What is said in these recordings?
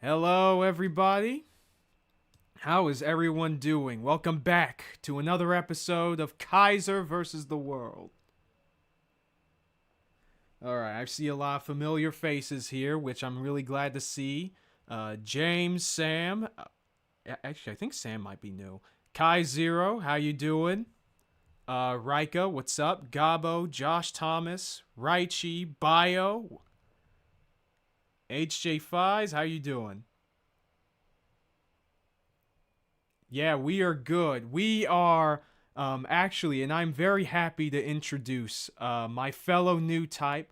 Hello, everybody. How is everyone doing? Welcome back to another episode of Kaiser versus the World. Alright, I see a lot of familiar faces here, which I'm really glad to see. James, Sam. Actually, I think Sam might be new. Kai Zero, how you doing? Rika, what's up? Gabo, Josh Thomas, Raichi, Bio, HJ Fies, how you doing? Yeah, we are good. We are actually, and I'm very happy to introduce my fellow Newtype,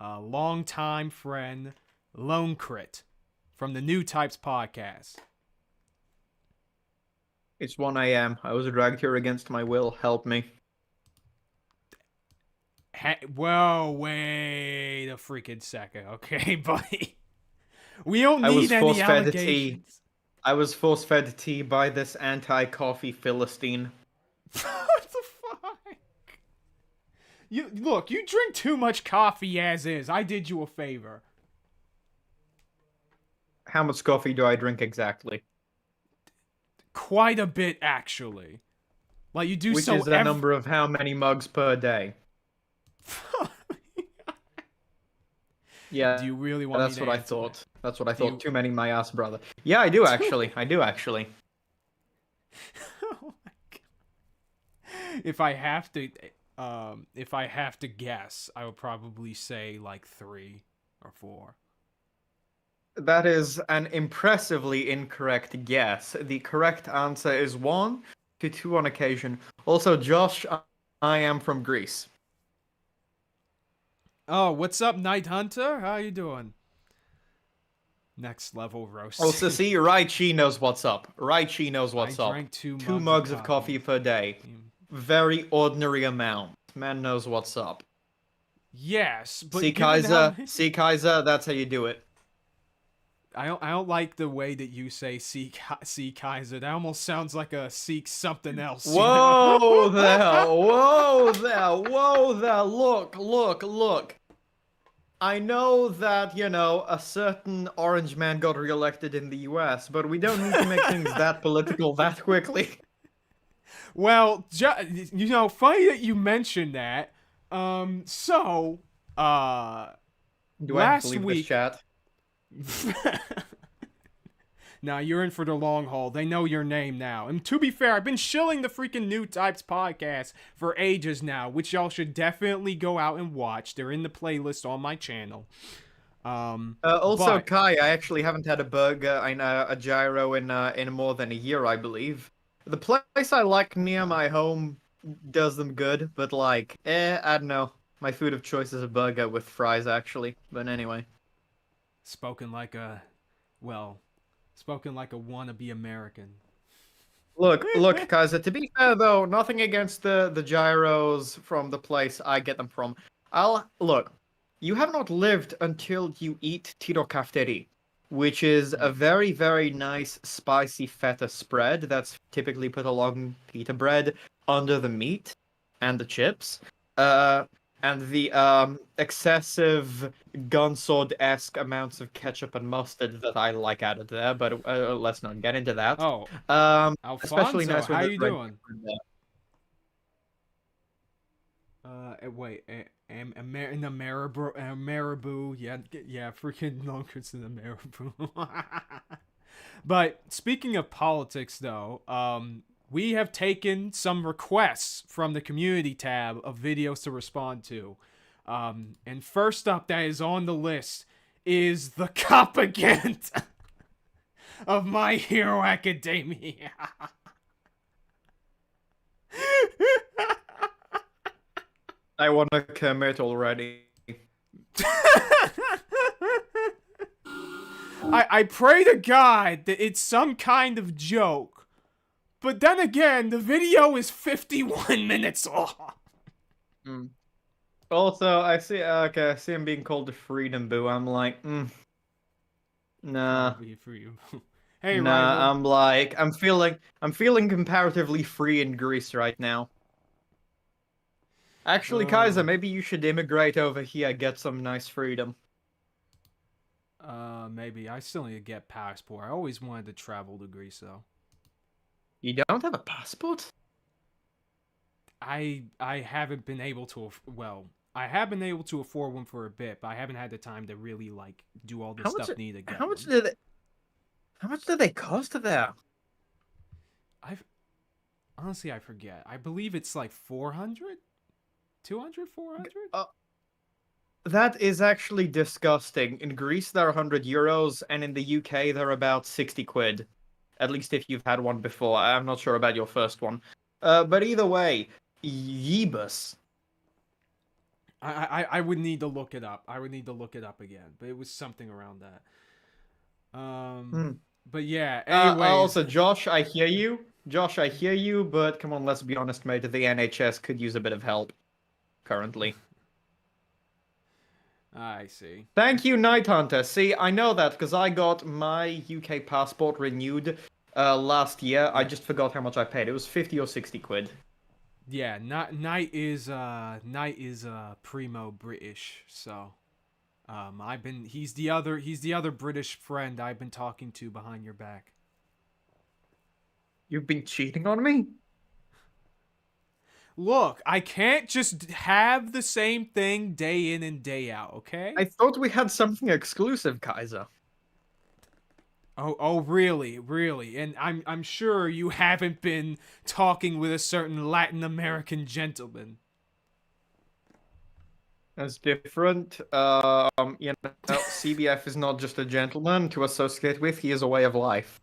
longtime friend, Lonecrit, from the Newtypes Podcast. It's 1 a.m. I was dragged here against my will. Help me. Whoa, wait a freaking second, okay, buddy? We don't need any allegations. I was force-fed tea by this anti-coffee Philistine. What the fuck? You drink too much coffee as is. I did you a favor. How much coffee do I drink exactly? Quite a bit, actually. Like you do. Which is the number of how many mugs per day? Yeah. Do you really want? That's what I thought. That's what I thought. Too many, my ass, brother. Yeah, I do actually. I do actually. Oh my god. If I have to guess, I would probably say like 3 or 4. That is an impressively incorrect guess. The correct answer is 1 to 2 on occasion. Also, Josh, I am from Greece. Oh, what's up, Night Hunter? How you doing? Next level roast. Also, see, Raichi knows what's up. Raichi knows what's up. Drank 2 mugs of coffee per day. Very ordinary amount. Man knows what's up. Yes, but see Kaiser, that's how you do it. I don't like the way that you say see Kaiser. That almost sounds like a seek something else. Whoa there, whoa there, whoa there. Look. I know that, a certain orange man got reelected in the US, but we don't need to make things that political that quickly. Well, funny that you mentioned that. Do I believe this chat? Nah, you're in for the long haul. They know your name now. And to be fair, I've been shilling the freaking Newtypes podcast for ages now, which y'all should definitely go out and watch. They're in the playlist on my channel. Kai, I actually haven't had a burger and a gyro in more than a year, I believe. The place I like near my home does them good, but I don't know. My food of choice is a burger with fries, actually. But anyway. Spoken like a wannabe American. Look, Kaiser, to be fair though, nothing against the gyros from the place I get them from. Look, you have not lived until you eat tiro kafteri, which is a very, very nice spicy feta spread that's typically put along pita bread under the meat and the chips. And the excessive Gunsword-esque amounts of ketchup and mustard that I like added there, but let's not get into that. Oh, Alfonso, especially nice how you doing? In the Marabou, yeah, freaking Lonecrit's in the Marabou. But speaking of politics, though, we have taken some requests from the community tab of videos to respond to. And first up that is on the list is the COPAGANDA of My Hero Academia. I want to commit already. I pray to God that it's some kind of joke. But then again, the video is 51 minutes long. Also, I see him being called the Freedom Boo. I'm like, nah. Hey, nah, rival. I'm feeling comparatively free in Greece right now. Actually, Kaiser, maybe you should immigrate over here, get some nice freedom. Maybe. I still need to get passport. I always wanted to travel to Greece, though. You don't have a passport? I haven't been able to. Well, I have been able to afford one for a bit, but I haven't had the time to really like do all the How much? stuff needed to get How much one. did it? How much do they cost there? I've honestly I forget. I believe it's like 400, 200, 400. That is actually disgusting. In Greece, they're 100 euros, and in the UK, they're about 60 quid. At least if you've had one before. I'm not sure about your first one. But either way, Yeebus. I would need to look it up. I would need to look it up again, but it was something around that. Hmm. But yeah. Anyways, Also, Josh, I hear you. Josh, I hear you, but come on, let's be honest, mate. The NHS could use a bit of help currently. I see. Thank you, Night Hunter. See, I know that because I got my UK passport renewed last year. I just forgot how much I paid. It was 50 or 60 quid. Yeah, Knight is primo British, so he's the other British friend I've been talking to behind your back. You've been cheating on me? Look, I can't just have the same thing day in and day out, okay? I thought we had something exclusive, Kaiser. Oh, really, really, and I'm sure you haven't been talking with a certain Latin American gentleman. That's different. CBF is not just a gentleman to associate with. He is a way of life.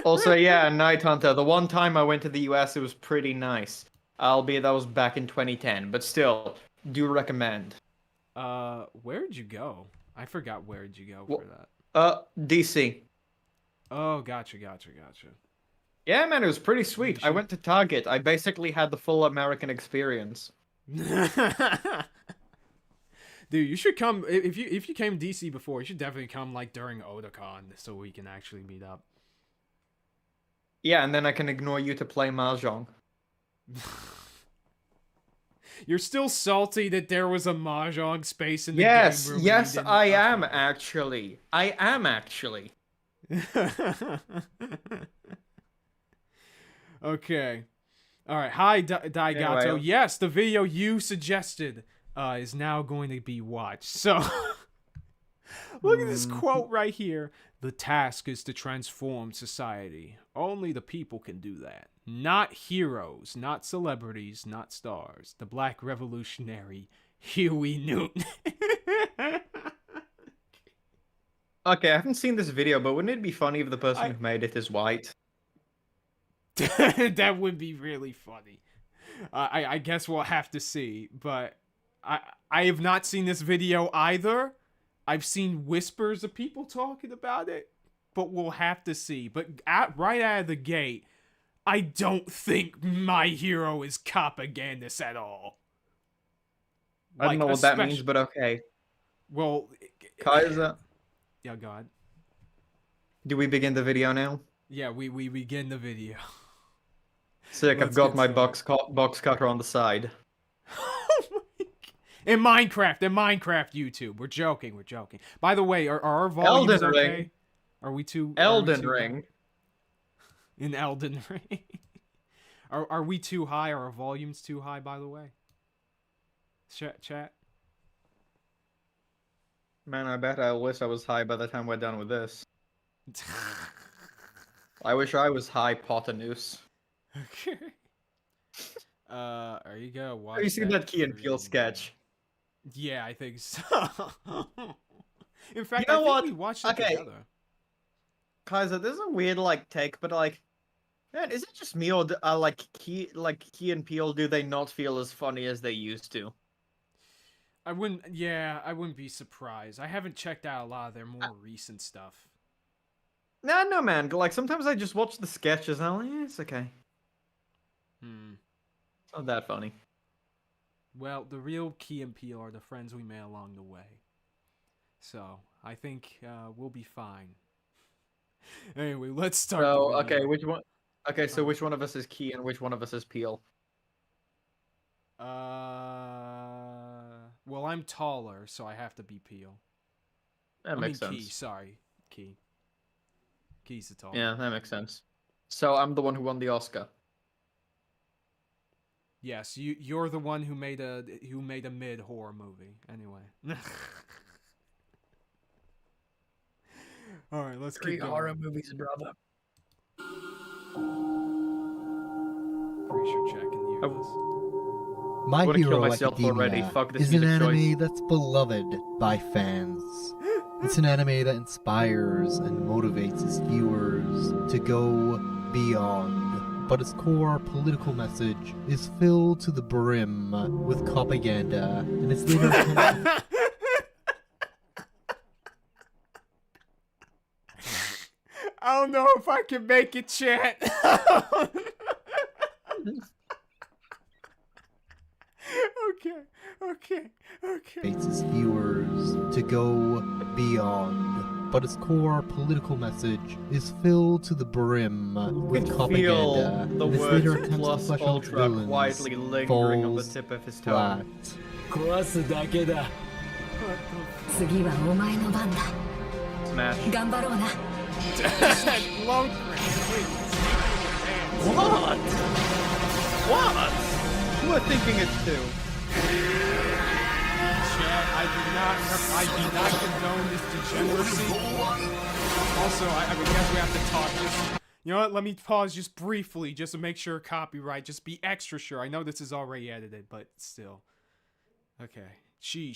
Also, yeah, Night Hunter. The one time I went to the US, it was pretty nice. Albeit that was back in 2010, but still, do recommend. Where'd you go? I forgot where'd you go for that. DC. Oh, gotcha. Yeah, man, it was pretty sweet. I went to Target. I basically had the full American experience. Dude, you should come if you came to DC before. You should definitely come like during Otakon so we can actually meet up. Yeah, and then I can ignore you to play Mahjong. You're still salty that there was a mahjong space in the game room. Yes, I am actually. I am actually. Okay. All right. Hi, Daigato. Anyway. Yes, the video you suggested is now going to be watched. So, look at this quote right here. The task is to transform society. Only the people can do that. Not heroes, not celebrities, not stars. The Black Revolutionary Huey Newton. Okay, I haven't seen this video, but wouldn't it be funny if the person who made it is white? That would be really funny. I guess we'll have to see, but I have not seen this video either. I've seen whispers of people talking about it, but we'll have to see. But right out of the gate, I don't think my hero is propagandist at all. I don't know what that means, but okay. Well, Kaiser. Yeah, God. Do we begin the video now? Yeah, we begin the video. Sick, I've got my box cutter on the side. In Minecraft, YouTube. We're joking. By the way, are our volumes Elden okay? Ring. Are we too... Elden Ring. In Elden Ring. Are we too high? Are our volumes too high, by the way? Chat? Man, I bet I wish I was high by the time we're done with this. I wish I was high, Potanus. Okay. Are you gonna watch? Have you seen that Key and Peele sketch? Yeah, I think so. In fact, you know I think what? we watched it together. Kaiser, this is a weird take, but man, is it just me or Key and Peele? Do they not feel as funny as they used to? I wouldn't be surprised. I haven't checked out a lot of their more recent stuff. No, man. Sometimes I just watch the sketches and I'm like, it's okay. It's not that funny. Well, the real Key and Peele are the friends we made along the way. So, I think we'll be fine. Anyway, let's start. So, okay, which one? Okay, so which one of us is Key and which one of us is Peele? Well, I'm taller, so I have to be Peel. That makes Key, sense. sorry. Key. Key's the taller. Yeah, that makes sense. So I'm the one who won the Oscar. Yes, you're the one who made a mid horror movie. Anyway. All right, let's keep going. horror movies, brother. Pretty sure Jack can hear this. My Wanna kill Hero myself already. Academia Fuck this is an music anime choice. that's beloved by fans. It's an anime that inspires and motivates its viewers to go beyond, but its core political message is filled to the brim with propaganda, and its later attempts I don't know if I can make it, chat. Okay. motivates its viewers to go beyond, but its core political message is filled to the brim with Feel propaganda, the and its word later attempts to plus flesh out ultra villains quietly lingering on the falls tip of his flat. tongue. 壊すだけだ。次はお前の番だ。 Smash. 頑張ろうな。 Lonecrit, please. What? What? Who are thinking it's two? Chat, I do not condone this degeneracy. Also, I guess we have to talk just... You know what, let me pause just briefly, just to make sure copyright, just be extra sure. I know this is already edited, but still. Okay. She.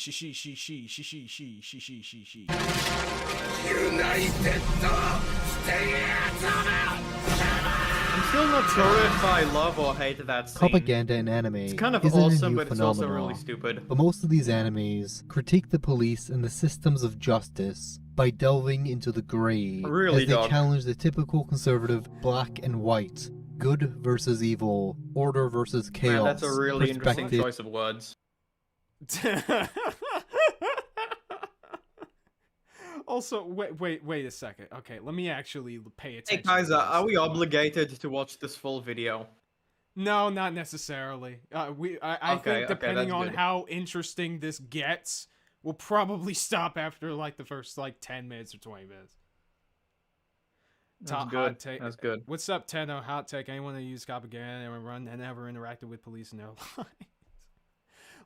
I'm still not sure if I love or hate that scene. Propaganda in anime It's kind of isn't a awesome, new but it's also phenomenon. really stupid. But most of these animes critique the police and the systems of justice by delving into the grey Really, as they dog. challenge the typical conservative black and white, good versus evil, order versus chaos. Man, that's a really interesting perspective. choice of words. Also, wait a second. Okay, let me actually pay Hey attention. Kaiser, to this. are we obligated to watch this full video? No, not necessarily. I Okay, think depending that's on good. how interesting this gets, we'll probably stop after like the first 10 minutes or 20 minutes. That's Hot good. take. That's good. What's up, Tenno? Hot take. Anyone that used propaganda and run and ever interacted with police in their lives?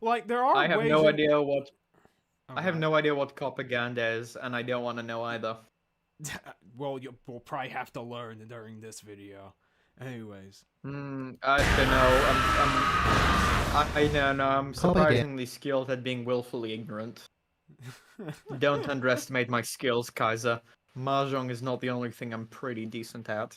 Like there are. I have ways no in- idea what Oh, I have God. no idea what propaganda is, and I don't want to know either. Well, we'll probably have to learn during this video. Anyways. I don't know. I don't know. I'm surprisingly skilled at being willfully ignorant. Don't underestimate my skills, Kaiser. Mahjong is not the only thing I'm pretty decent at.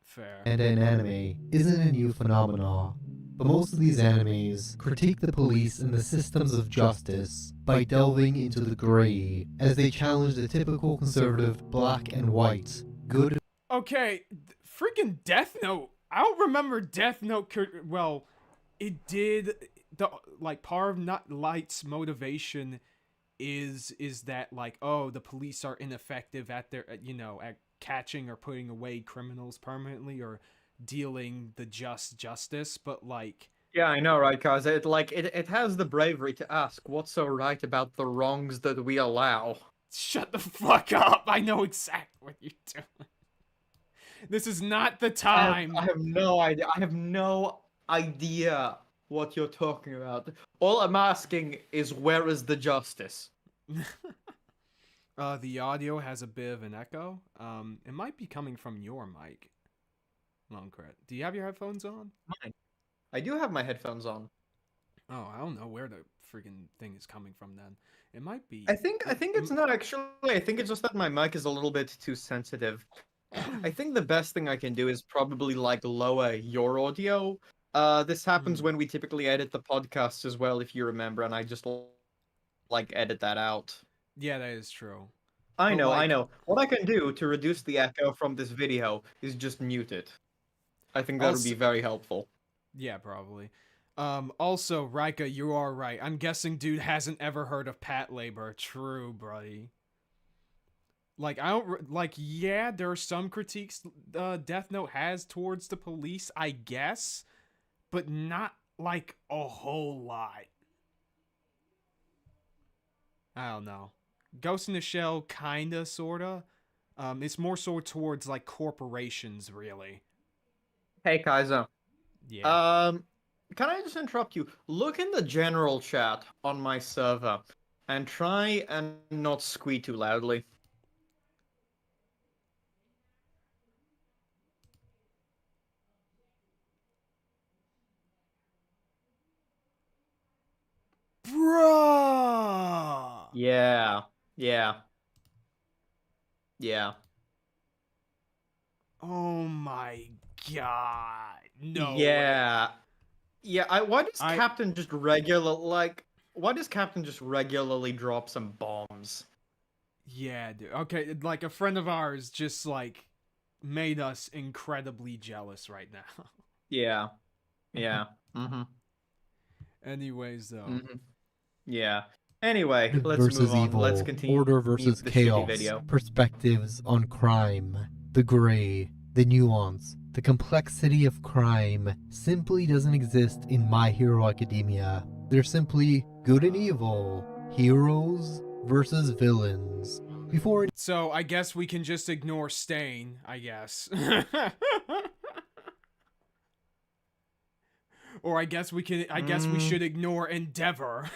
Fair. And an anime isn't a new phenomenon, but most of these animes critique the police and the systems of justice by delving into the grey as they challenge the typical conservative black and white, good Okay, freaking Death Note. I don't remember Death Note. Well, it did the part of not Light's motivation is that the police are ineffective at their at catching or putting away criminals permanently or dealing the justice, but Yeah, I know, right, Kaiser? It has the bravery to ask what's so right about the wrongs that we allow. shut the fuck up. I know exactly what you're doing. This is not the time. I have no idea. I have no idea what you're talking about. All I'm asking is where is the justice? The audio has a bit of an echo. It might be coming from your mic. Lonecrit. Do you have your headphones on? I do have my headphones on. Oh, I don't know where the freaking thing is coming from then. It might be. I think it's not actually. I think it's just that my mic is a little bit too sensitive. I think the best thing I can do is probably lower your audio. This happens when we typically edit the podcast as well, if you remember, and I just edit that out. Yeah, that is true. I But, know. What I can do to reduce the echo from this video is just mute it. I think that would be very helpful. Yeah, probably. Also, Rika, you are right. I'm guessing dude hasn't ever heard of Pat Labor. True, buddy. Yeah, there are some critiques Death Note has towards the police, I guess, but not a whole lot. I don't know. Ghost in the Shell, kinda, sorta. It's more so towards like corporations, really. Hey, Kaiser. Yeah. Can I just interrupt you? Look in the general chat on my server and try and not squeak too loudly. Bruh! Yeah. Yeah. Yeah. Oh my god. No way. Yeah. Yeah, why does I- Captain just regularly drop some bombs? Yeah, dude. Okay, like a friend of ours just like made us incredibly jealous right now. Yeah. Yeah. Mm-hmm. Anyways, though. Mm-hmm. Yeah. Anyway, Good let's versus move on. evil, Let's continue order versus the shitty chaos, video. perspectives on crime, the gray, the nuance, the complexity of crime simply doesn't exist in My Hero Academia. They're simply good and evil, heroes versus villains. Before So I guess we can just ignore Stain, I guess. Or I guess we should ignore Endeavor.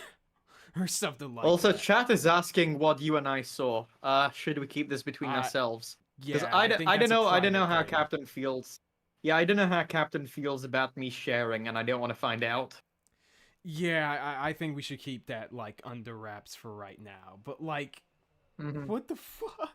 Or something like Also, that. chat is asking what you and I saw. Should we keep this between ourselves? Because Yeah, I think don't that's a know. I don't private know how thing. Captain feels. Yeah, I don't know how Captain feels about me sharing, and I don't want to find out. Yeah, I think we should keep that like under wraps for right now. But like, Mhm. what the fuck?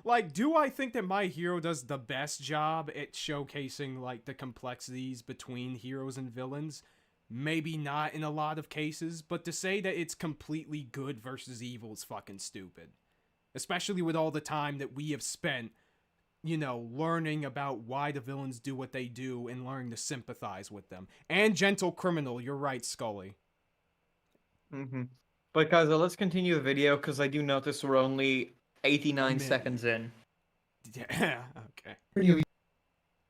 Like, do I think that My Hero does the best job at showcasing like the complexities between heroes and villains? Maybe not in a lot of cases, but to say that it's completely good versus evil is fucking stupid. Especially with all the time that we have spent, you know, learning about why the villains do what they do and learning to sympathize with them. And Gentle Criminal, you're right, Scully. Mm-hmm. But guys, let's continue the video because I do notice we're only 89 minute. seconds in. Yeah, okay.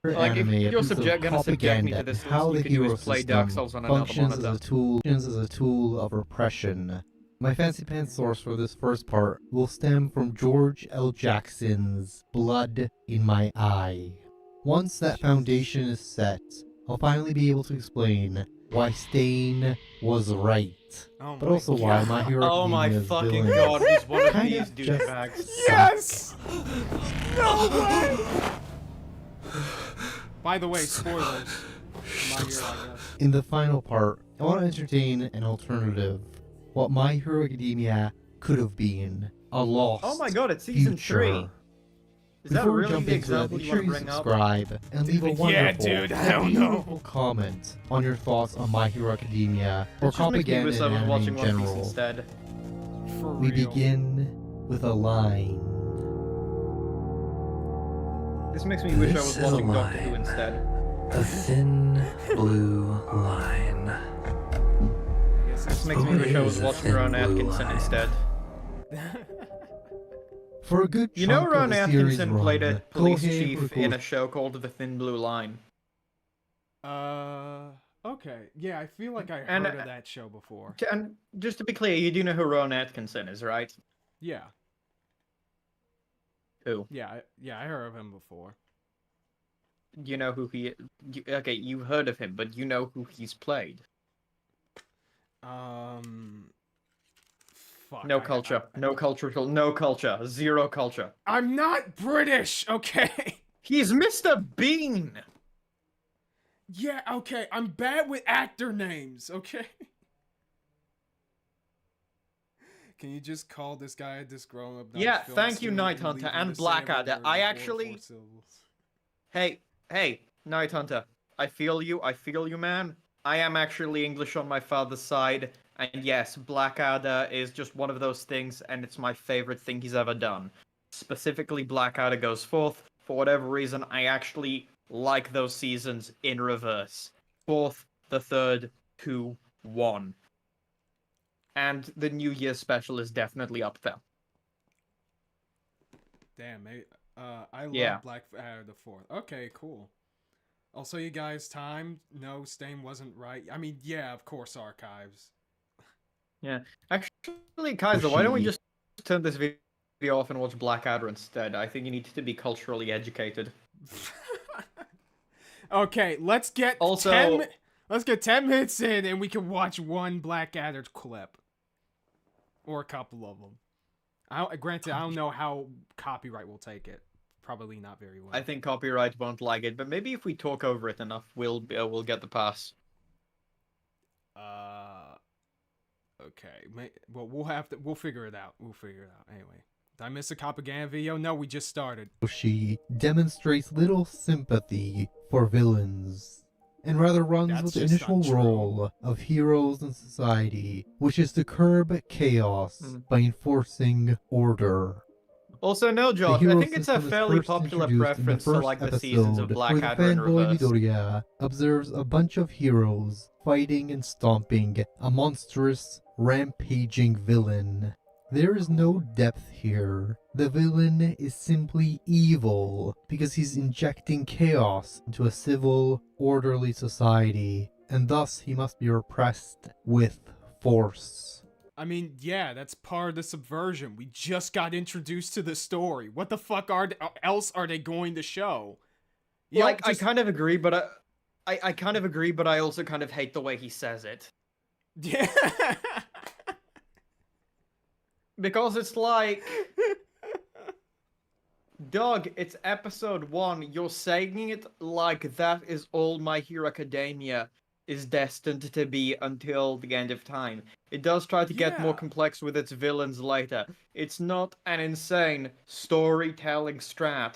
Like, if anime, you're a piece of gonna subject me propaganda, to this, how all the you can do hero is play system Dark Souls on another functions monitor. as a tool of repression. My fancy pants source for this first part will stem from George L. Jackson's Blood in My Eye. Once that foundation is set, I'll finally be able to explain why Stain was right, Oh but my also why God. My Hero Oh my Academia's fucking villains god, he's one of kind these of just douchebags. suck. Yes! No way! By the way, spoilers. My Hero, I guess. In the final part, I want to entertain an alternative. What My Hero Academia could have been. A lost Oh my god, it's season future. 3. Is that Before we really jump the into that, example make you sure want to you bring up? subscribe and leave a Yeah, wonderful, dude, I and don't know. beautiful comment on your thoughts on My Hero Academia or It just makes me propaganda wish and I was anime watching in One Piece general. instead. For We real. begin with a line. This makes me wish I This was is a watching Doctor Who line. instead. A thin blue line. I guess This it's makes me wish I was Is a watching thin Ron blue Atkinson line. instead. For a good You know chunk Ron of the series Atkinson played a run, police Kohei chief in a Horikoshi show called The Thin Blue Line. Okay. Yeah, I feel like I heard And, of that show before. And just to be clear, you do know who Ron Atkinson is, right? Yeah. Who? Yeah, I heard of him before. You know who he... Okay, you've heard of him, but you know who he's played. Fuck. No culture. No cultural. No culture. Zero culture. I'm not British, okay? He's Mr. Bean! Yeah, okay. I'm bad with actor names, okay? Can you just call this guy this grown-up? Yeah, thank you, Night Hunter and Blackadder. I actually... Hey, Night Hunter. I feel you, man. I am actually English on my father's side. And yes, Blackadder is just one of those things, and it's my favorite thing he's ever done. Specifically, Blackadder goes fourth. For whatever reason, I actually like those seasons in reverse. Fourth, the third, 2, 1. And the New Year special is definitely up there. Damn, mate. I love Yeah. Blackadder the 4th. Okay, cool. Also, you guys, time? No, Stain wasn't right. I mean, yeah, of course, archives. Yeah. Actually, Kaiser, why don't we She- just turn this video off and watch Blackadder instead? I think you need to be culturally educated. Okay, let's get Also- 10 minutes in and we can watch one Blackadder clip. Or a couple of them. Granted, I don't know how copyright will take it. Probably not very well. I think copyright won't like it, but maybe if we talk over it enough, we'll get the pass. Okay. Well, we'll figure it out. Anyway. Did I miss a COPAGANDA video? No, we just started. She demonstrates little sympathy for villains and rather runs That's with the just initial untrue. role of heroes in society, which is to curb chaos by enforcing order. Also, no, The Josh, I hero think it's a system is fairly first popular introduced in preference to first like the seasons of episode, where the Blackadder in fanboy reverse. Midoriya observes a bunch of heroes fighting and stomping a monstrous, rampaging villain. There is no depth here. The villain is simply evil because he's injecting chaos into a civil, orderly society, and thus he must be repressed with force. I mean, yeah, that's part of the subversion. We just got introduced to the story. What the fuck else are they going to show? You Like, don't just- I kind of agree, but I kind of agree, but I also kind of hate the way he says it. Yeah. Because it's like, Doug, it's episode 1. You're saying it like that is all My Hero Academia is destined to be until the end of time. It does try to get more Yeah. complex with its villains later. It's not an insane storytelling strat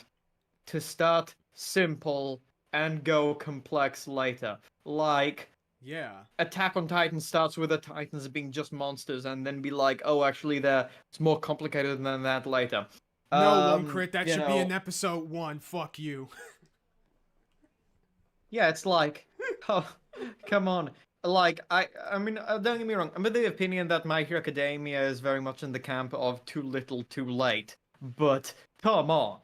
to start simple and go complex later. Like, Yeah. Attack on Titan starts with the Titans being just monsters and then be like, oh, actually, it's more complicated than that later. No, Lonecrit, that you should be know, in episode 1. Fuck you. Yeah, it's like, oh, come on. Like, I mean, don't get me wrong. I'm of the opinion that My Hero Academia is very much in the camp of too little, too late. But, come on.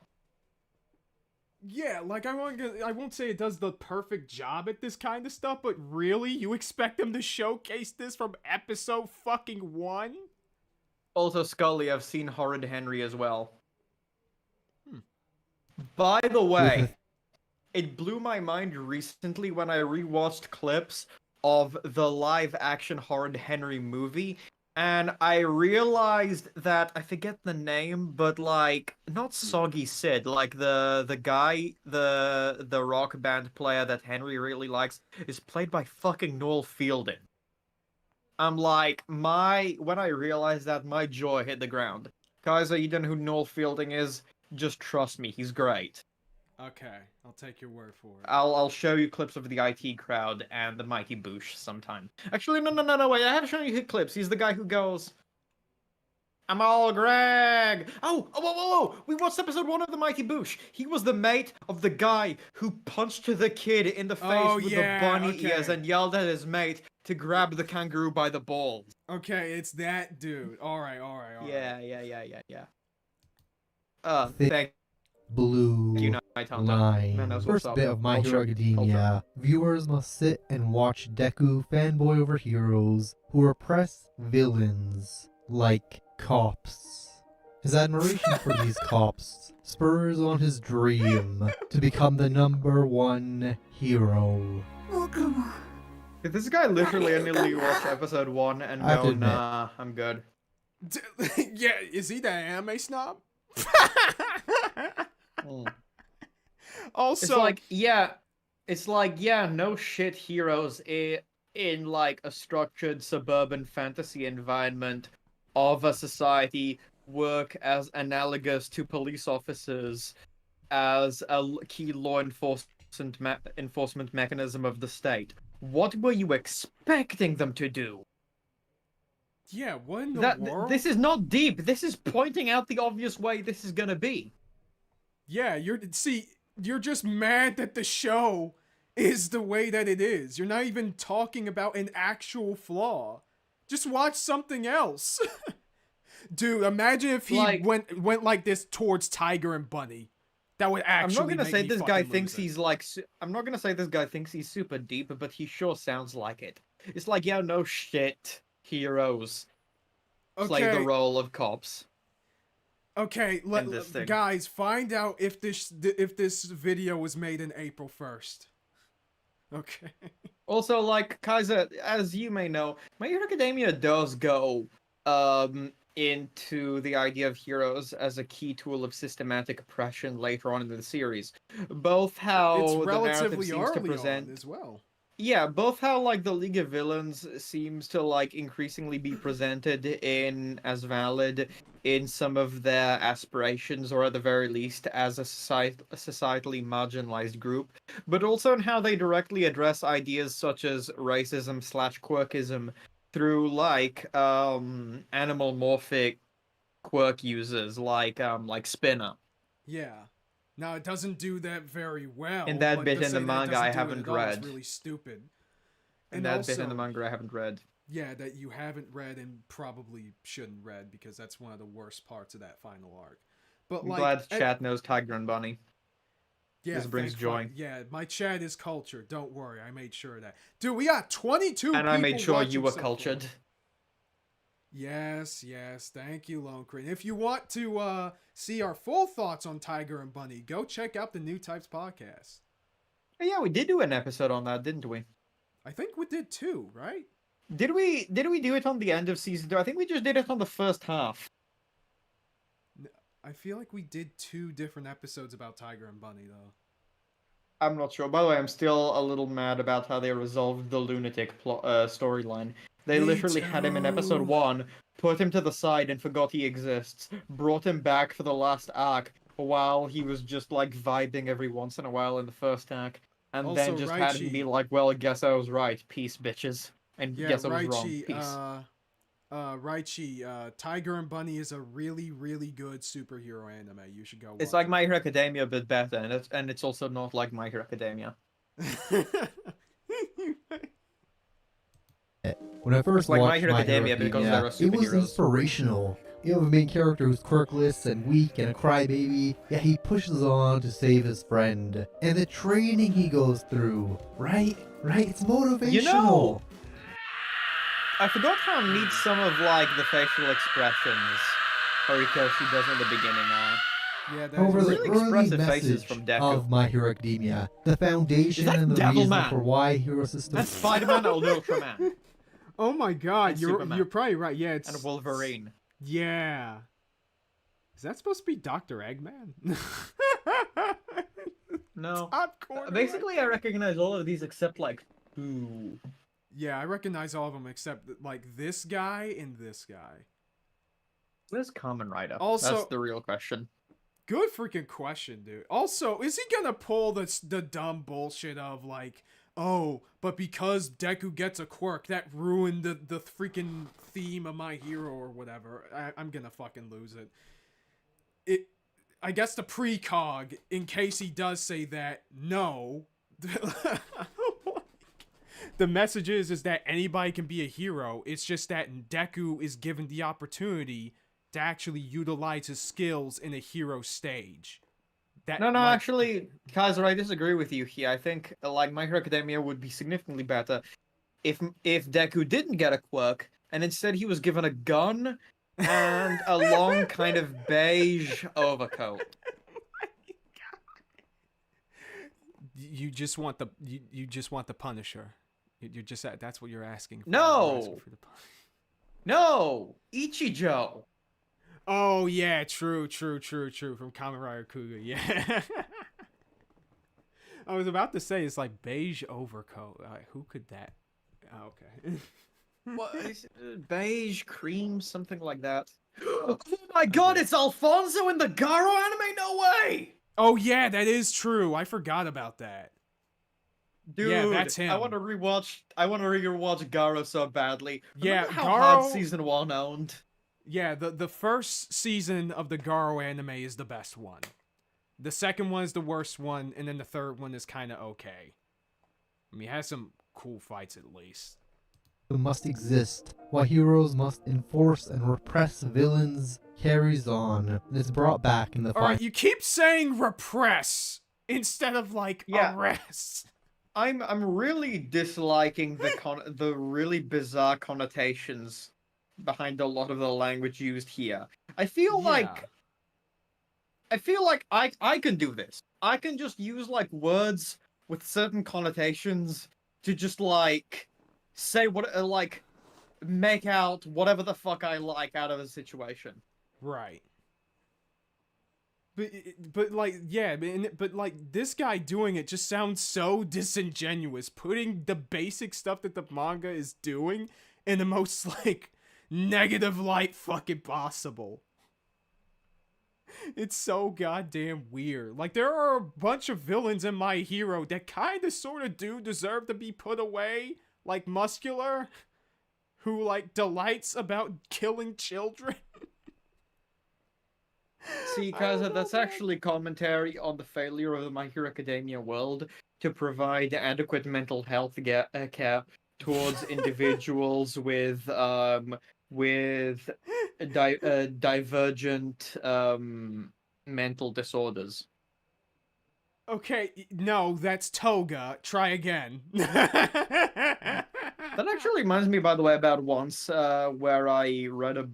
Yeah, like I won't say it does the perfect job at this kind of stuff, but really, you expect them to showcase this from episode fucking 1? Also, Scully, I've seen Horrid Henry as well. By the way, it blew my mind recently when I rewatched clips of the live-action Horrid Henry movie, and I realized that I forget the name, but like not Soggy Sid, like the guy, the rock band player that Henry really likes is played by fucking Noel Fielding. I'm like, when I realized that, my jaw hit the ground. Kaiser, you don't know who Noel Fielding is? Just trust me, he's great. Okay, I'll take your word for it. I'll show you clips of the IT crowd and the Mighty Boosh sometime. Actually, no, wait, I have shown you his clips. He's the guy who goes, I'm all Greg! Whoa! We watched episode 1 of the Mighty Boosh. He was the mate of the guy who punched the kid in the face Oh, with yeah, the bunny okay. ears and yelled at his mate to grab the kangaroo by the balls. Okay, it's that dude. Alright. Yeah. Thick Thank Blue you, Night Hunter. line. Man knows what's First up. bit of My Hero Culture. Academia. Viewers must sit and watch Deku fanboy over heroes who repress villains like cops. His admiration for these cops spurs on his dream to become the #1 hero. Did this guy literally only watch episode 1 and I have to go, admit. nah, I'm good? Yeah, is he the anime snob? Also, It's like, no shit heroes in like a structured suburban fantasy environment of a society work as analogous to police officers as a key law enforcement mechanism of the state. What were you expecting them to do? yeah, what in the world? This is not deep. This is pointing out the obvious way this is gonna be. Yeah, you're just mad that the show is the way that it is. You're not even talking about an actual flaw. Just watch something else. Dude, imagine if he Like- went like this towards Tiger and Bunny. That would actually I'm not gonna make say me this guy fucking thinks lose it. he's like. I'm not gonna say this guy thinks he's super deep, but he sure sounds like it. It's like, no shit, heroes. play the Okay. role of cops. Okay, in this thing. guys, find out if this video was made in April 1st. Okay. Also, like, Kaiser, as you may know, My Hero Academia does go into the idea of heroes as a key tool of systematic oppression later on in the series. Both how It's the narrative relatively seems to early present... on as well. Yeah, both how, like, the League of Villains seems to, like, increasingly be presented in as valid in some of their aspirations, or at the very least as a societally marginalized group, but also in how they directly address ideas such as racism/quirkism through, like, animal morphic quirk users, like Spinner. Yeah. Now it doesn't do that very well. And that but bit to in the say that it manga doesn't I do it haven't at all is read. really stupid. And that bit in the manga I haven't read. Yeah, that you haven't read and probably shouldn't read because that's one of the worst parts of that final arc. But I'm like, glad chat knows Tiger and Bunny. yeah, this brings thank joy. fuck- Yeah, my chat is cultured. Don't worry, I made sure of that. Dude, we got 22 And I made people sure watching you were so far. cultured. Yes, thank you, Lonecrit. If you want to see our full thoughts on Tiger and Bunny, go check out the Newtypes Podcast. Yeah, we did do an episode on that, didn't we? I think we did too, right? Did we do it on the end of season 2? I think we just did it on the first half. I feel like we did 2 different episodes about Tiger and Bunny, though. I'm not sure. By the way, I'm still a little mad about how they resolved the lunatic storyline. They Me literally had him in episode too. 1, put him to the side and forgot he exists, brought him back for the last arc while he was just like vibing every once in a while in the first arc, and Also, then just had him Raichi- be like, well, I guess I was right. Peace, bitches. And Yeah, guess I was wrong. Raichi, Peace. Raichi, Tiger and Bunny is a really, really good superhero anime. You should go watch It's like My Hero Academia, but better, and it's also not like My Hero Academia. it. When I first like watched My Hero Academia because they're it was superheroes. inspirational. You have a main character who's quirkless and weak and a crybaby, yet he pushes on to save his friend. And the training he goes through, right? It's motivational. You know, I forgot how neat some of like the facial expressions Horikoshi does in the beginning are. Yeah, that Over is the really early expressive faces message from Deku. of My Hero Academia, the foundation Is that and the Devilman? reason for why hero systems. That's Spider-Man and Ultraman Oh my god, And you're Superman. probably right. Yeah, it's and Wolverine. Yeah. Is that supposed to be Dr. Eggman? No. Top corner. Basically, I recognize all of these except like two. Yeah, I recognize all of them except like this guy and this guy. Where's Kamen Rider? Also- That's the real question. Good freaking question, dude. Also, is he gonna pull the dumb bullshit of like, oh, but because Deku gets a quirk, that ruined the freaking theme of My Hero or whatever? I'm gonna fucking lose it. I guess the precog, in case he does say that, no. The message is that anybody can be a hero. It's just that Deku is given the opportunity to actually utilize his skills in a hero stage. That, No, like, actually, Kaiser, I disagree with you here. I think like My Hero Academia would be significantly better if Deku didn't get a quirk and instead he was given a gun and a long kind of beige overcoat. You just want the you just want the Punisher. You're just that's what you're asking for. No! You're asking for the No, Ichijo. Oh yeah, true. From Kamen Rider Kuga, yeah. I was about to say it's like beige overcoat. Who could that? Oh, okay. What is it? Beige cream, something like that. Oh my god, it's Alfonso in the Garo anime? No way! Oh yeah, that is true. I forgot about that. Dude, Yeah, that's him. I want to rewatch Garo so badly. Yeah, Remember how Garo- hard season 1 owned? Yeah, the first season of the Garo anime is the best one. The second one is the worst one, and then the third one is kind of okay. I mean, it has some cool fights at least. Who must exist, while heroes must enforce and repress villains, carries on, and is brought back in the Alright, fight. you keep saying repress instead of like Yeah. arrest. I'm really disliking the really bizarre connotations behind a lot of the language used here. I feel Yeah. like I can do this. I can just use like words with certain connotations to just like say what like make out whatever the fuck I like out of a situation. Right. But like, yeah, but like, this guy doing it just sounds so disingenuous, putting the basic stuff that the manga is doing in the most, like, negative light fucking possible. It's so goddamn weird. Like, there are a bunch of villains in My Hero that kinda sorta do deserve to be put away, like Muscular, who, like, delights about killing children. See, Kaiser, that's actually commentary on the failure of the My Hero Academia world to provide adequate mental health care towards individuals with divergent mental disorders. Okay, no, that's Toga. Try again. That actually reminds me, by the way, about once where I read a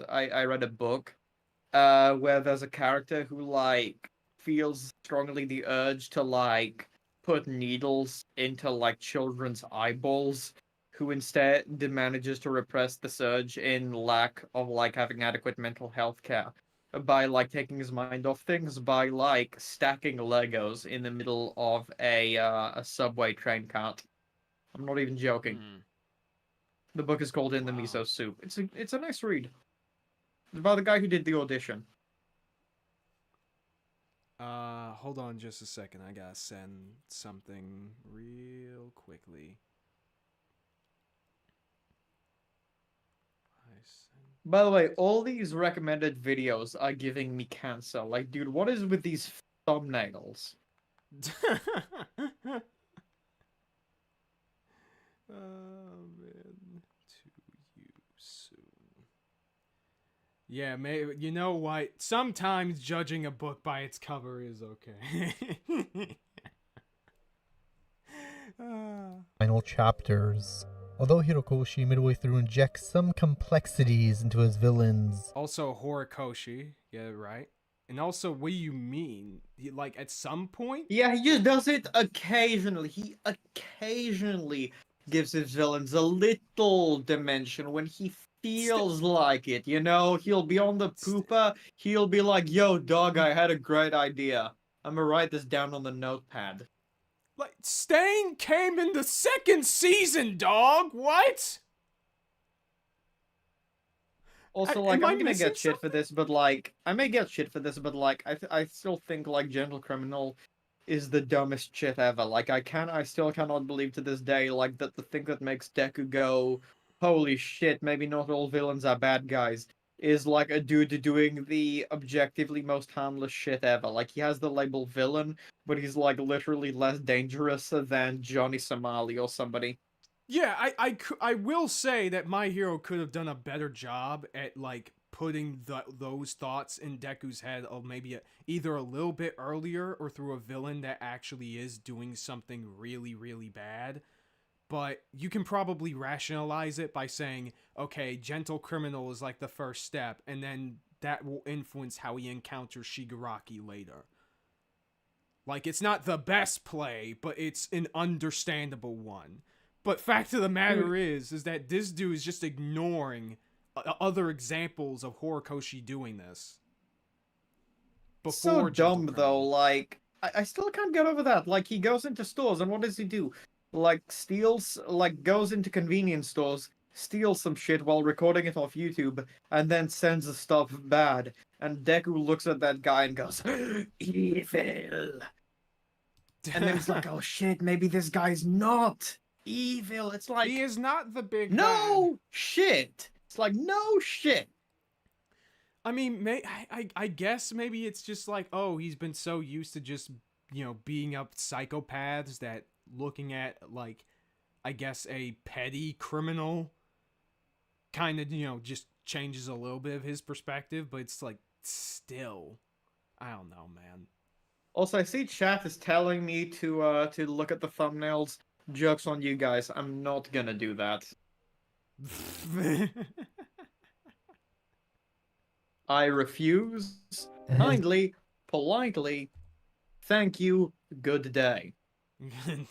I read a book where there's a character who like feels strongly the urge to like put needles into like children's eyeballs, who instead manages to repress the surge in lack of like having adequate mental health care by like taking his mind off things by like stacking Legos in the middle of a subway train cart. I'm not even joking. The book is called In the Miso Soup. It's a nice read. It's by the guy who did the audition. Hold on just a second. I gotta send something real quickly. By the way, all these recommended videos are giving me cancer. Like, dude, what is with these thumbnails? Man, to you soon. Yeah, maybe, you know what? Sometimes judging a book by its cover is okay. Final chapters. Although Hirokoshi midway through injects some complexities into his villains. Also, Horikoshi, yeah, right. And also, what do you mean? Like, at some point? Yeah, he just does it occasionally. He occasionally gives his villains a little dimension when he feels like it, you know? He'll be on the pooper, he'll be like, yo, dog, I had a great idea. I'm gonna write this down on the notepad. Like, Stain came in the second season, dog! What? Also, Am like, I I'm gonna missing get shit for this, but like, I may get shit for this, but like, I still think like Gentle Criminal is the dumbest shit ever. Like, I still cannot believe to this day, like, that the thing that makes Deku go, holy shit, maybe not all villains are bad guys, is like a dude doing the objectively most harmless shit ever. Like, he has the label villain, but he's like literally less dangerous than Johnny Somali or somebody. Yeah, I will say that My Hero could have done a better job at, like, putting those thoughts in Deku's head of maybe either a little bit earlier or through a villain that actually is doing something really, really bad. But you can probably rationalize it by saying, okay, Gentle Criminal is like the first step, and then that will influence how he encounters Shigaraki later. Like, it's not the best play, but it's an understandable one. But fact of the matter is that this dude is just ignoring other examples of Horikoshi doing this. So dumb though, like, I still can't get over that. Like, he goes into stores, and what does he do? Like, goes into convenience stores, steals some shit while recording it off YouTube, and then sends the stuff bad. And Deku looks at that guy and goes, evil. And then it's like, oh shit, maybe this guy's not evil. It's like, he is not the big no bad. shit. It's like, no shit. I mean, I guess maybe it's just like, oh, he's been so used to just, you know, being up psychopaths that looking at, like, I guess a petty criminal kind of, you know, just changes a little bit of his perspective, but it's like, still, I don't know, man. Also, I see chat is telling me to look at the thumbnails. Joke's on you guys. I'm not gonna do that. I refuse. Kindly, politely, thank you, good day. And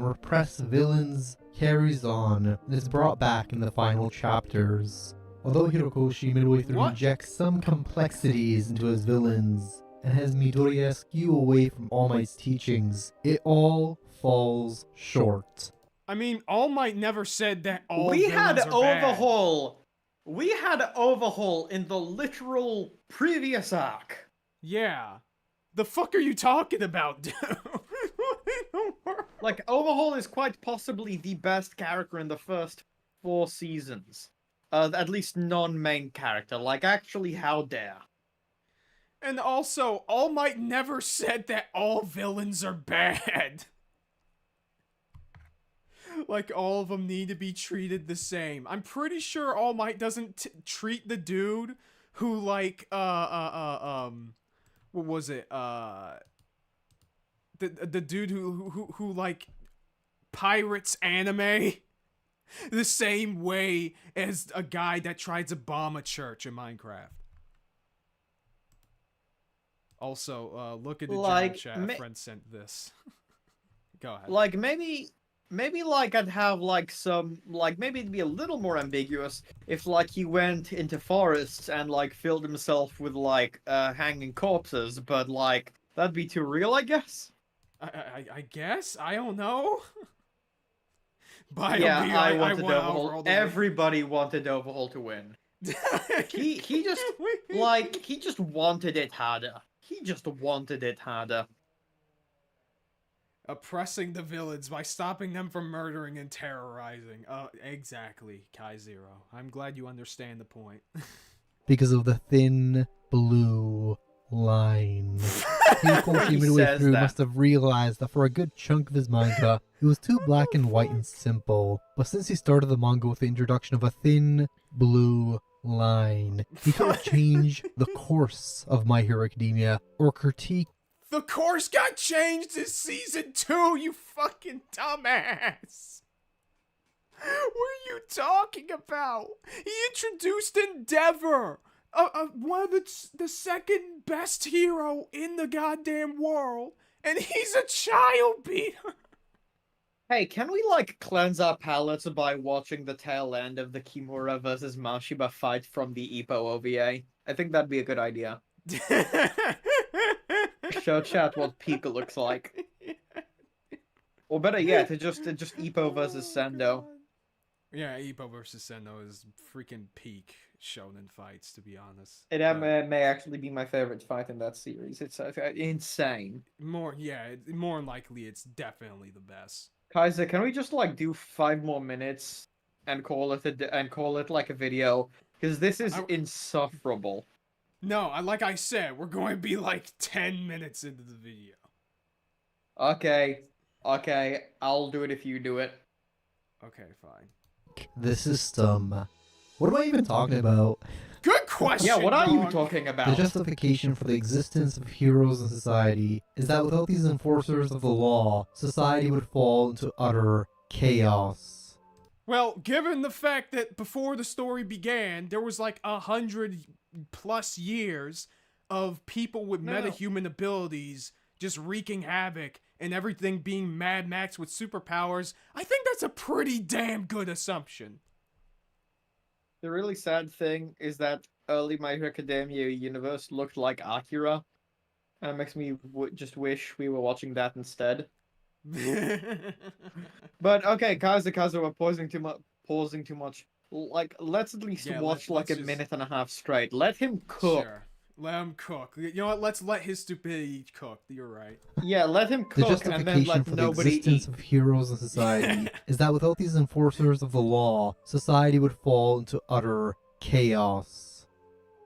repress villains carries on and is brought back in the final chapters. Although Hirokoshi midway through injects some complexities into his villains and has Midoriya skew away from All Might's teachings, it all falls short. I mean, All Might never said that all We villains had are bad. overhaul. We had overhaul in the literal previous arc. Yeah. The fuck are you talking about, dude? Like, Overhaul is quite possibly the best character in the first 4 seasons. At least non-main character. Like, actually, how dare. And also, All Might never said that all villains are bad. Like, all of them need to be treated the same. I'm pretty sure All Might doesn't treat the dude who, like, what was it? The dude who like pirates anime the same way as a guy that tried to bomb a church in Minecraft. Also, look at the Like, chat. A friend sent this. Go ahead. Like, maybe like I'd have like some, like maybe it'd be a little more ambiguous if like he went into forests and like filled himself with like hanging corpses, but like that'd be too real, I guess. I guess? I don't know. Yeah, I wanted Overhaul. Everybody wanted Overhaul to win. he just like he just wanted it harder. He just wanted it harder. Oppressing the villains by stopping them from murdering and terrorizing. Exactly, Kai Zero. I'm glad you understand the point. Because of the thin blue line. Hirokoshi midway through must have realized that for a good chunk of his manga, it was too black and white and simple. But since he started the manga with the introduction of a thin blue line, he could change the course of My Hero Academia or critique. The course got changed in season 2, you fucking dumbass! What are you talking about? He introduced Endeavor! One of the second best hero in the goddamn world, and he's a child beater! Hey, can we like cleanse our palates by watching the tail end of the Kimura versus Mashiba fight from the Ippo OVA? I think that'd be a good idea. Show chat what Pika looks like. Or better yet, it's just Ippo versus Sendo. Yeah, Ippo versus Sendo is freaking peak shonen fights, to be honest. It may actually be my favorite fight in that series. It's insane. More likely, it's definitely the best. Kaiser, can we just like do 5 more minutes and call it like a video? Because this is insufferable. No, like I said, we're going to be like 10 minutes into the video. Okay, I'll do it if you do it. Okay, fine. The system. What am I even talking about? Good question. Yeah, what are you talking about? The justification for the existence of heroes in society is that without these enforcers of the law, society would fall into utter chaos. Well, given the fact that before the story began, there was like 100+ years of people with metahuman abilities just wreaking havoc and everything being Mad Max with superpowers, I think that's a pretty damn good assumption. The really sad thing is that early My Hero Academia universe looked like Akira, and it makes me just wish we were watching that instead. But okay, Kaiser, we're pausing too much. Like, let's at least watch like a minute and a half straight. Let him cook. Sure. Let him cook. You know what? Let's let his stupidity cook. You're right. Yeah, let him cook and then let for nobody the existence of heroes in society is that without these enforcers of the law, society would fall into utter chaos.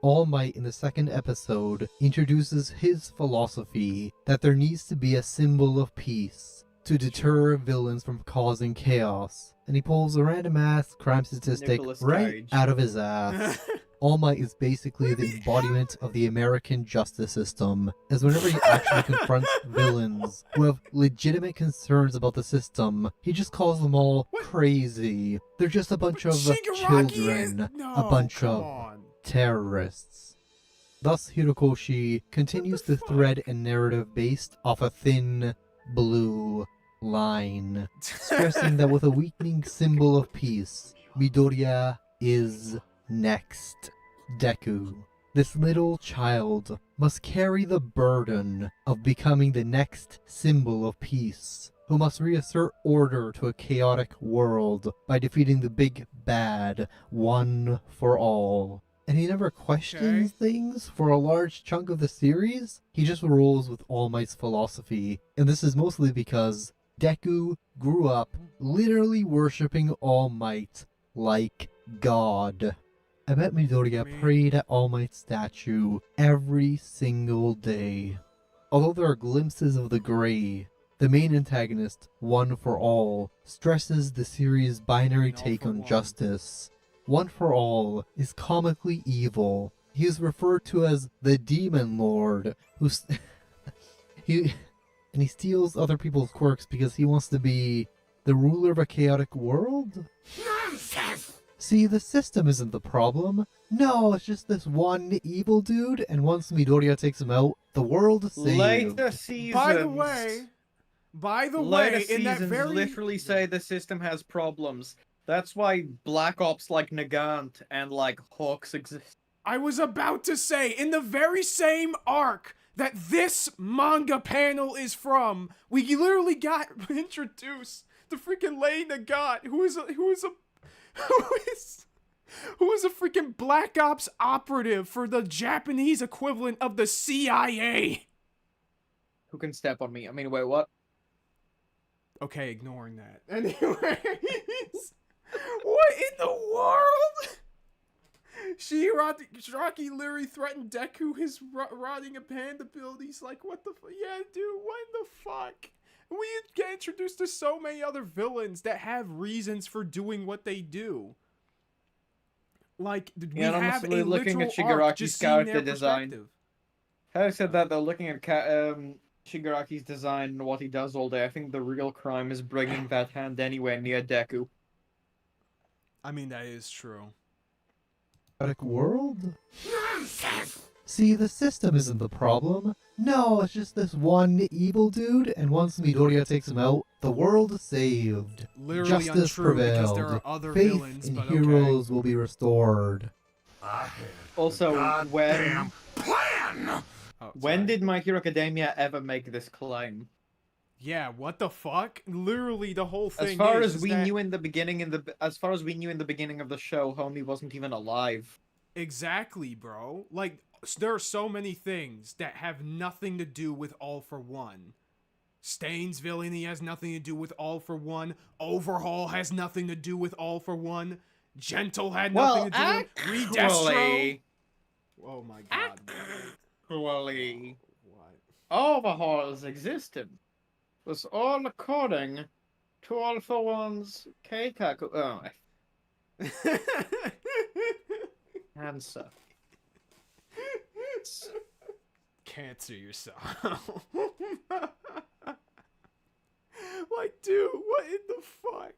All Might in the second episode introduces his philosophy that there needs to be a symbol of peace to deter villains from causing chaos, and he pulls a random ass crime statistic right out of his ass. All Might is basically the embodiment of the American justice system, as whenever he actually confronts villains who have legitimate concerns about the system, he just calls them all crazy. They're just a bunch of children, a bunch of terrorists. Thus, Hirokoshi continues to thread a narrative based off a thin, blue line, stressing that with a weakening symbol of peace, Midoriya is next. Deku, this little child, must carry the burden of becoming the next symbol of peace, who must reassert order to a chaotic world by defeating the big bad one for all. And he never questions things for a large chunk of the series. He just rolls with All Might's philosophy. And this is mostly because Deku grew up literally worshipping All Might like God. I bet Midoriya prayed at All Might's statue every single day. Although there are glimpses of the gray, the main antagonist, One for All, stresses the series' binary take on justice. One for All is comically evil. He is referred to as the Demon Lord, he steals other people's quirks because he wants to be the ruler of a chaotic world? Nonsense! See, the system isn't the problem. No, it's just this one evil dude, and once Midoriya takes him out, the world is saved. Later seasons. By the Later way, in that seasons very literally say the system has problems. That's why Black Ops like Nagant and like Hawks exist. I was about to say, in the very same arc that this manga panel is from, we literally got introduced to freaking Lei Nagant, who is a freaking Black Ops operative for the Japanese equivalent of the CIA. Who can step on me? I mean, wait, what? Okay, ignoring that. Anyways, what in the world? Shiraki literally threatened Deku his rotting a panda abilities. Like, what the yeah, dude, what in the fuck? We get introduced to so many other villains that have reasons for doing what they do. Like, we have a looking at literal arc Shigaraki's just seeing character their design. perspective. Having said that, though, looking at Shigaraki's design and what he does all day, I think the real crime is bringing that hand anywhere near Deku. I mean, that is true. Chaotic world? See, the system isn't the problem. No, it's just this one evil dude, and once Midoriya takes him out, the world is saved. Literally Justice untrue because prevailed. there are other Faith villains, in but heroes will be restored. Also, when Oh, when sorry. did My Hero Academia ever make this claim? Yeah, what the fuck? Literally, the whole thing. As far is as we that... knew in the beginning, of the beginning of the show, Homie wasn't even alive. Exactly, bro. Like, there are so many things that have nothing to do with All for One. Stain's villainy has nothing to do with All for One. Overhaul has nothing to do with All for One. Gentle had nothing to do with Redestro. Oh my god. Actually, What? Overhaul's existence was all according to All for One's Keikaku. Oh, answer. Cancer yourself. Like, dude, what in the fuck?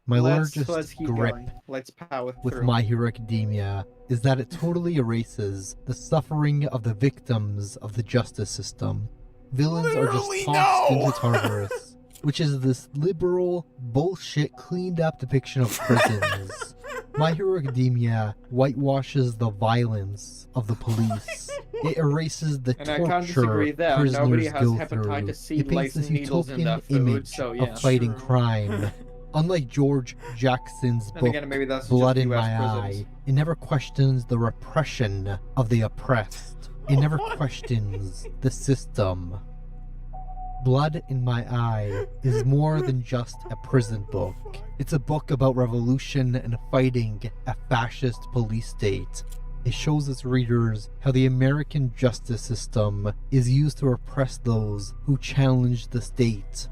My Let's largest keep grip going. Let's power with through. My Hero Academia is that it totally erases the suffering of the victims of the justice system. Villains are Literally, just tossed no! into Tartarus, which is this liberal, bullshit, cleaned up depiction of prisons. My Hero Academia whitewashes the violence of the police. It erases the And I can't disagree torture there. prisoners Nobody has go hepatitis through. C It paints this lacing needles in their utopian food, image so yeah. of fighting True. crime. Unlike George Jackson's And book, again, maybe that's Blood just in US My prisons. Eye, it never questions the repression of the oppressed. It never questions the system. Blood in My Eye is more than just a prison book. It's a book about revolution and fighting a fascist police state. It shows its readers how the American justice system is used to oppress those who challenge the state.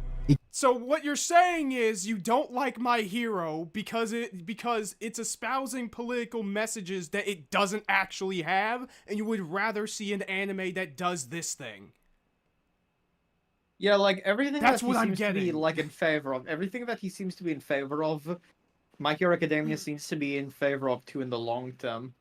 So what you're saying is you don't like My Hero because it's espousing political messages that it doesn't actually have, and you would rather see an anime that does this thing. Yeah, like everything That's that what he I'm seems to be getting. like in favor of, everything that he seems to be in favor of, My Hero Academia seems to be in favor of too in the long term.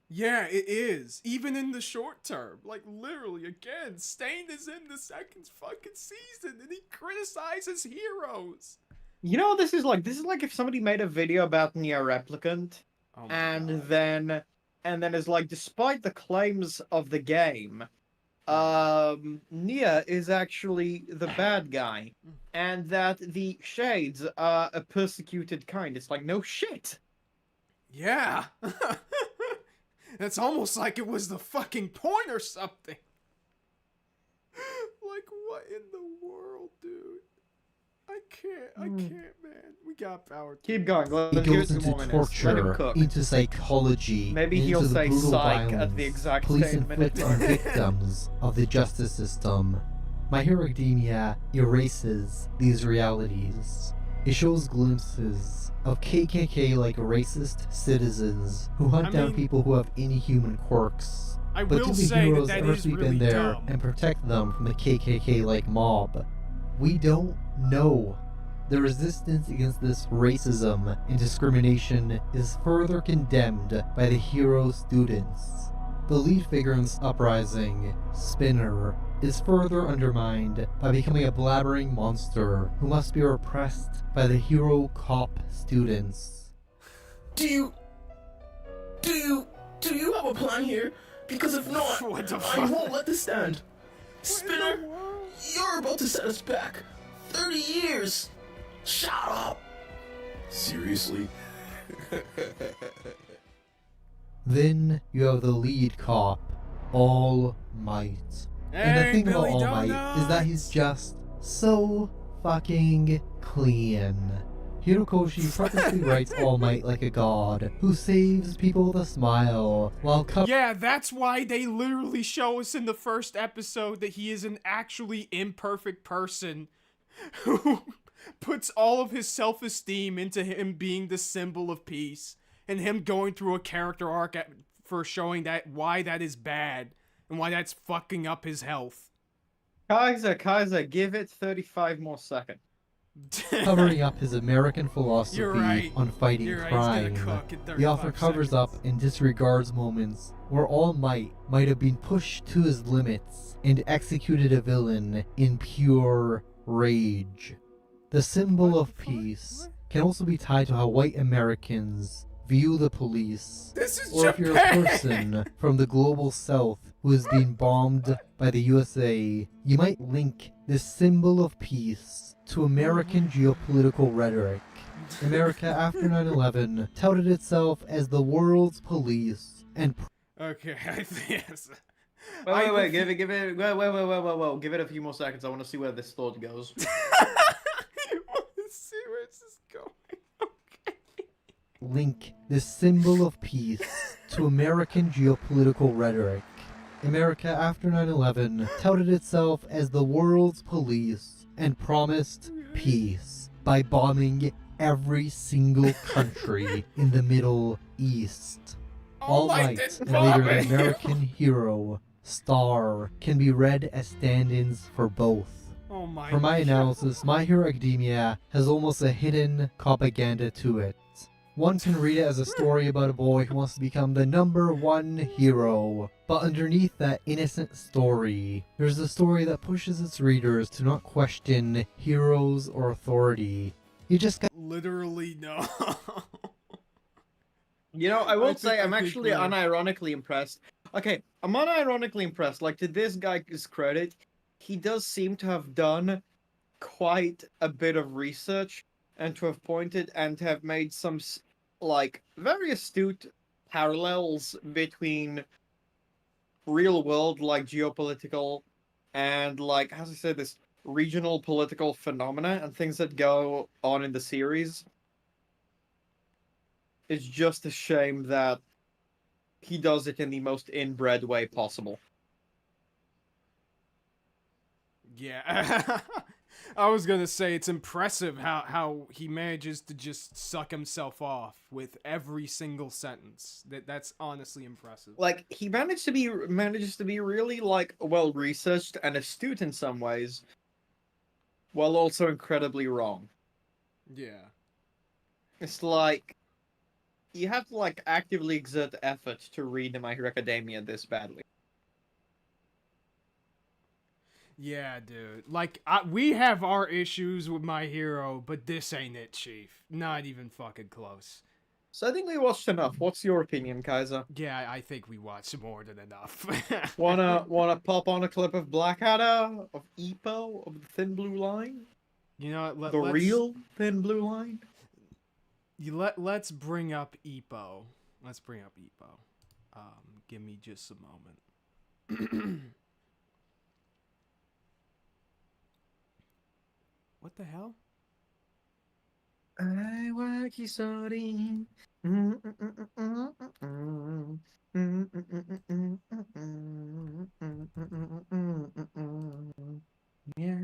Yeah, it is. Even in the short term. Like, literally, again, Stain is in the second fucking season and he criticizes heroes. You know, this is like if somebody made a video about Neo Replicant, Oh my and god. then it's like, despite the claims of the game, Nia is actually the bad guy, and that the Shades are a persecuted kind. It's like, no shit. Yeah. It's almost like it was the fucking point or something. Like, what in the world, dude? I can't, man. We got power. Keep going. Let He him give it goes 2 into more minutes. Let him torture, cook. into psychology, Maybe and he'll into the say brutal psych violence at the exact police same minute. inflict on victims of the justice system. My Hero Academia erases these realities. It shows glimpses of KKK-like racist citizens who hunt down people who have inhuman quirks. I But will do the say heroes that ever is sweep really in there dumb. and protect them from the KKK-like mob? We don't know. The resistance against this racism and discrimination is further condemned by the hero students. The lead figure in this uprising, Spinner, is further undermined by becoming a blabbering monster who must be repressed by the hero cop students. Do you have a plan here? Because if not, What the I fuck? won't let this stand. Spinner, you're about to set us back 30 years. Shut up. Seriously? Then you have the lead cop, All Might. And the Hey, thing about Billy All Might is that he's just so fucking clean. Hirokoshi purposely writes All Might like a god who saves people with a smile while Yeah, that's why they literally show us in the first episode that he is an actually imperfect person who puts all of his self-esteem into him being the symbol of peace and him going through a character arc for showing that why that is bad and why that's fucking up his health. Kaiser, give it 35 more seconds. covering up his American philosophy You're right. on fighting You're right, crime. he's gonna cook in The author 35 covers seconds. up and disregards moments where All Might have been pushed to his limits and executed a villain in pure rage. The symbol of peace can also be tied to how white Americans view the police, This is or if you're a Japan! person from the global south who is being bombed by the USA, you might link this symbol of peace to American geopolitical rhetoric. America after 9/11 touted itself as the world's police and Okay, I think yes. Wait, give it, whoa, give it a few more seconds. I want to see where this thought goes. Let's see where this is going. link this symbol of peace to American geopolitical rhetoric. America after 9/11 touted itself as the world's police and promised peace by bombing every single country in the Middle East. All Might and later the American hero, Star, can be read as stand-ins for both. Oh my For my God. analysis, My Hero Academia has almost a hidden propaganda to it. One can read it as a story about a boy who wants to become the #1 hero. But underneath that innocent story, there's a story that pushes its readers to not question heroes or authority. You just got Literally no. You know, I I will think- say I I'm think actually we're- unironically impressed. Okay, I'm unironically impressed. Like, to this guy's credit, he does seem to have done quite a bit of research and to have pointed and to have made some, like, very astute parallels between real world, like, geopolitical and, like, how do I say this, regional political phenomena and things that go on in the series. It's just a shame that he does it in the most inbred way possible. Yeah. I was gonna say it's impressive how he manages to just suck himself off with every single sentence. That's honestly impressive. Like, he manages to be really, like, well researched and astute in some ways, while also incredibly wrong. Yeah. It's like, you have to like actively exert effort to read My Hero Academia this badly. Yeah, dude. Like, we have our issues with My Hero, but this ain't it, Chief. Not even fucking close. So I think we watched enough. What's your opinion, Kaiser? Yeah, I think we watched more than enough. Wanna pop on a clip of Blackadder, of Ippo, of the Thin Blue Line? You know what? The real Thin Blue Line? Let's bring up Ippo. Let's bring up Ippo. Give me just a moment. What the hell? I want you sorry. Yeah.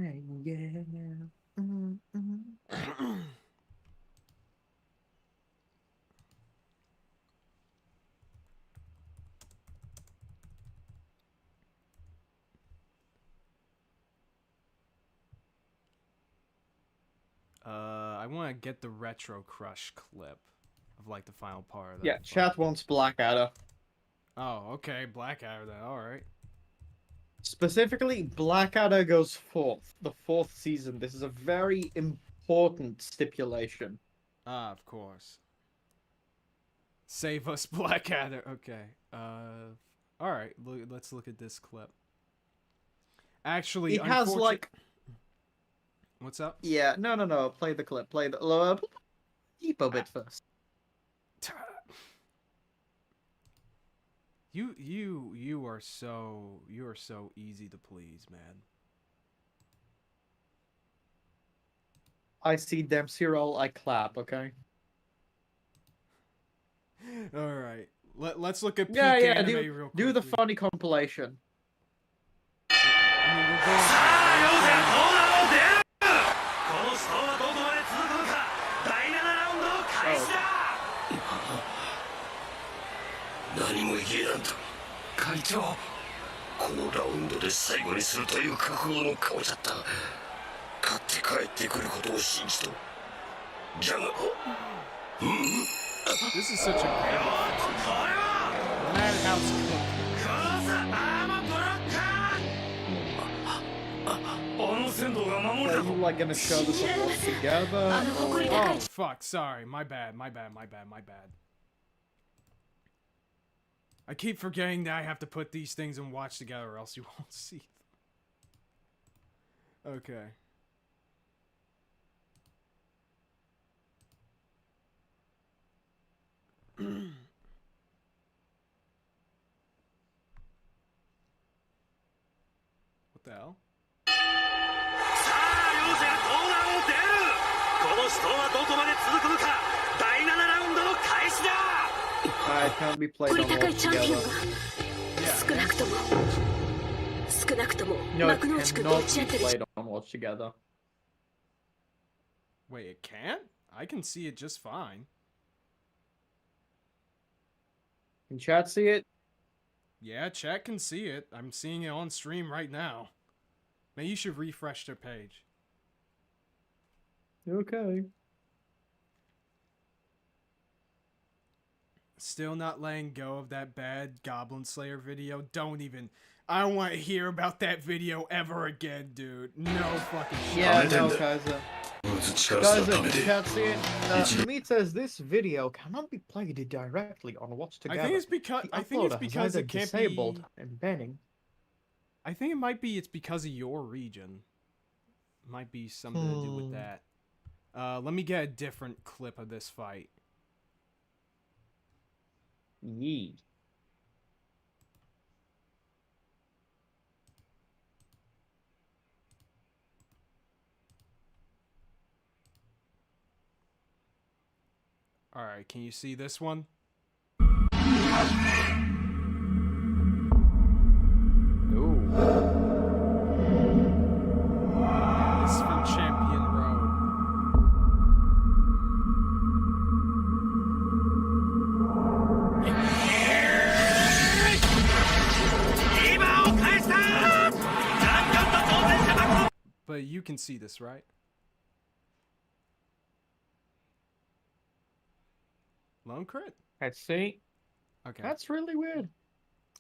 I want to get the Retro Crush clip of like the final part of that. Yeah, chat wants Blackadder. Oh, okay, Blackadder then. All right. Specifically, Blackadder goes fourth. The fourth season. This is a very important stipulation. Ah, of course. Save us, Blackadder. Okay. All right. Let's look at this clip. Actually, It has like. What's up? Yeah, no. Play the clip. Play the Ippo bit first. You are so easy to please, man. I see Dempsey roll, I clap, okay? All right. Let's look at peak Yeah, anime do, real quick. do the funny compilation. I mean, we're going This is such a great Madhouse Cook. Are you like gonna show this all together? Oh fuck! Sorry, my bad. I keep forgetting that I have to put these things and watch together, or else you won't see them. Okay. What the hell? It can't be played on watch together. No, it cannot be played on watch together. Wait, it can't? I can see it just fine. Can chat see it? Yeah, chat can see it. I'm seeing it on stream right now. Maybe you should refresh their page. Okay. Still not letting go of that bad Goblin Slayer video. I don't want to hear about that video ever again, dude. No fucking shit. Yeah, no, Kaiser. Kaiser, chat see it? Meat says this video cannot be played directly on watch together. I think it's because it can't disabled be and banning. I think it's because of your region. Might be something to do with that. Let me get a different clip of this fight. Yee. Alright, can you see this one? This is from Champion Road. But you can see this, right? Lonecrit? Let's see. Okay. That's really weird.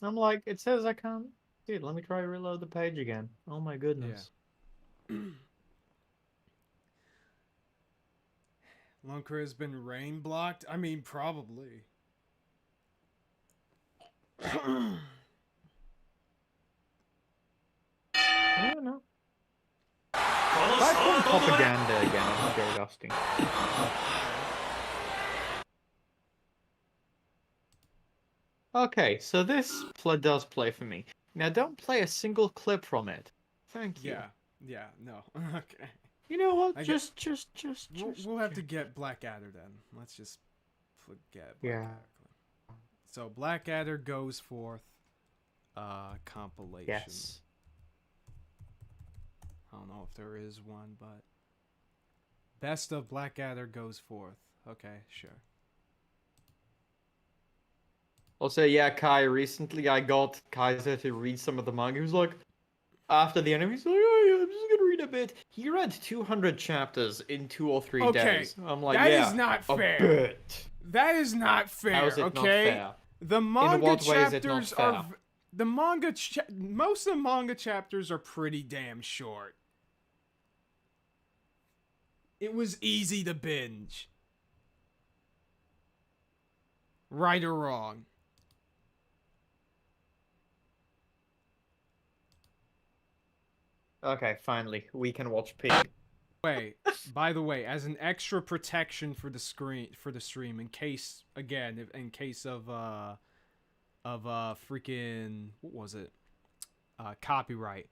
I'm like, it says I can't. Dude, let me try to reload the page again. Oh my goodness. Lonecrit has been rain blocked? I mean, probably. I don't know. Back on propaganda again. I'm very dusty. Okay, so this does play for me. Now, don't play a single clip from it. Thank you. Yeah, no. Okay. You know what? I Just. We'll have to get Blackadder then. Let's just forget Blackadder. Yeah. So Blackadder goes forth. Compilation. Yes. I don't know if there is one, but best of Blackadder goes forth. Okay, sure. Also, yeah, Kai, recently I got Kaiser to read some of the manga. He was like, after the anime, he's like, oh yeah, I'm just gonna read a bit. He read 200 chapters in 2 or 3 days. I'm like, that yeah, is not fair. a bit. That is not fair. How is it okay, not fair? the manga what way is it not chapters fair? are the manga. Most of the manga chapters are pretty damn short. It was easy to binge. Right or wrong. Okay, finally, we can watch Pig. By the way, as an extra protection for the stream, in case again, in case of freaking what was it? Copyright.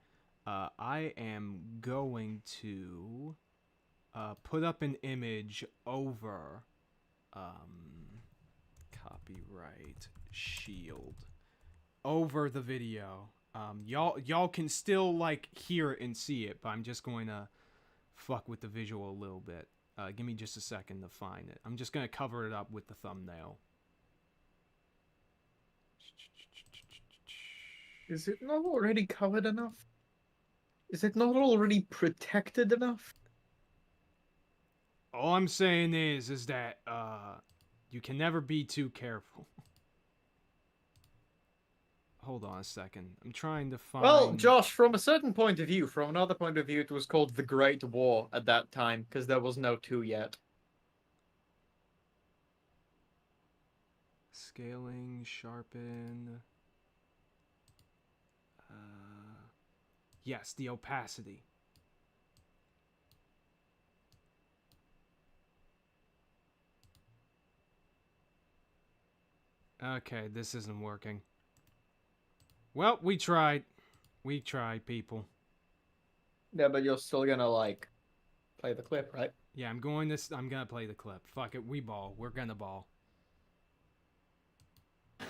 I am going to put up an image over copyright shield over the video. Y'all can still like hear it and see it, but I'm just going to fuck with the visual a little bit. Give me just a second to find it. I'm just going to cover it up with the thumbnail. Is it not already covered enough? Is it not already protected enough? All I'm saying is that you can never be too careful. Hold on a second. I'm trying to find... Well, Josh, from a certain point of view, from another point of view, it was called the Great War at that time, because there was no 2 yet. Scaling, sharpen... yes, the opacity. Okay, this isn't working. Well, we tried. We tried, people. Yeah, but you're still gonna, like, play the clip, right? Yeah, I'm gonna play the clip. Fuck it, we ball. We're gonna ball.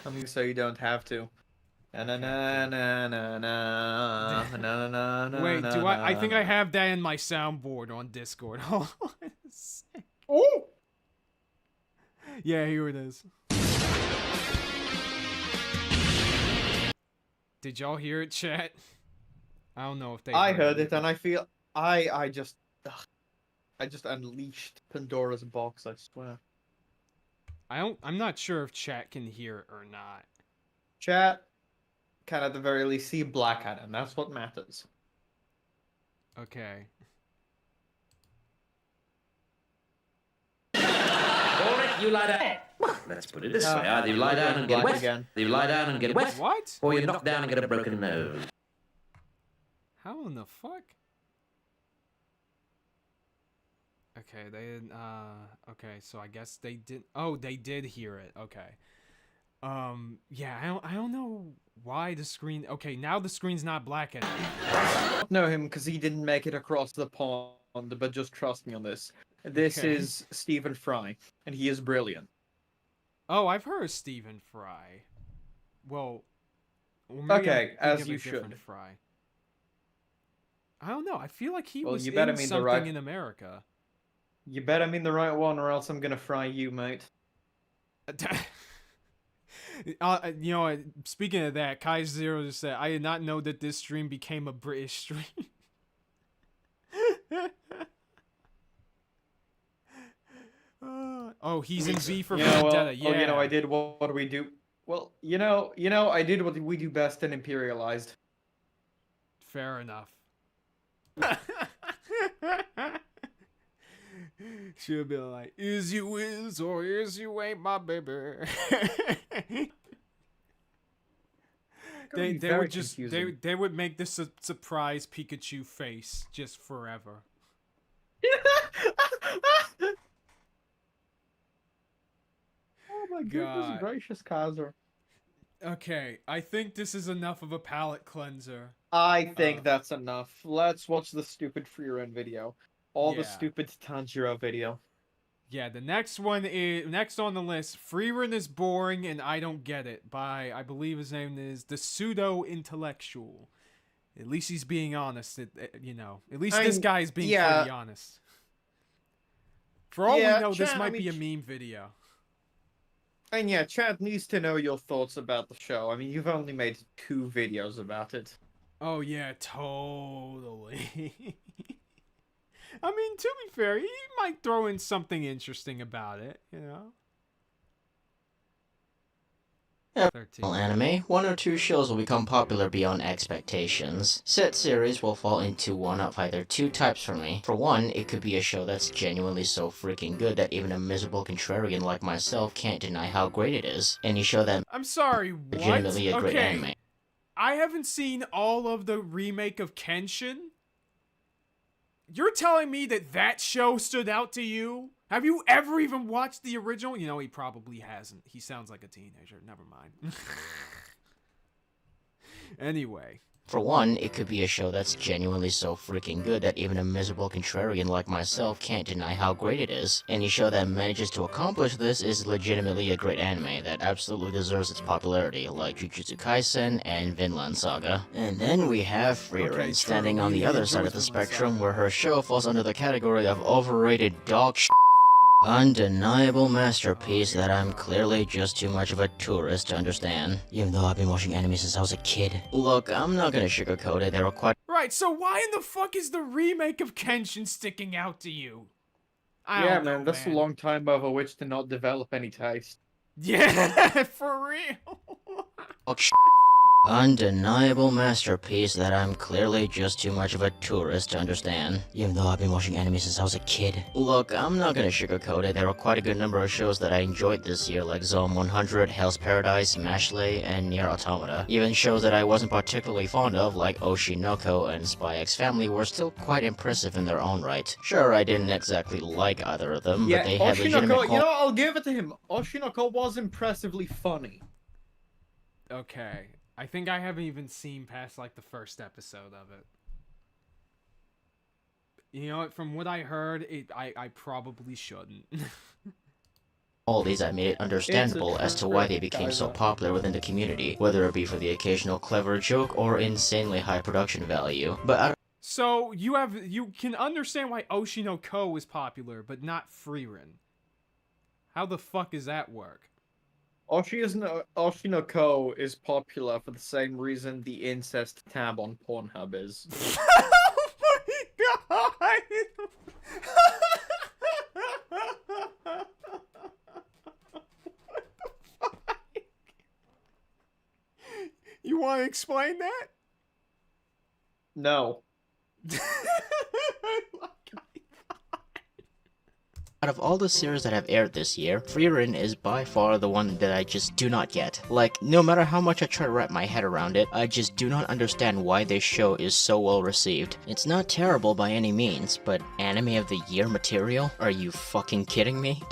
I mean, so you don't have to. Na na na na na na na na na. Wait, do I think I have that in my soundboard on Discord. Hold on a sec. Oh! Yeah, here it is. Did y'all hear it, chat? I don't know if they. I heard it, and I feel I just unleashed Pandora's box. I swear. I'm not sure if chat can hear it or not. Chat can at the very least see Blackadder, and that's what matters. Okay. You lie down. Well, let's put it this way: either you lie down and get wet, again. either you lie down and get wet, What? or you knock down and get a broken nose. How in the fuck? Okay, they didn't, okay, so I guess they did. Oh, they did hear it. Okay. Yeah, I don't know why the screen. Okay, now the screen's not black anymore. I know him because he didn't make it across the pond, but just trust me on this. This Okay. is Stephen Fry, and he is brilliant. Oh, I've heard of Stephen Fry. Well, maybe Okay, I'm as thinking you of a different should. Fry. I don't know. I feel like he Well, was you better in mean the something right- in America. You better mean the right one, or else I'm gonna fry you, mate. You know, speaking of that, Kaiser just said, "I did not know that this stream became a British stream." Oh, he's in V for You know, Vendetta. Yeah. Oh, you know, I did what do we do? Well, you know, I did what we do best and imperialized. Fair enough. She'll be like, "Is you is or is you ain't my baby?" they would just they would make this a surprise Pikachu face just forever. Oh my goodness gracious, Kaiser. Okay, I think this is enough of a palate cleanser. I think that's enough. Let's watch the stupid Frieren video. The stupid Tanjiro video. Yeah, the next one is next on the list. Frieren is boring and I don't get it. By I believe his name is the pseudo intellectual. At least he's being honest. You know, at least this guy is being pretty honest. For all we know, this might be a meme video. And yeah, chat needs to know your thoughts about the show. I mean, you've only made 2 videos about it. Oh yeah, totally. I mean, to be fair, he might throw in something interesting about it, you know? Anime, 1 or 2 shows will become popular beyond expectations. Set series will fall into one of either 2 types for me. For one, it could be a show that's genuinely so freaking good that even a miserable contrarian like myself can't deny how great it is. Any show that I'm sorry, what? Legitimately a great anime. I haven't seen all of the remake of Kenshin. You're telling me that show stood out to you? Have you ever even watched the original? You know, he probably hasn't. He sounds like a teenager. Never mind. Anyway. For one, it could be a show that's genuinely so freaking good that even a miserable contrarian like myself can't deny how great it is. Any show that manages to accomplish this is legitimately a great anime that absolutely deserves its popularity, like Jujutsu Kaisen and Vinland Saga. And then we have Frieren standing on the other side of the spectrum, where her show falls under the category of overrated dog shit. Undeniable masterpiece that I'm clearly just too much of a tourist to understand, even though I've been watching anime since I was a kid. Look, I'm not gonna sugarcoat it, there are quite— Right, so why in the fuck is the remake of Kenshin sticking out to you? That's a long time over which to not develop any taste. Yeah, for real. Undeniable masterpiece that I'm clearly just too much of a tourist to understand, even though I've been watching anime since I was a kid. Look, I'm not gonna sugarcoat it, there are quite a good number of shows that I enjoyed this year, like Zone 100, Hell's Paradise, Mashley, and Nier Automata. Even shows that I wasn't particularly fond of, like Oshinoko and Spy X Family, were still quite impressive in their own right. Sure, I didn't exactly like either of them, but they had legitimate— you know, I'll give it to him. Oshinoko was impressively funny. Okay. I think I haven't even seen past, like, the first episode of it. You know, from what I heard, I probably shouldn't. All these I made it understandable as to why they became so popular within the community, whether it be for the occasional clever joke or insanely high production value. But So, you can understand why Oshinoko is popular, but not Frieren. How the fuck does that work? Oshinoko is popular for the same reason the incest tab on Pornhub is. Oh my god! You want to explain that? No. out of all the series that have aired this year, Frieren is by far the one that I just do not get. Like, no matter how much I try to wrap my head around it, I just do not understand why this show is so well received. It's not terrible by any means, but Anime of the Year material? Are you fucking kidding me?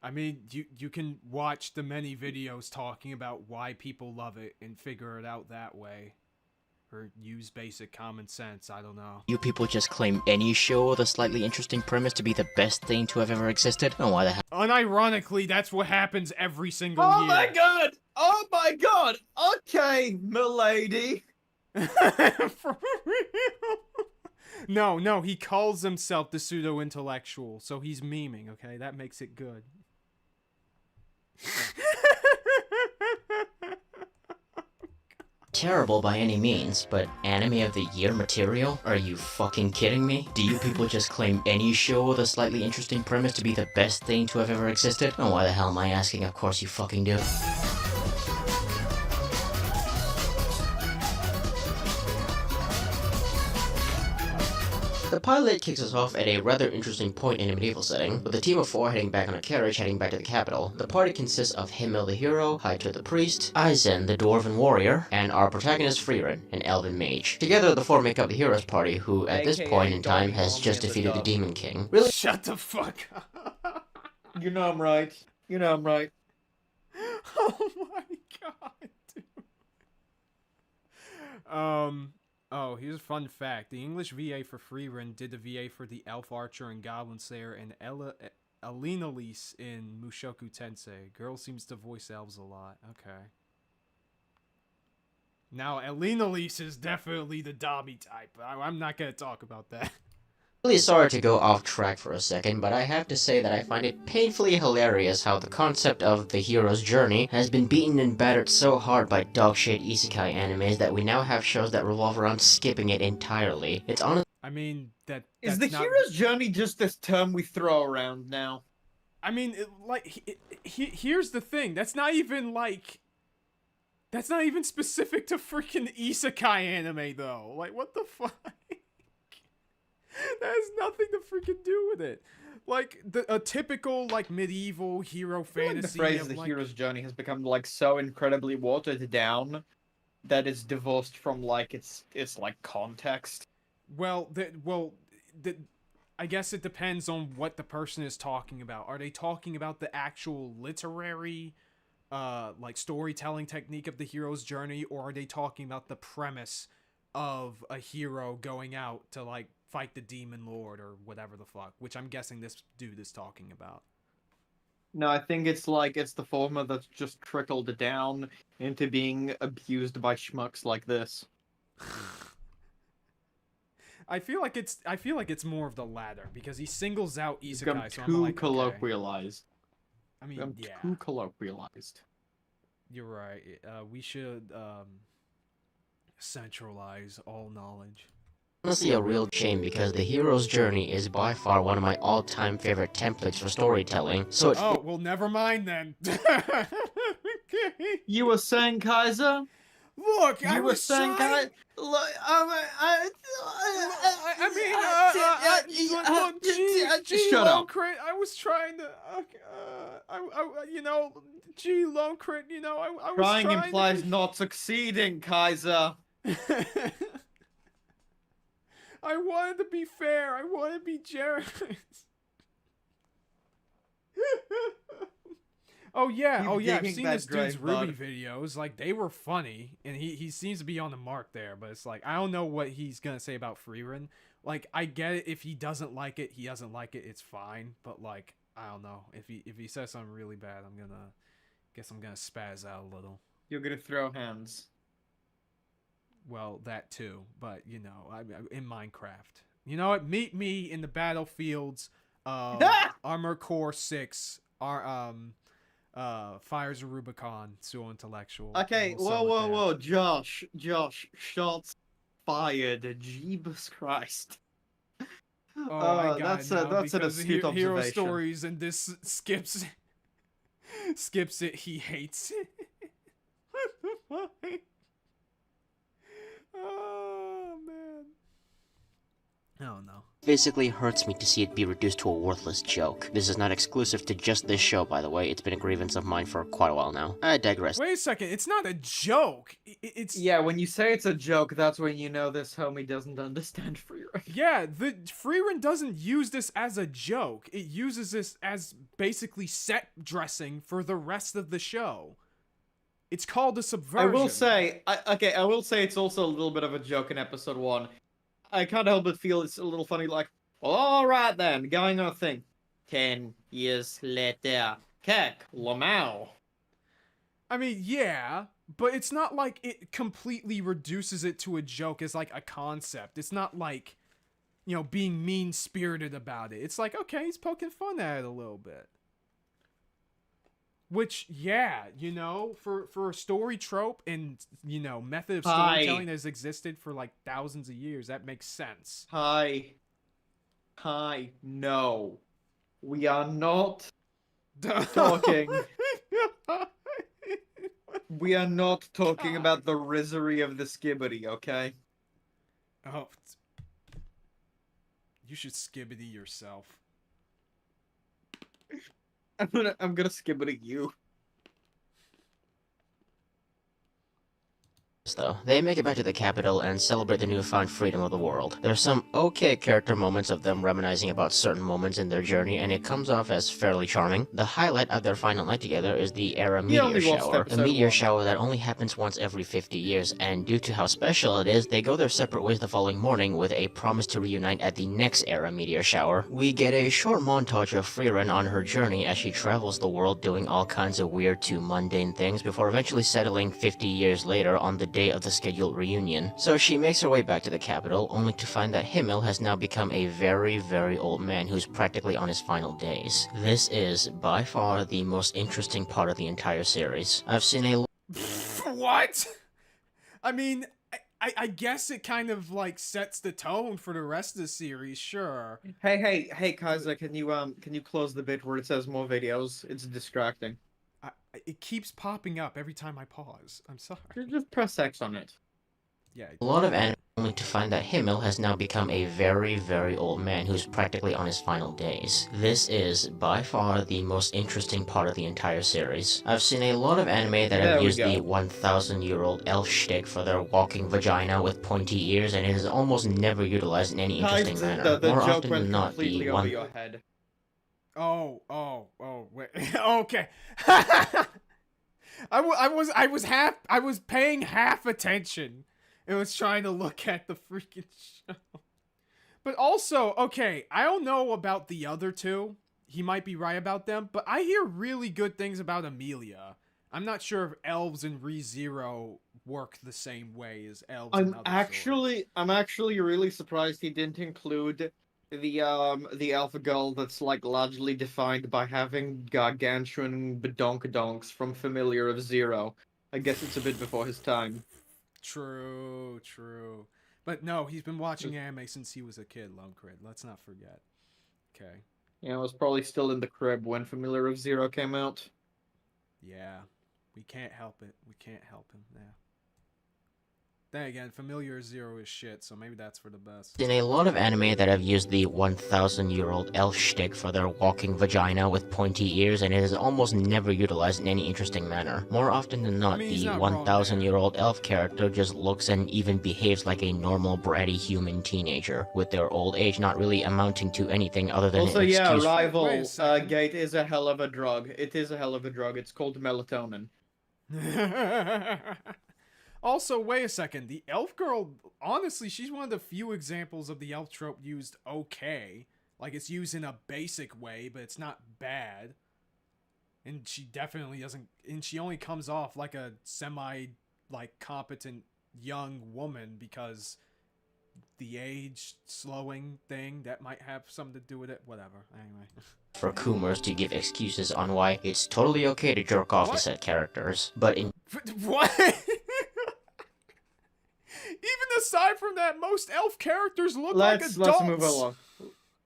I mean, you can watch the many videos talking about why people love it and figure it out that way. Or use basic common sense, I don't know. You people just claim any show with a slightly interesting premise to be the best thing to have ever existed? Oh, why the hell? Unironically, that's what happens every single year. Oh my god! Oh my god! Okay, milady! For real? No, he calls himself the pseudo-intellectual, so he's memeing, okay? That makes it good. terrible by any means, but Anime of the Year material? Are you fucking kidding me? Do you people just claim any show with a slightly interesting premise to be the best thing to have ever existed? Oh, why the hell am I asking? Of course you fucking do. The pilot kicks us off at a rather interesting point in a medieval setting, with a team of 4 heading back on a carriage heading back to the capital. The party consists of Himmel the hero, Hyter the priest, Aizen the dwarven warrior, and our protagonist Frieren, an elven mage. Together, the 4 make up the hero's party, who at this point in time has just defeated the Demon King. Really? Shut the fuck up. You know I'm right. You know I'm right. Oh my god, dude. Oh, here's a fun fact. The English VA for Frieren did the VA for the Elf Archer and Goblin Slayer and Alina Lise in Mushoku Tensei. Girl seems to voice elves a lot. Okay. Now, Alina Lise is definitely the Dobby type. I'm not gonna talk about that. Really sorry to go off track for a second, but I have to say that I find it painfully hilarious how the concept of the hero's journey has been beaten and battered so hard by dogshit isekai animes that we now have shows that revolve around skipping it entirely. It's honestly... I mean, that's Is the not... hero's journey just this term we throw around now? I mean, here's the thing. That's not even specific to freaking isekai anime, though. Like, what the fuck? That has nothing to freaking do with it. Like, a typical, like, medieval hero fantasy. Like the phrase "the hero's journey" has become, like, so incredibly watered down that it's divorced from, like, its like, context. Well, I guess it depends on what the person is talking about. Are they talking about the actual literary, like, storytelling technique of the hero's journey, or are they talking about the premise of a hero going out to, like, fight the demon lord or whatever the fuck, which I'm guessing this dude is talking about? No, I think it's the former that's just trickled down into being abused by schmucks like this. I feel like it's more of the latter, because he singles out It's isekai, become so too I'm like, colloquialized. I mean, Become yeah, too colloquialized. you're right. We should centralize all knowledge. Honestly a real shame because the hero's journey is by far one of my all-time favorite templates for storytelling, so Oh, well, never mind then. You were saying, Kaiser? Look, I You were was saying, trying... Kaiser? Look, look, gee, shut up. Lonecrit, I was trying to, gee, Lonecrit, I was Trying trying implies to... not succeeding, Kaiser. I wanted to be fair. I wanted to be generous. Oh yeah, I've seen this dude's Ruby videos. Like, they were funny, and he seems to be on the mark there. But it's like, I don't know what he's gonna say about Frieren. Like, I get it. If he doesn't like it, he doesn't like it. It's fine. But like, I don't know. If he says something really bad, I'm gonna spaz out a little. You're gonna throw hands. Well, that too, but I in Minecraft. You know what? Meet me in the battlefields. Armor Core 6. Fires of Rubicon. So intellectual. Okay, whoa, Josh, shots fired. Jeebus Christ. Oh, I got that's it now, that's an because astute observation. Hero Stories, and this skips it. He hates it. What the fuck? Oh man. Oh no. basically hurts me to see it be reduced to a worthless joke. This is not exclusive to just this show, by the way. It's been a grievance of mine for quite a while now. I digress. Wait a second, it's not a joke. It's... Yeah, when you say it's a joke, that's when you know this homie doesn't understand Frieren. Yeah, the Frieren doesn't use this as a joke. It uses this as basically set dressing for the rest of the show. It's called a subversion. I will say it's also a little bit of a joke in episode 1. I can't help but feel it's a little funny, like, alright then, going on a thing. 10 years later, Kek, Lamau. I mean, yeah, but it's not like it completely reduces it to a joke as, like, a concept. It's not like, you know, being mean-spirited about it. It's like, okay, he's poking fun at it a little bit. Which, yeah, for a story trope and, method of storytelling that has existed for, like, thousands of years, that makes sense. Hi, no. We are not talking. We are not talking about the risery of the skibbity, okay? Oh, you should skibbity yourself. I'm gonna skibbity you. Though they make it back to the capital and celebrate the newfound freedom of the world. There's some okay character moments of them reminiscing about certain moments in their journey, and it comes off as fairly charming. The highlight of their final night together is the Era meteor shower, a meteor shower that only happens once every 50 years, and due to how special it is, they go their separate ways the following morning with a promise to reunite at the next Era meteor shower. We get a short montage of Frieren on her journey as she travels the world doing all kinds of weird to mundane things before eventually settling 50 years later on the day of the scheduled reunion. So she makes her way back to the capital, only to find that Himmel has now become a very, very old man who's practically on his final days. This is, by far, the most interesting part of the entire series. I've seen a What? I mean, I guess it kind of, like, sets the tone for the rest of the series, sure. Hey, Kaiser, can you close the bit where it says more videos? It's distracting. It keeps popping up every time I pause. I'm sorry. Just press X on it. Yeah. A lot of anime only to find that Himmel has now become a very, very old man who's practically on his final days. This is, by far, the most interesting part of the entire series. I've seen a lot of anime that have used the 1,000-year-old elf shtick for their walking vagina with pointy ears, and it is almost never utilized in any interesting manner. The More joke often went than not, completely the over one... your head. Oh, wait. Okay. I was paying half attention. It was trying to look at the freaking show. But also, okay, I don't know about the other two. He might be right about them, but I hear really good things about Amelia. I'm not sure if elves in ReZero work the same way as elves in other stories. I'm actually really surprised he didn't include the alpha girl that's like largely defined by having gargantuan badonkadonks from Familiar of Zero. I guess it's a bit before his time. True. But no, he's been watching anime since he was a kid, Lonecrit. Let's not forget. Okay. Yeah, I was probably still in the crib when Familiar of Zero came out. Yeah. We can't help it. We can't help him. Yeah. Then again, Familiar Zero is shit, so maybe that's for the best. In a lot of anime that have used the 1,000-year-old elf shtick for their walking vagina with pointy ears, and it is almost never utilized in any interesting manner. More often than not, the 1,000-year-old elf character just looks and even behaves like a normal, bratty human teenager, with their old age not really amounting to anything other than also, an excuse. Rival Gate is a hell of a drug. It is a hell of a drug. It's called melatonin. Also, wait a second. The elf girl, honestly, she's one of the few examples of the elf trope used okay. Like, it's used in a basic way, but it's not bad. And she definitely doesn't... And she only comes off like a competent young woman because the age slowing thing, that might have something to do with it. Whatever. Anyway. For Coomers to give excuses on why it's totally okay to jerk off to set characters. But in... What? Even aside from that, most elf characters look like adults. Let's move along.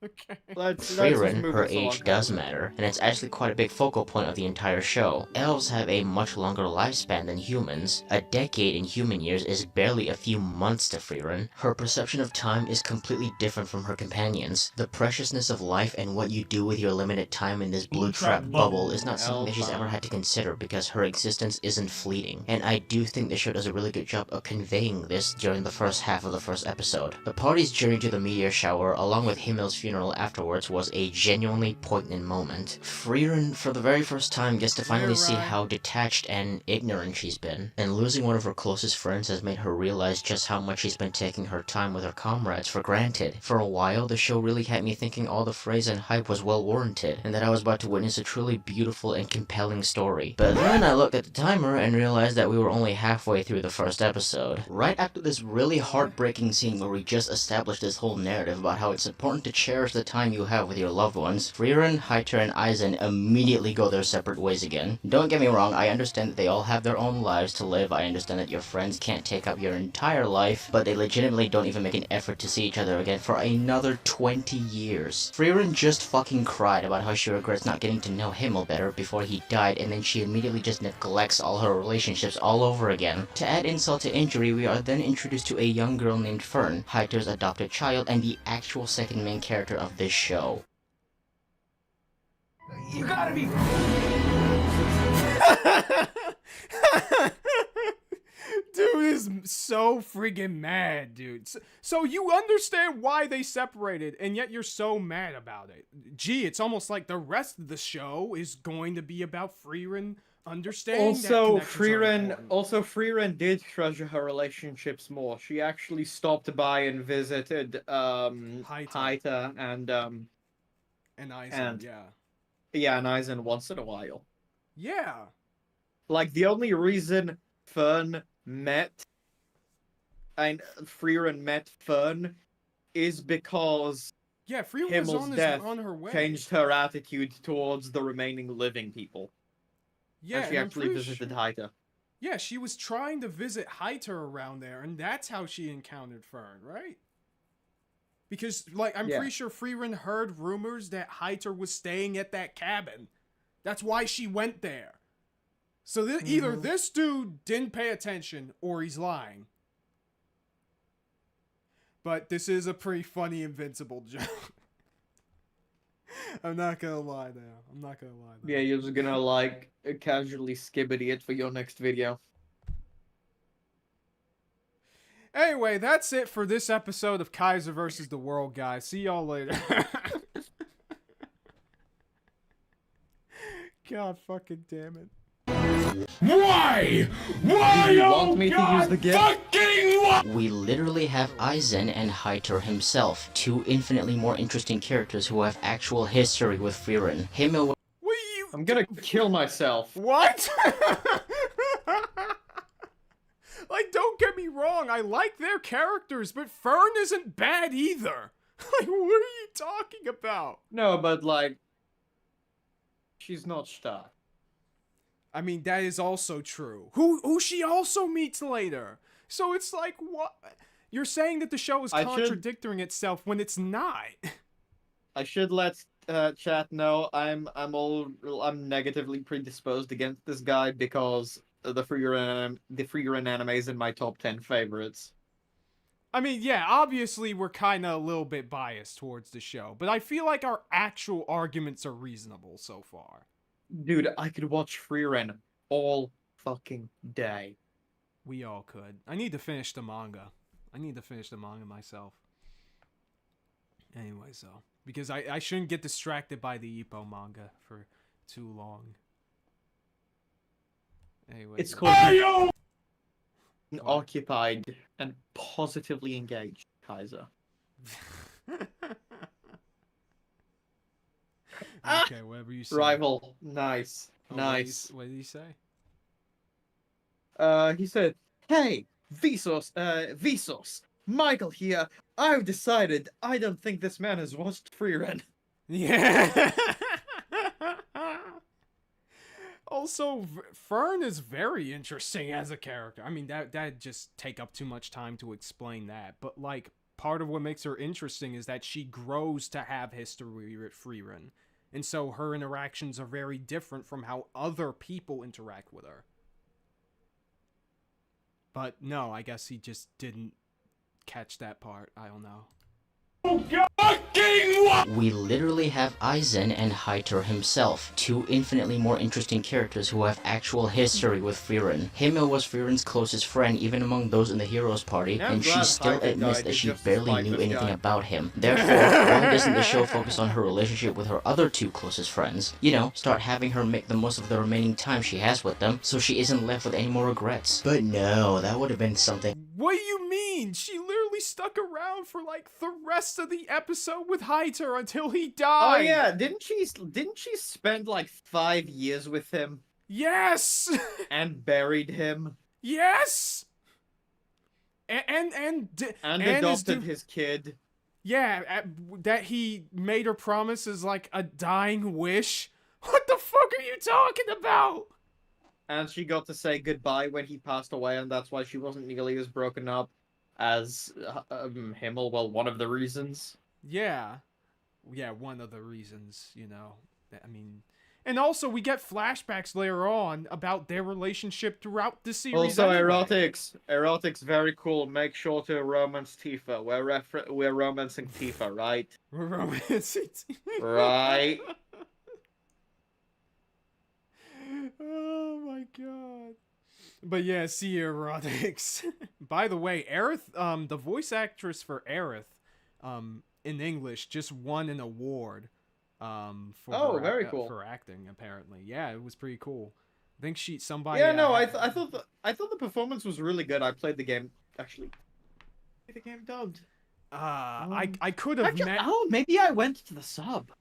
Okay. Frieren, her age does matter, and it's actually quite a big focal point of the entire show. Elves have a much longer lifespan than humans. A decade in human years is barely a few months to Frieren. Her perception of time is completely different from her companions. The preciousness of life and what you do with your limited time in this blue trap bubble is not something that she's ever had to consider because her existence isn't fleeting. And I do think the show does a really good job of conveying this during the first half of the first episode. The party's journey to the meteor shower, along with Himmel's funeral afterwards, was a genuinely poignant moment. Frieren, for the very first time, gets to finally see how detached and ignorant she's been, and losing one of her closest friends has made her realize just how much she's been taking her time with her comrades for granted. For a while, the show really had me thinking all the praise and hype was well warranted, and that I was about to witness a truly beautiful and compelling story. But then I looked at the timer and realized that we were only halfway through the first episode. Right after this really heartbreaking scene where we just established this whole narrative about how it's important to cherish cherish the time you have with your loved ones, Frieren, Heiter, and Eisen immediately go their separate ways again. Don't get me wrong, I understand that they all have their own lives to live, I understand that your friends can't take up your entire life, but they legitimately don't even make an effort to see each other again for another 20 years. Frieren just fucking cried about how she regrets not getting to know Himmel better before he died, and then she immediately just neglects all her relationships all over again. To add insult to injury, we are then introduced to a young girl named Fern, Heiter's adopted child, and the actual second main character of this show. You gotta be. Dude is so friggin' mad, dude. So you understand why they separated, and yet you're so mad about it. Gee, it's almost like the rest of the show is going to be about Frieren understanding. Also, Frieren did treasure her relationships more. She actually stopped by and visited Heiter and Eisen, and Eisen once in a while. Yeah. Like, the only reason Frieren met Fern is because Frieren Himmel's was death on her way. changed her attitude towards the remaining living people. Yeah, and she actually visited Heiter. Yeah, she was trying to visit Heiter around there, and that's how she encountered Fern, right? Because, like, I'm pretty sure Frieren heard rumors that Heiter was staying at that cabin. That's why she went there. So either this dude didn't pay attention, or he's lying. But this is a pretty funny Invincible joke. I'm not gonna lie there. Yeah, you're just gonna, like, casually skibbity it for your next video. Anyway, that's it for this episode of Kaiser versus the World, guys. See y'all later. God fucking damn it. Why? Why, you want me to use the gift? fucking what? We literally have Eisen and Heiter himself, two infinitely more interesting characters who have actual history with Frieren. Himmel. I'm gonna kill myself. What? Like, don't get me wrong, I like their characters, but Fern isn't bad either. Like, what are you talking about? No, but, like, she's not stark. I mean, that is also true. Who she also meets later. So it's like, what? You're saying that the show is contradicting itself when it's not. I should let chat know I'm negatively predisposed against this guy because the Frieren anime is in my top 10 favorites. I mean, yeah, obviously we're kind of a little bit biased towards the show, but I feel like our actual arguments are reasonable so far. Dude, I could watch Frieren all fucking day. We all could. I need to finish the manga. Myself. Anyway, so. Because I shouldn't get distracted by the Ippo manga for too long. Anyway. It's called Occupied and positively engaged, Kaiser. Okay, whatever you say. Rival. Nice. Nice. What did he say? He said, "Hey, Vsauce, Michael here. I've decided I don't think this man has watched Frieren." Yeah. Also, Fern is very interesting as a character. I mean, that'd just take up too much time to explain that. But, like, part of what makes her interesting is that she grows to have history with Frieren. And so her interactions are very different from how other people interact with her. But no, I guess he just didn't catch that part. I don't know. We literally have Eisen and Heiter himself, two infinitely more interesting characters who have actual history with Frieren. Himmel was Frieren's closest friend even among those in the heroes party, and she still admits that she barely knew anything about him. Therefore, why doesn't the show focus on her relationship with her other two closest friends? You know, start having her make the most of the remaining time she has with them, so she isn't left with any more regrets. But no, that would have been something. What do you mean? She literally stuck around for like the rest of the episode with Heiter until he died. Oh yeah, didn't she spend like 5 years with him? Yes. And buried him. Yes. And adopted his kid. Yeah, that he made her promise as like a dying wish. What the fuck are you talking about? And she got to say goodbye when he passed away, and that's why she wasn't nearly as broken up as Himmel. Well, one of the reasons. Yeah. Yeah, one of the reasons, you know. I mean, and also we get flashbacks later on about their relationship throughout the series. Also, anyway. erotics, very cool. Make sure to romance Tifa. We're romancing Tifa, right? We're romancing. Right. Oh my god. But yeah, see erotics. By the way, Aerith, the voice actress for Aerith, in English, just won an award. For very cool. For acting, apparently. Yeah, it was pretty cool. I think somebody. Yeah, no, I thought the performance was really good. I played the game actually. The game dubbed. I could have met. Oh, maybe I went to the sub.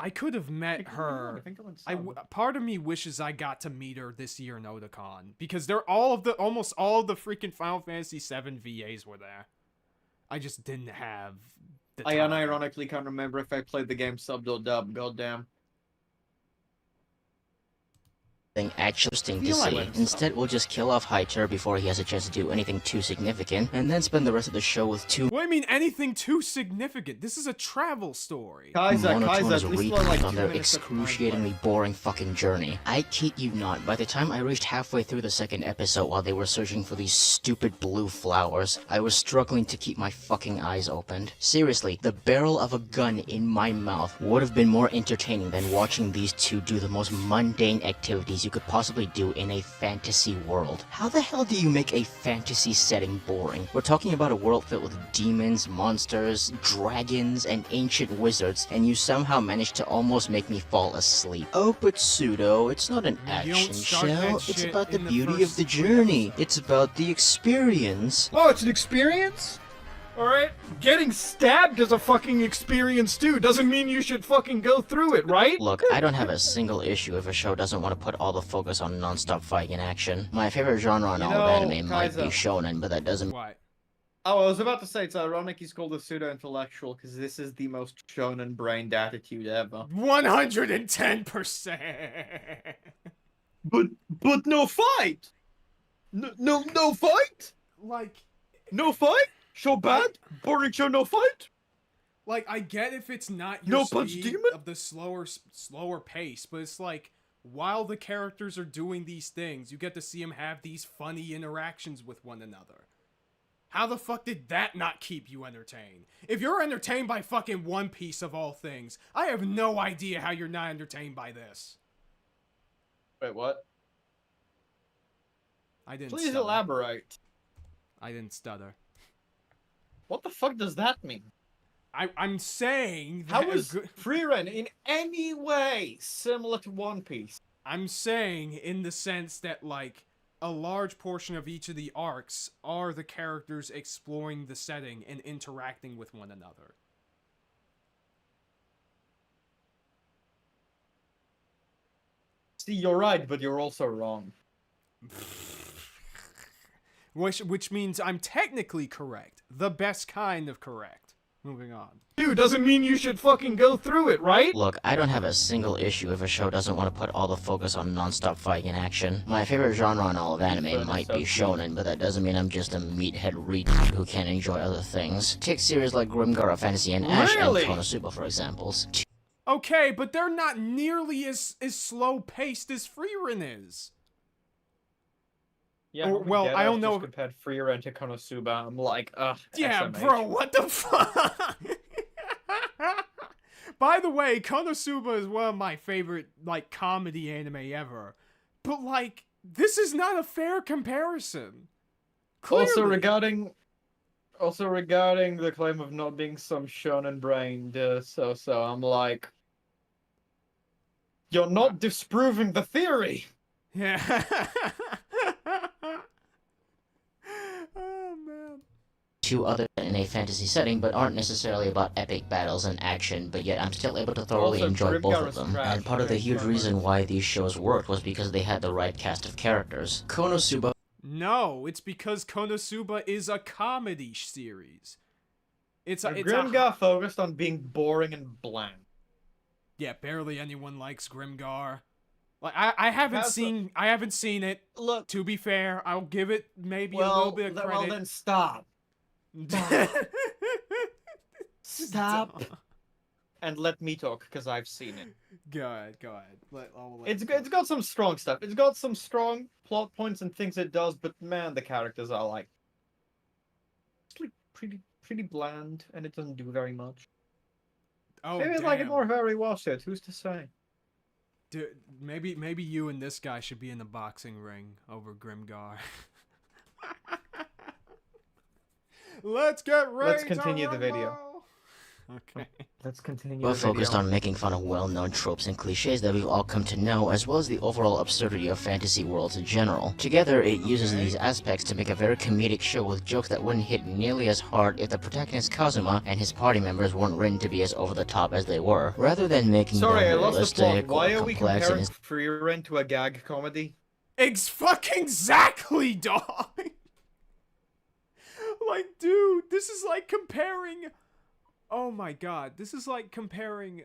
I could have met her. I think I went sub. Part of me wishes I got to meet her this year in Otakon, because almost all of the freaking Final Fantasy VII VAs were there. I just didn't have the I time. unironically can't remember if I played the game subbed or dubbed. Goddamn. Actually interesting to see. Instead, we'll just kill off Hyter before he has a chance to do anything too significant, and then spend the rest of the show with two What do you mean anything too significant? This is a travel story. monotonous at least we're, like, replays on 2 their minutes of excruciatingly boring fucking journey. I kid you not, by the time I reached halfway through the second episode while they were searching for these stupid blue flowers, I was struggling to keep my fucking eyes opened. Seriously, the barrel of a gun in my mouth would have been more entertaining than watching these two do the most mundane activities you could possibly do in a fantasy world. How the hell do you make a fantasy setting boring? We're talking about a world filled with demons, monsters, dragons, and ancient wizards, and you somehow managed to almost make me fall asleep. Oh, but Pseudo, it's not an You don't action start that shell. It's shit about the in the beauty of first the journey. It's about the experience. Oh, it's an experience? Alright? Getting stabbed is a fucking experience too. Doesn't mean you should fucking go through it, right? Look, I don't have a single issue if a show doesn't want to put all the focus on non-stop fighting and action. My favorite genre in all of anime might be shonen, but that doesn't... What? Oh, I was about to say, it's ironic he's called a pseudo-intellectual, because this is the most shonen-brained attitude ever. 110%. But no fight! No fight? Like, No fight? Show bad? Boring show, no fight? I get if it's not your No punch speed demon? of the slower pace, but it's like, while the characters are doing these things, you get to see them have these funny interactions with one another. How the fuck did that not keep you entertained? If you're entertained by fucking One Piece of all things, I have no idea how you're not entertained by this. Wait, what? I didn't Please stutter. elaborate. I didn't stutter. What the fuck does that mean? I'm saying that How is Frieren in any way similar to One Piece? I'm saying in the sense that, like, a large portion of each of the arcs are the characters exploring the setting and interacting with one another. See, you're right, but you're also wrong. Which means I'm technically correct. The best kind of correct. Moving on. Dude, doesn't mean you should fucking go through it, right? Look, I don't have a single issue if a show doesn't want to put all the focus on non-stop fighting and action. My favorite genre in all of anime might be shonen, but that doesn't mean I'm just a meathead retard who can't enjoy other things. Take series like Grimgar of Fantasy and Ash Really? and Konosuba, for examples. Okay, but they're not nearly as slow-paced as Frieren is. Yeah, well, I don't know. Compared Frieren to Konosuba, I'm like, ugh. Yeah, SMH. bro, what the fuck? By the way, Konosuba is one of my favorite, like, comedy anime ever. But, like, this is not a fair comparison. Clearly. Also regarding the claim of not being some shonen brained, so I'm like, you're not disproving the theory. Yeah. Oh, man. Two other in a fantasy setting, but aren't necessarily about epic battles and action, but yet I'm still able to thoroughly Also, enjoy both Grimgar of is them. trash. And part of the huge reason why these shows worked was because they had the right cast of characters. Konosuba No, it's because Konosuba is a comedy series. It's Grimgar focused on being boring and bland. Yeah, barely anyone likes Grimgar. Like I haven't seen it. Look, To be fair, I'll give it maybe a little bit of credit. Well, then stop. Stop. And let me talk, because I've seen it. Go ahead. It's got some strong stuff. It's got some strong plot points and things it does, but man, the characters are like pretty bland, and it doesn't do very much. Oh, maybe it's like it more if I rewatched it. Who's to say? Dude, maybe you and this guy should be in the boxing ring over Grimgar. Let's continue the video. Okay. Let's continue. We're focused on making fun of well-known tropes and cliches that we've all come to know, as well as the overall absurdity of fantasy worlds in general. Together, it uses these aspects to make a very comedic show with jokes that wouldn't hit nearly as hard if the protagonist Kazuma and his party members weren't written to be as over-the-top as they were. Rather than making them realistic Why or are we complex comparing and Frieren to a gag comedy? Exactly, dog. Like, dude, this is like comparing. Oh my god, this is like comparing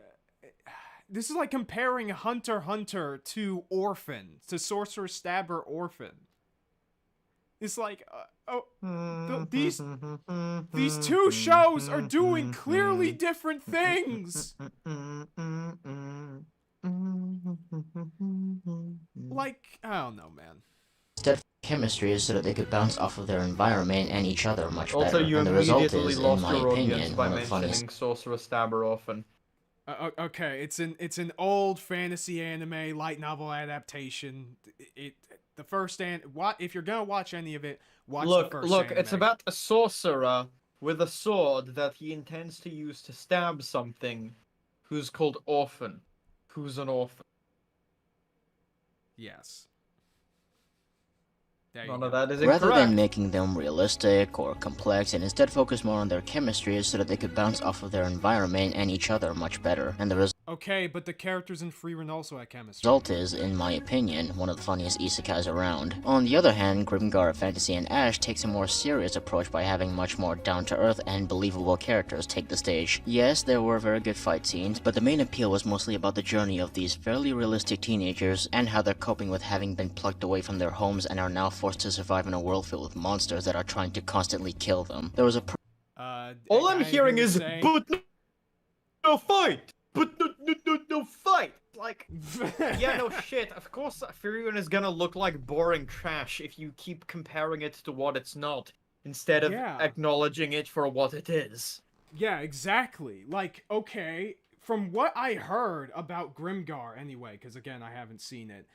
Hunter x Hunter to Orphan, to Sorcerer Stabber Orphan. It's like, these two shows are doing clearly different things. Like, I don't know, man. instead chemistry is so that they could bounce off of their environment and each other much better. Also, you and the result immediately is, lost in my your audience opinion, by one of the funniest. mentioning Sorcerer Stabber Orphan. Okay, it's an old fantasy anime light novel adaptation. The first if you're gonna watch any of it, watch the first. Look, anime. it's about a sorcerer with a sword that he intends to use to stab something, who's called Orphan, who's an orphan. Yes. None of that is incorrect. Rather than making them realistic or complex, and instead focus more on their chemistry so that they could bounce off of their environment and each other much better. And the Okay, but the characters in Frieren also had chemistry. result is, in my opinion, one of the funniest isekais around. On the other hand, Grimgar, Fantasy, and Ash takes a more serious approach by having much more down-to-earth and believable characters take the stage. Yes, there were very good fight scenes, but the main appeal was mostly about the journey of these fairly realistic teenagers and how they're coping with having been plucked away from their homes and are now forced to survive in a world filled with monsters that are trying to constantly kill them. There was a all I'm hearing is, but no fight! But no fight! Like, yeah, no shit. Of course, Frieren is gonna look like boring trash if you keep comparing it to what it's not, instead of acknowledging it for what it is. Yeah, exactly. Like, okay, from what I heard about Grimgar anyway, because again, I haven't seen it.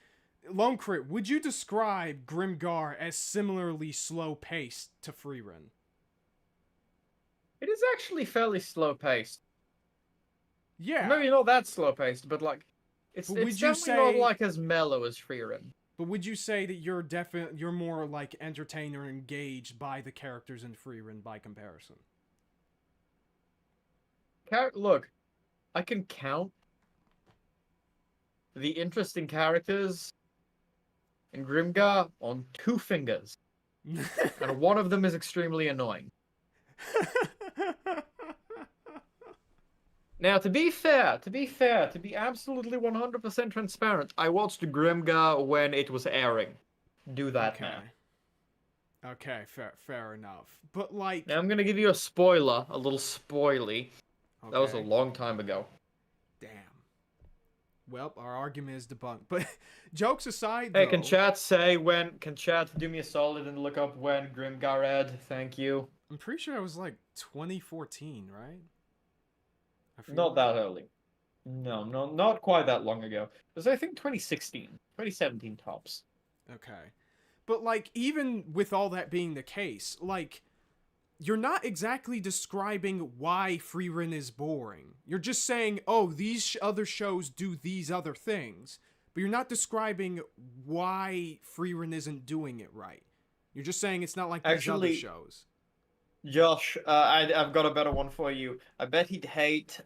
Lonecrit, would you describe Grimgar as similarly slow-paced to Frieren? It is actually fairly slow-paced. Yeah. Maybe not that slow-paced, but like, it's definitely not like as mellow as Frieren. But would you say that you're more like entertained or engaged by the characters in Frieren by comparison? Look, I can count the interesting characters in Grimgar on 2 fingers. And one of them is extremely annoying. Now, to be absolutely 100% transparent, I watched Grimgar when it was airing. Do that now. Okay, fair enough. But like... Now, I'm gonna give you a spoiler, a little spoily. Okay. That was a long time ago. Damn. Well, our argument is debunked. But jokes aside, hey, though... can chat do me a solid and look up when Grimgar aired? Thank you. I'm pretty sure it was like 2014, right? Not that early. No, not quite that long ago. It was, I think, 2016. 2017 tops. Okay. But, like, even with all that being the case, like, you're not exactly describing why Frieren is boring. You're just saying, oh, these other shows do these other things. But you're not describing why Frieren isn't doing it right. You're just saying it's not like these other shows. Josh, I've got a better one for you. I bet he'd hate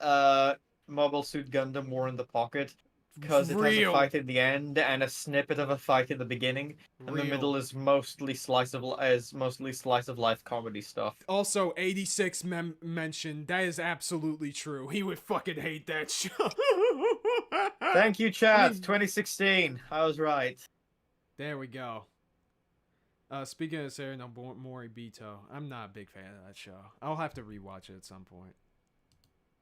Mobile Suit Gundam War in the Pocket because it has a Real. fight at the end and a snippet of a fight at the beginning, and the middle is mostly slice of life comedy stuff. Also, 86 mentioned. That is absolutely true. He would fucking hate that show. Thank you, chat. 2016. I was right. There we go. Speaking of Sarah Moribito, I'm not a big fan of that show. I'll have to rewatch it at some point.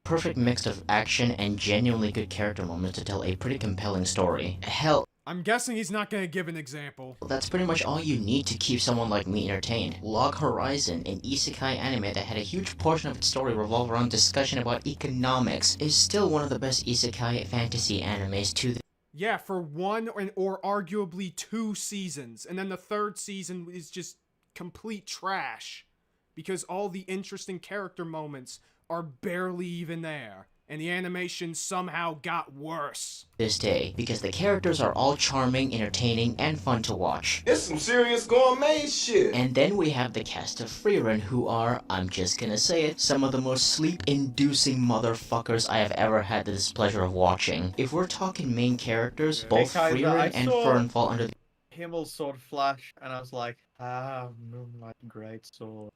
Perfect mix of action and genuinely good character moments to tell a pretty compelling story. Hell, I'm guessing he's not gonna give an example. that's pretty much all you need to keep someone like me entertained. Log Horizon, an isekai anime that had a huge portion of its story revolve around discussion about economics, is still one of the best isekai fantasy animes to Yeah, for one or arguably 2 seasons, and then the 3rd season is just complete trash because all the interesting character moments are barely even there, and the animation somehow got worse. this day, because the characters are all charming, entertaining, and fun to watch. It's some serious gourmet shit. And then we have the cast of Frieren, who are, I'm just gonna say it, some of the most sleep-inducing motherfuckers I have ever had the displeasure of watching. If we're talking main characters, both Kaiser, Frieren and Fern fall under the Himmel's sword flash, and I was like, Moonlight Greatsword.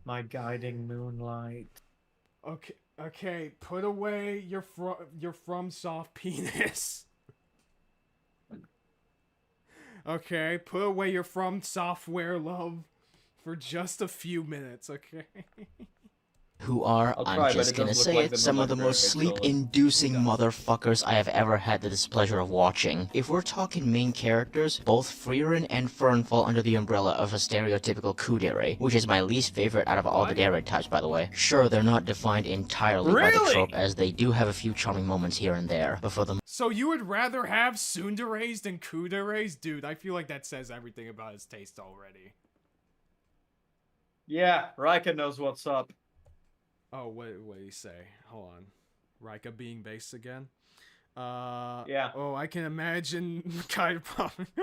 My guiding moonlight. Okay, put away your from soft penis. Okay, put away your from software love for just a few minutes, okay? who are, I'll try, I'm but just it gonna doesn't say look like it, the some of the Moonlight most Greatsword. sleep-inducing motherfuckers I have ever had the displeasure of watching. If we're talking main characters, both Frieren and Fern fall under the umbrella of a stereotypical kudere, which is my least favorite out of all the dere types, by the way. Sure, they're not defined entirely by the Really? trope, as they do have a few charming moments here and there, but for the So you would rather have tsunderes than kuderes? Dude, I feel like that says everything about his taste already. Yeah, Rika knows what's up. Oh, what do you say? Hold on. Rika being based again? Yeah. Oh, I can imagine Kaiser popping a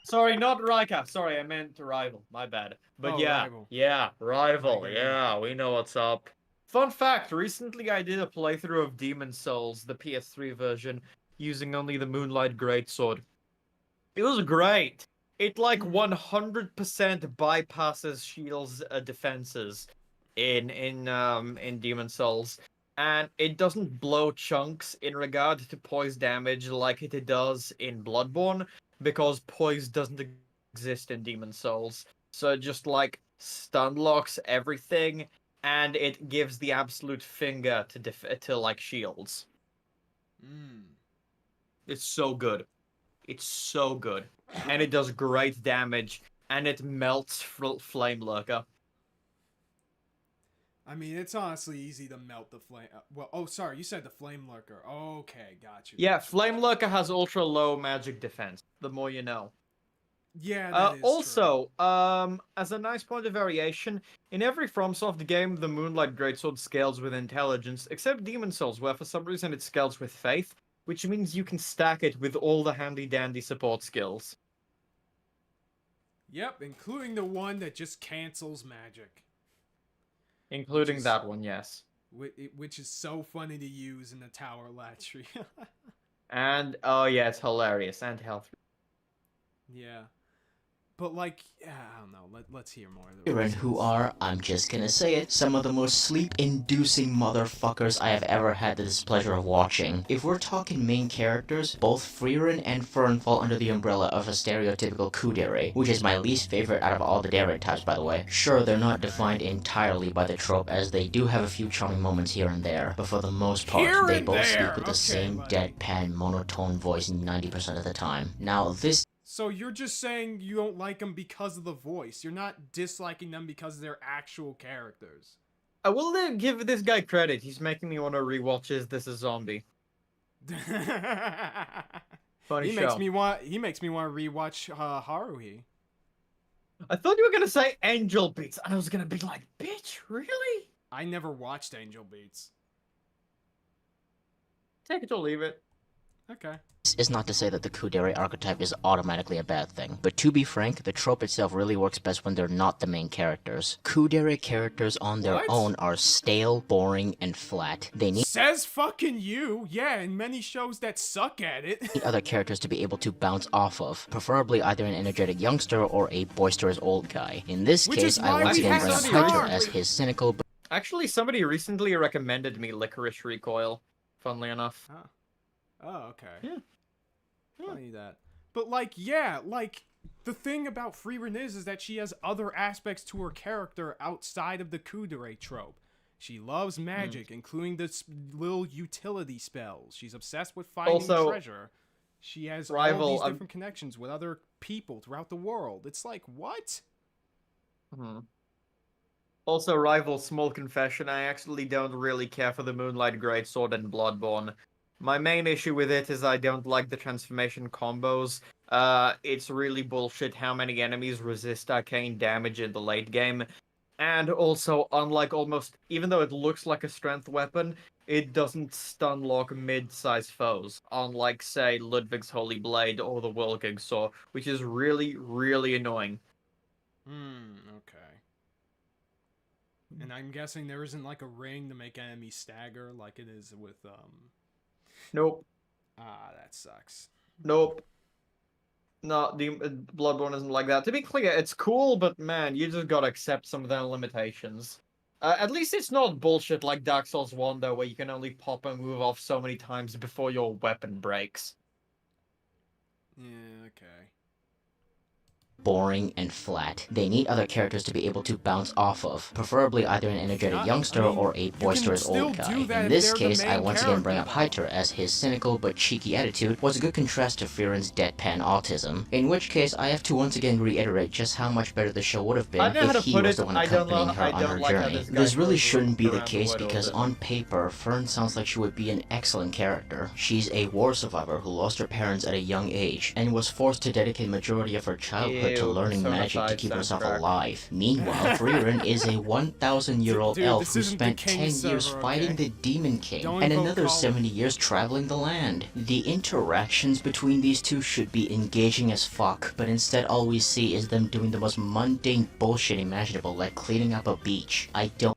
Sorry, not Rika. Sorry, I meant Rival. My bad. But Oh, yeah, Rival. yeah, Rival. Okay. Yeah, we know what's up. Fun fact, recently I did a playthrough of Demon Souls, the PS3 version, using only the Moonlight Greatsword. It was great. It like 100% bypasses Shield's defenses in Demon Souls, and it doesn't blow chunks in regard to poise damage like it does in Bloodborne, because poise doesn't exist in Demon Souls. So it just like stun locks everything, and it gives the absolute finger to like shields. It's so good. It's so good. And it does great damage, and it melts Flame Lurker. I mean, it's honestly easy to melt the flame. Well, oh, sorry, you said the flame lurker. Okay, got you. Yeah, Flame Lurker has ultra low magic defense. The more you know. Yeah, that is also, as a nice point of variation, in every FromSoft game, the Moonlight Greatsword scales with intelligence, except Demon Souls, where for some reason it scales with faith, which means you can stack it with all the handy-dandy support skills. Yep, including the one that just cancels magic. Including is- that one, yes. Which is so funny to use in the Tower Latry. And, oh yeah, it's hilarious. And health. Yeah. But, like, I don't know. Let's hear more. of the Frieren, who are, I'm just gonna say it, some of the most sleep-inducing motherfuckers I have ever had the displeasure of watching. If we're talking main characters, both Frieren and Fern fall under the umbrella of a stereotypical kudere, which is my least favorite out of all the dere types, by the way. Sure, they're not defined entirely by the trope, as they do have a few charming moments here and there, but for the most part, Here they and both there, speak with the okay, same buddy. deadpan, monotone voice 90% of the time. Now, this So you're just saying you don't like them because of the voice. You're not disliking them because they're actual characters. I will give this guy credit. He's making me want to rewatch his This Is Zombie. Funny he show. makes me want to rewatch Haruhi. I thought you were going to say Angel Beats, and I was going to be like, bitch, really? I never watched Angel Beats. Take it or leave it. Okay. This is not to say that the kudere archetype is automatically a bad thing, but to be frank, the trope itself really works best when they're not the main characters. Kudere characters on their own are stale, boring, and flat. They need Says fucking you. Yeah, and many shows that suck at it. other characters to be able to bounce off of, preferably either an energetic youngster or a boisterous old guy. In this Which case, is I why once we again have bring up Star. Kaiser as his cynical but Actually, somebody recently recommended me Licorice Recoil, funnily enough. Oh, okay. Yeah. Funny that. But like, yeah, like the thing about Frieren is that she has other aspects to her character outside of the kudere trope. She loves magic, including the little utility spells. She's obsessed with finding Also, treasure. She has rival, all these different connections with other people throughout the world. It's like, what? Also, rival, small confession, I actually don't really care for the Moonlight Greatsword and Bloodborne. My main issue with it is I don't like the transformation combos. It's really bullshit how many enemies resist arcane damage in the late game. And also, unlike almost, even though it looks like a strength weapon, it doesn't stun lock mid-sized foes, unlike, say, Ludwig's Holy Blade or the Wilking Saw, which is really, really annoying. Okay. And I'm guessing there isn't like a ring to make enemies stagger like it is with, Nope. Ah, that sucks. Nope. No, the Bloodborne isn't like that. To be clear, it's cool, but man, you just gotta accept some of their limitations. At least it's not bullshit like Dark Souls 1, though, where you can only pop a move off so many times before your weapon breaks. Yeah, okay. boring and flat. They need other characters to be able to bounce off of, preferably either an energetic youngster or a boisterous old guy. In this case, I once again bring up Heiter, as his cynical but cheeky attitude was a good contrast to Frieren's deadpan autism, in which case I have to once again reiterate just how much better the show would have been if he was the one accompanying her on her journey. This really shouldn't be the case because on paper, Fern sounds like she would be an excellent character. She's a war survivor who lost her parents at a young age and was forced to dedicate the majority of her childhood to learning magic to keep herself alive. Meanwhile, Frieren is a 1,000-year-old elf who spent 10 years fighting the Demon King and another 70 years traveling the land. The interactions between these two should be engaging as fuck, but instead all we see is them doing the most mundane bullshit imaginable, like cleaning up a beach.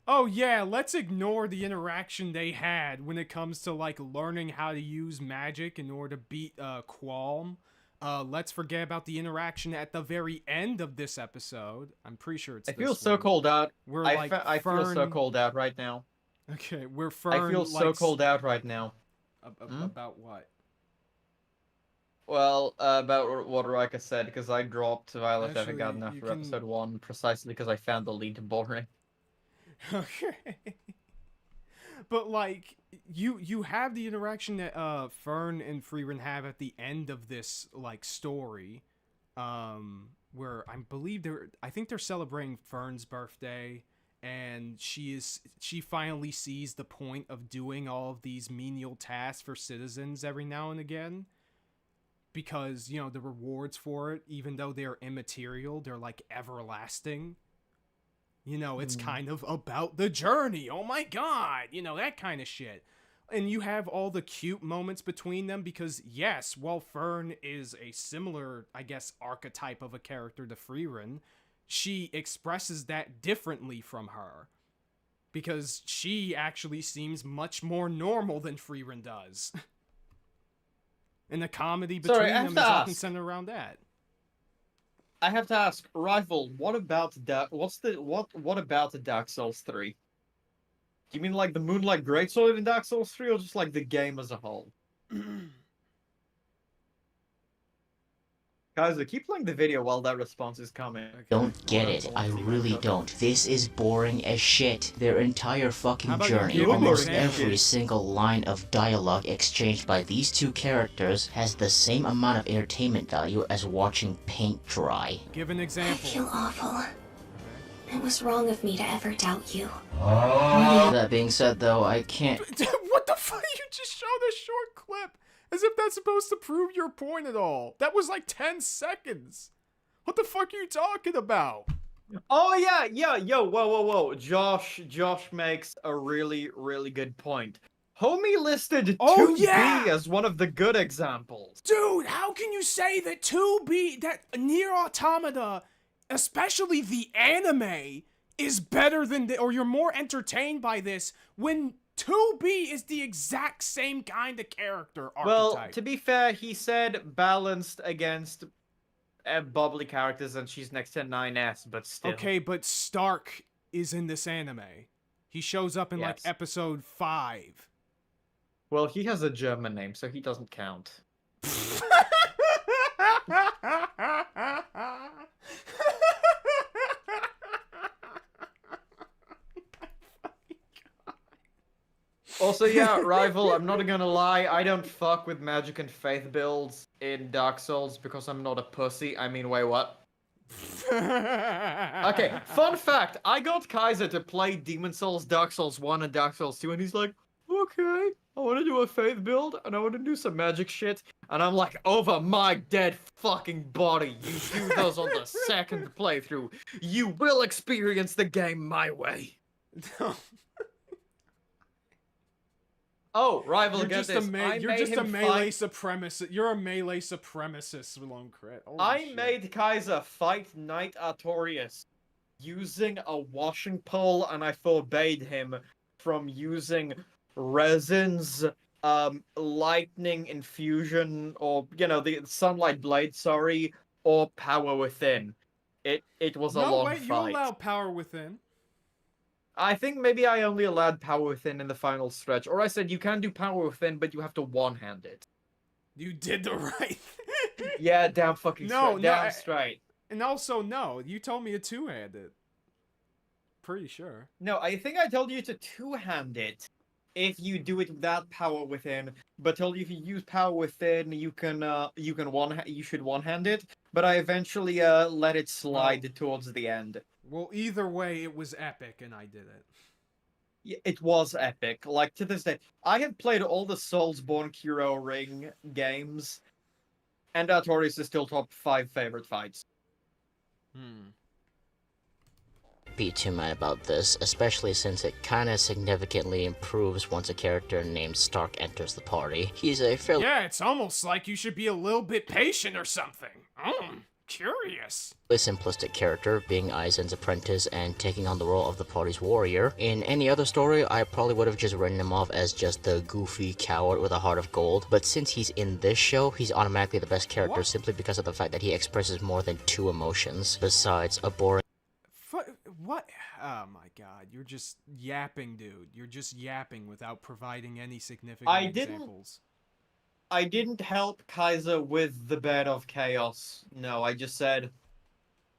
Oh yeah, let's ignore the interaction they had when it comes to like learning how to use magic in order to beat Qualm. Let's forget about the interaction at the very end of this episode. I'm pretty sure it's I feel so cold out. I feel so Fern... cold out right now. Okay, we're Fern. I feel so cold out right now. About what? Well, about what Rika said, because I dropped Violet Actually, Evergarden after you can- episode 1, precisely because I found the lead boring. Okay. But like you have the interaction that Fern and Frieren have at the end of this like story, where I think they're celebrating Fern's birthday, and she finally sees the point of doing all of these menial tasks for citizens every now and again, because you know the rewards for it, even though they're immaterial, they're like everlasting. You know, it's kind of about the journey. Oh my god, you know, that kind of shit. And you have all the cute moments between them because, yes, while Fern is a similar, I guess, archetype of a character to Frieren, she expresses that differently from her. Because she actually seems much more normal than Frieren does. And the comedy between them is often centered around that. I have to ask, Rival, what about the Dark Souls 3? Do you mean like the Moonlight Greatsword in Dark Souls 3, or just like the game as a whole? Kaiser, keep playing the video while that response is coming. Don't get it. I really don't. This is boring as shit. Their entire fucking journey, almost every single line of dialogue exchanged by these two characters has the same amount of entertainment value as watching paint dry. Give an example. I feel awful. It was wrong of me to ever doubt you. That being said, though, I can't... What the fuck? You just showed a short clip. As if that's supposed to prove your point at all. That was like 10 seconds. What the fuck are you talking about? Oh yeah, whoa. Josh makes a really, really good point. Homie listed Oh, 2B yeah! as one of the good examples. Dude, how can you say that 2B, that Nier Automata, especially the anime, is better than or you're more entertained by this when 2B is the exact same kind of character archetype? Well, to be fair, he said balanced against bubbly characters, and she's next to 9S, but still. Okay, but Stark is in this anime. He shows up in like Yes. episode 5. Well, he has a German name, so he doesn't count. Also, yeah, Rival, I'm not gonna lie, I don't fuck with magic and faith builds in Dark Souls because I'm not a pussy. I mean, wait, what? Okay, fun fact, I got Kaiser to play Demon Souls, Dark Souls 1, and Dark Souls 2, and he's like, okay, I want to do a faith build, and I want to do some magic shit, and I'm like, over my dead fucking body, you do those on the second playthrough. You will experience the game my way. Oh, Rival, You're get just this. you're just a melee supremacist. You're a melee supremacist, Lonecrit. I made Kaiser fight Knight Artorias using a washing pole, and I forbade him from using Resin's lightning infusion, or the sunlight blade, sorry, or power within. It was a long wait, fight. you allow power within. I think maybe I only allowed power within in the final stretch, or I said you can do power within, but you have to one-hand it. You did the right. Yeah, damn fucking straight. Damn straight. And also, no, you told me to two-hand it. Pretty sure. No, I think I told you to two-hand it if you do it without power within, but told you if you use power within, you should one-hand it. But I eventually let it slide towards the end. Well, either way, it was epic, and I did it. Yeah, it was epic. Like, to this day, I have played all the Soulsborne Kiro Ring games, and Artorias is still top 5 favorite fights. Be too mad about this, especially since it kinda significantly improves once a character named Stark enters the party. He's a fairly Yeah, it's almost like you should be a little bit patient or something. Curious. simplistic character, being Aizen's apprentice and taking on the role of the party's warrior. In any other story, I probably would have just written him off as just the goofy coward with a heart of gold, but since he's in this show, he's automatically the best character simply because of the fact that he expresses more than 2 emotions, besides a boring What? Oh my god, you're just yapping, dude. You're just yapping without providing any significant examples. I didn't help Kaiser with the bed of chaos. No, I just said,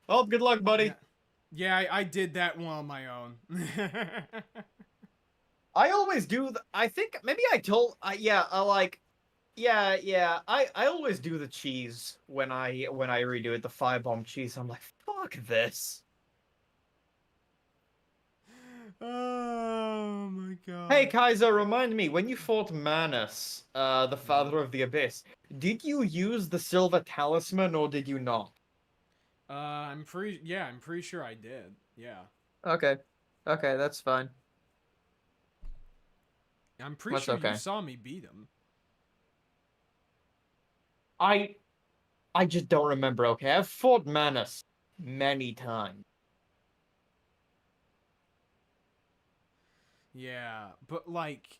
oh, good luck, buddy. Yeah, I did that one on my own. I always do. I think maybe I told. I always do the cheese when I redo it. The firebomb cheese. I'm like, fuck this. Oh my god. Hey Kaiser, remind me, when you fought Manus, the Father of the Abyss, did you use the silver talisman or did you not? I'm pretty sure I did. Yeah. Okay, that's fine. I'm pretty That's sure okay. you saw me beat him. I just don't remember. Okay, I've fought Manus many times. Yeah, but like,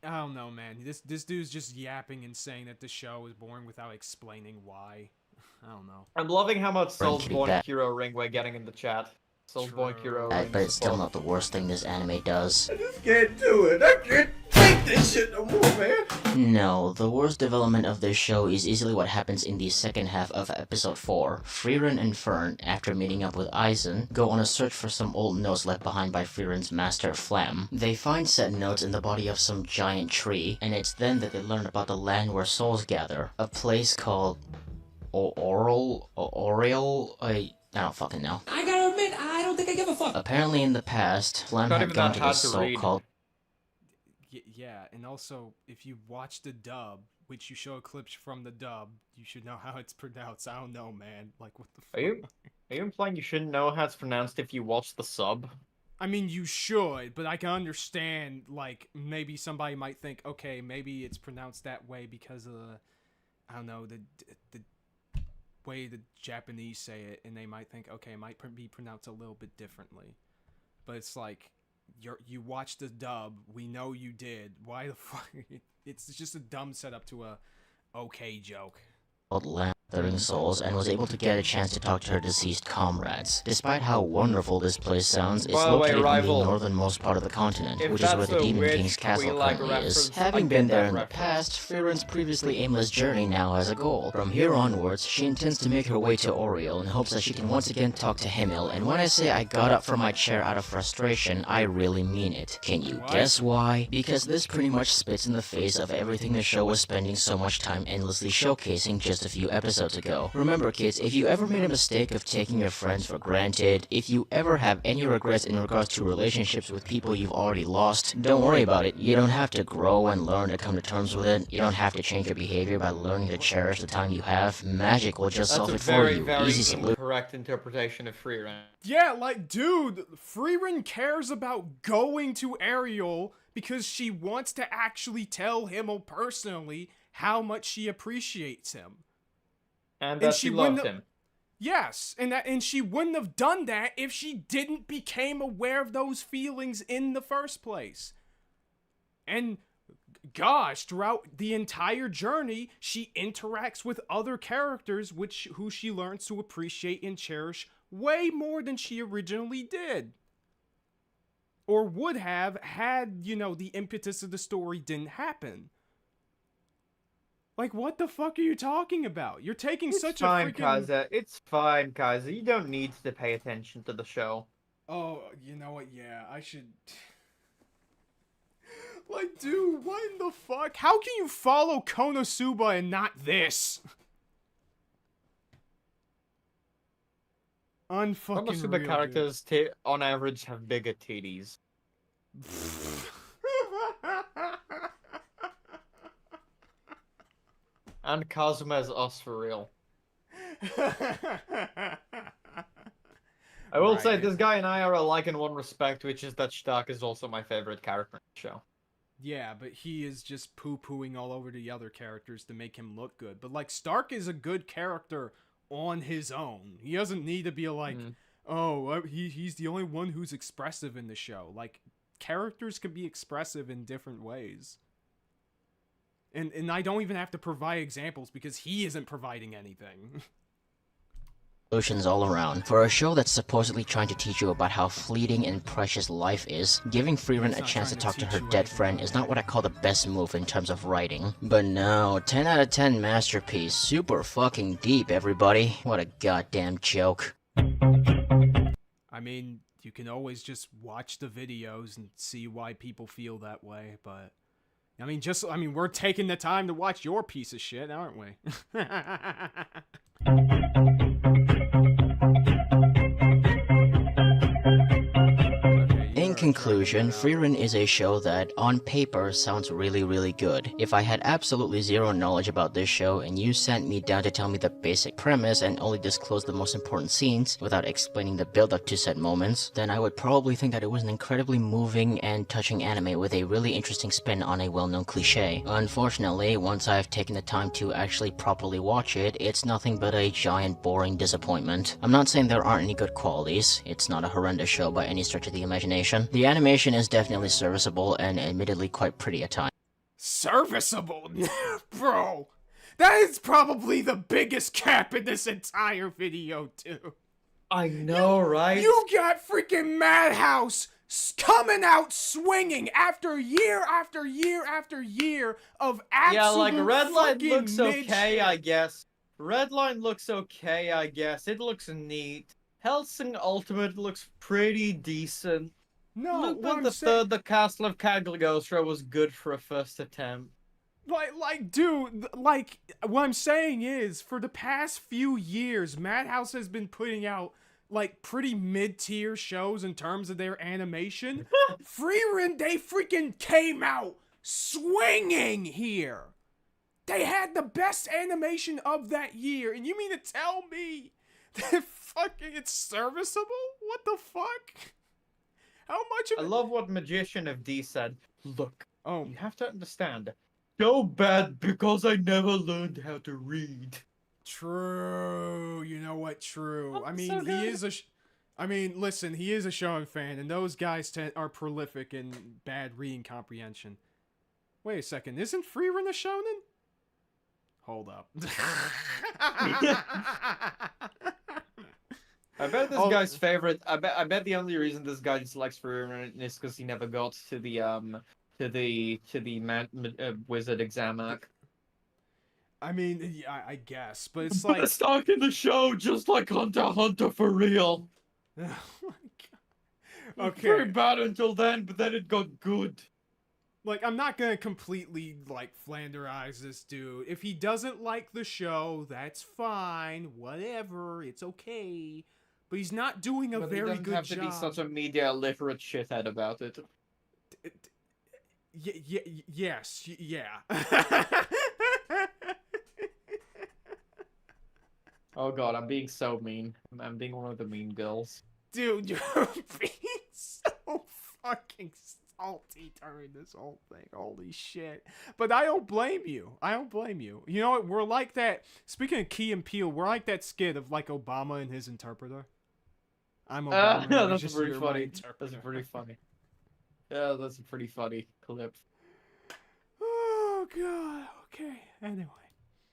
I don't know, man. This dude's just yapping and saying that the show is boring without explaining why. I don't know. I'm loving how much Soulsborne that- Kiro Ring we're getting in the chat. Soulsborne Kiro Ring. but it's still not the worst thing this anime does. I just can't do it. I can't take this shit no more, man. No, the worst development of this show is easily what happens in the second half of episode 4. Frieren and Fern, after meeting up with Aizen, go on a search for some old notes left behind by Frieren's master Flam. They find said notes in the body of some giant tree, and it's then that they learn about the land where souls gather, a place called Oriel? I don't fucking know. I gotta admit, I don't think I give a fuck. Apparently in the past, Flam Not had even gone that to hard this to read. so-called Yeah, and also, if you watch the dub, which you show clips from the dub, you should know how it's pronounced. I don't know, man. Like, what the fuck? Are you implying you shouldn't know how it's pronounced if you watch the sub? I mean, you should, but I can understand, like, maybe somebody might think, okay, maybe it's pronounced that way because of I don't know, the way the Japanese say it, and they might think, okay, it might be pronounced a little bit differently. But it's like, you watched the dub, we know you did. Why the fuck? It's just a dumb setup to a okay joke. Gathering souls and was able to get a chance to talk to her deceased comrades. Despite how wonderful this place sounds, it's located in the northernmost part of the continent, which is where the Demon King's castle currently is. Having been there in the past, Frieren's previously aimless journey now has a goal. From here onwards, she intends to make her way to Oriel in hopes that she can once again talk to Himmel, and when I say I got up from my chair out of frustration, I really mean it. Can you guess why? Because this pretty much spits in the face of everything the show was spending so much time endlessly showcasing just a few episodes ago. Remember, kids, if you ever made a mistake of taking your friends for granted, if you ever have any regrets in regards to relationships with people you've already lost, don't worry about it. You don't have to grow and learn to come to terms with it. You don't have to change your behavior by learning to cherish the time you have. Magic will just solve it for you. Easy solution. Correct interpretation of Frieren. Yeah, like, dude, Frieren cares about going to Ariel because she wants to actually tell Himmel personally how much she appreciates him. And that she loved him. Yes, and she wouldn't have done that if she didn't become aware of those feelings in the first place. And gosh, throughout the entire journey, she interacts with other characters who she learns to appreciate and cherish way more than she originally did. Or would have had, the impetus of the story didn't happen. Like, what the fuck are you talking about? You're taking such a freaking... Kaiser. It's fine, Kaiser. You don't need to pay attention to the show. Oh, you know what? Yeah, I should... Like, dude, what in the fuck? How can you follow Konosuba and not this? Unfucking Konosuba characters, on average, have bigger titties. And Kazuma's us for real. I will say this guy and I are alike in one respect, which is that Stark is also my favorite character in the show. Yeah, but he is just poo-pooing all over the other characters to make him look good. But, like, Stark is a good character on his own. He doesn't need to be like, he's the only one who's expressive in the show. Like, characters can be expressive in different ways. And I don't even have to provide examples because he isn't providing anything. Solutions all around. For a show that's supposedly trying to teach you about how fleeting and precious life is, giving Frieren a chance to talk to her dead friend is not what I call the best move in terms of writing. But no, 10 out of 10 masterpiece. Super fucking deep, everybody. What a goddamn joke. I mean, you can always just watch the videos and see why people feel that way, but... I mean, we're taking the time to watch your piece of shit, aren't we? In conclusion, Frieren is a show that, on paper, sounds really, really good. If I had absolutely zero knowledge about this show and you sent me down to tell me the basic premise and only disclose the most important scenes without explaining the build-up to said moments, then I would probably think that it was an incredibly moving and touching anime with a really interesting spin on a well-known cliche. Unfortunately, once I've taken the time to actually properly watch it, it's nothing but a giant boring disappointment. I'm not saying there aren't any good qualities. It's not a horrendous show by any stretch of the imagination. The animation is definitely serviceable and admittedly quite pretty at times. Serviceable? Bro, that is probably the biggest cap in this entire video, too. I know, right? You got freaking Madhouse coming out swinging after year after year after year of absolute Redline looks okay, shit. I guess. Redline looks okay, I guess. It looks neat. Hellsing Ultimate looks pretty decent. No, the Castle of Cagliostro was good for a first attempt. Dude, what I'm saying is, for the past few years, Madhouse has been putting out, pretty mid-tier shows in terms of their animation. Frieren, they freaking came out swinging here. They had the best animation of that year, and you mean to tell me that fucking it's serviceable? What the fuck? How much of I it? love what Magician of D said. Look, Oh, you have to understand. So bad because I never learned how to read. true. You know what? True. I Oh, mean, so he good. is a. I mean, listen, he is a Shonen fan, and those guys are prolific in bad reading comprehension. Wait a second, isn't Frieren a shonen? Hold up. I bet this Oh. guy's favorite. I bet the only reason this guy dislikes Frieren is because he never got to the wizard exam arc. I mean, yeah, I guess, but it's like. Best arc in the show, just like Hunter x Hunter for real. Oh my god. Okay. Very bad until then, but then it got good. Like, I'm not gonna completely, like, Flanderize this dude. If he doesn't like the show, that's fine. Whatever. It's okay. But he's not doing a But very he doesn't good have job. to be such a media illiterate shithead about it. Yes. Yeah. Oh god, I'm being so mean. I'm being one of the mean girls. Dude, you're being so fucking salty during this whole thing. Holy shit. But I don't blame you. You know what? We're like that. Speaking of Key and Peele, we're like that skit of like Obama and his interpreter. I'm Obama. and you're That's just pretty my funny. interpreter. That's pretty funny. Yeah, that's a pretty funny clip. Oh, God. Okay. Anyway.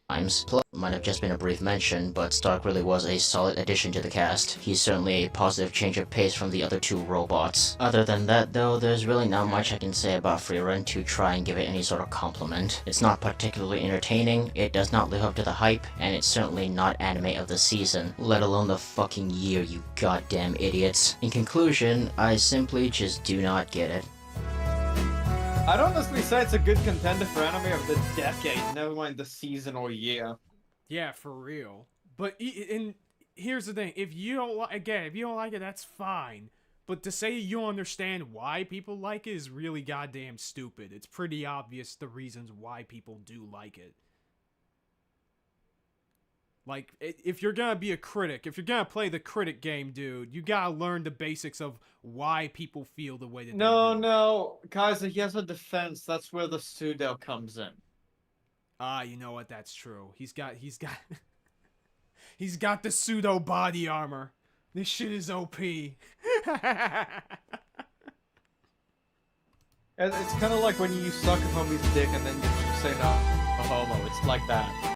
Plus, might have just been a brief mention, but Stark really was a solid addition to the cast. He's certainly a positive change of pace from the other two robots. Other than that, though, there's really not much I can say about Frieren to try and give it any sort of compliment. It's not particularly entertaining, it does not live up to the hype, and it's certainly not anime of the season, let alone the fucking year, you goddamn idiots. In conclusion, I simply just do not get it. I'd honestly say it's a good contender for anime of the decade, never mind the season or year. Yeah, for real. But and here's the thing: if you don't like it, that's fine. But to say you don't understand why people like it is really goddamn stupid. It's pretty obvious the reasons why people do like it. Like, if you're gonna be a critic, if you're gonna play the critic game, dude, you gotta learn the basics of why people feel the way that they do. No, Kaiser, he has a defense. That's where the pseudo comes in. Ah, you know what? That's true. He's got he's got the pseudo body armor. This shit is OP. It's kind of like when you suck a homie's dick and then you say no, a homo. It's like that.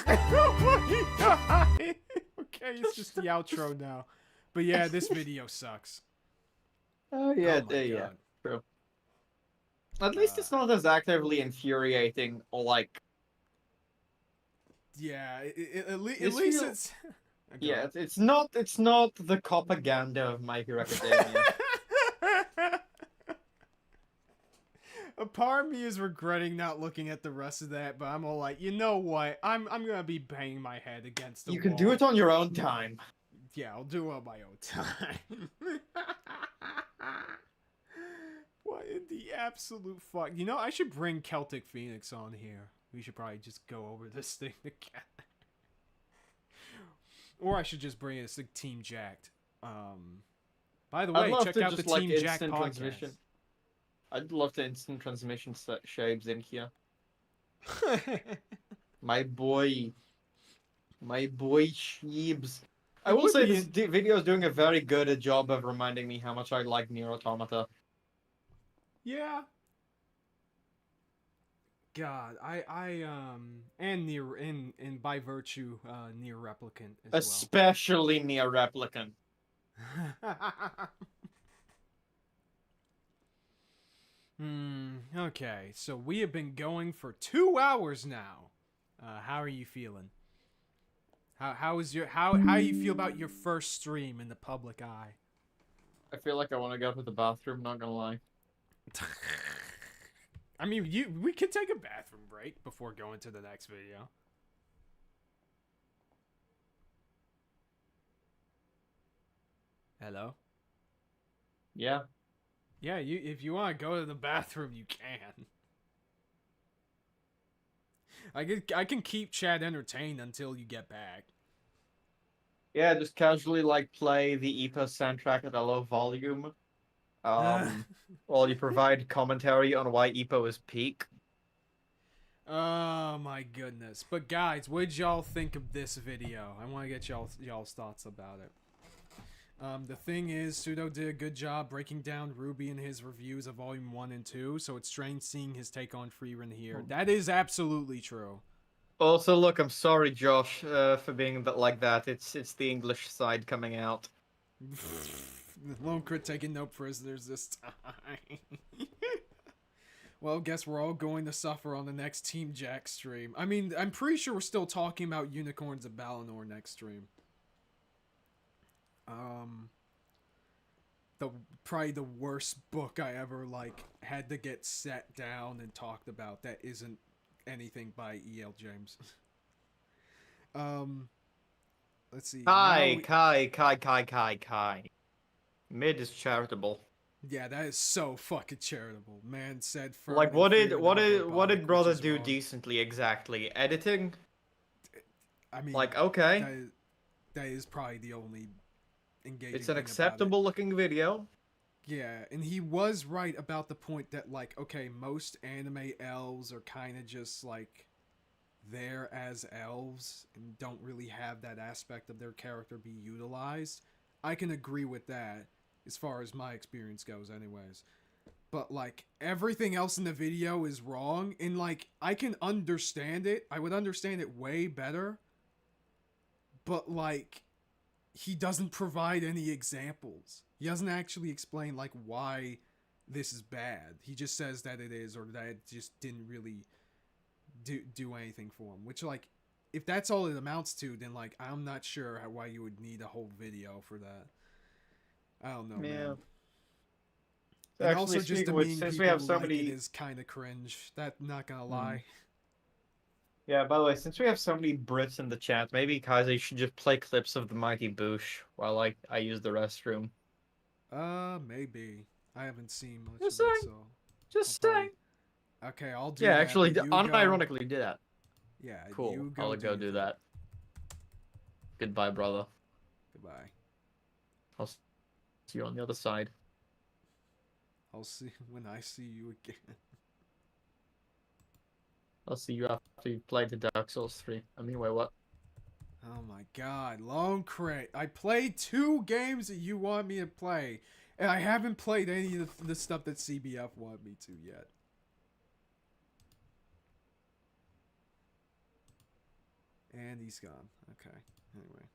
Oh my god! Okay, it's just the outro now. But yeah, this video sucks. Oh yeah, Oh my yeah, God. true. At least it's not as actively infuriating or like. Yeah, at least feel- it's. Okay. Yeah, it's not the COPAGANDA of My Hero Academia. A part of me is regretting not looking at the rest of that, but I'm all like, you know what? I'm gonna be banging my head against the You wall. can do it on your own time. Yeah, I'll do it on my own time. What in the absolute fuck? You know, I should bring Celtic Phoenix on here. We should probably just go over this thing together. Or I should just bring it as like Team Jacked. By the way, I'd love check to out the just, like, Team Jacked instant podcast. transmission. I'd love to instant transmission shapes in here. My boy Sheebs. I will would say be this video is doing a very good job of reminding me how much I like Nier Automata. Yeah. God, and near and by virtue, Near Replicant as Especially Nier Replicant. well. Okay, so we have been going for 2 hours now. How are you feeling? How you feel about your first stream in the public eye? I feel like I want to go to the bathroom, not gonna lie. I mean, we can take a bathroom break before going to the next video. Hello? Yeah. Yeah, if you want to go to the bathroom, you can. I can keep Chad entertained until you get back. Yeah, just casually like play the EPA soundtrack at a low volume. While you provide commentary on why Ippo is peak. Oh my goodness. But guys, what did y'all think of this video? I want to get y'all's thoughts about it. The thing is, Pseudo did a good job breaking down Ruby in his reviews of Volume 1 and 2, so it's strange seeing his take on Frieren here. That is absolutely true. Also, look, I'm sorry, Josh, for being like that. It's the English side coming out. Lonecrit taking no prisoners this time. Well, guess we're all going to suffer on the next Team Jack stream. I mean, I'm pretty sure we're still talking about Unicorns of Balinor next stream. Probably the worst book I ever, had to get sat down and talked about that isn't anything by E.L. James. Let's see. Kai. Mid is charitable. Yeah, that is so fucking charitable. Man said for what did brother do decently exactly? Editing? I mean, okay. That is probably the only engaging. It's an acceptable looking video. Yeah, and he was right about the point that okay, most anime elves are kind of just there as elves and don't really have that aspect of their character be utilized. I can agree with that as far as my experience goes anyways. But everything else in the video is wrong, and I can understand it. I would understand it way better. But he doesn't provide any examples. He doesn't actually explain why this is bad. He just says that it is, or that it just didn't really do anything for him. Which if that's all it amounts to, then I'm not sure why you would need a whole video for that. I don't know. Yeah. Man. And actually, also just since we have so many, it is kind of cringe. That not gonna lie. Yeah, by the way, since we have so many Brits in the chat, maybe Kaiser should just play clips of the Mighty Boosh while I use the restroom. Maybe. I haven't seen much Just of it, saying. so... Just saying. Okay, I'll do Yeah, that. actually, You unironically do that. Yeah, cool. You I'll go do that. Goodbye, brother. Goodbye. I'll see you on the other side. I'll see when I see you again. I'll see you after you've played the Dark Souls 3. I mean, wait, what? Oh my god, Lonecrit. I played 2 games that you want me to play, and I haven't played any of the stuff that CBF wanted me to yet. And he's gone. Okay, anyway.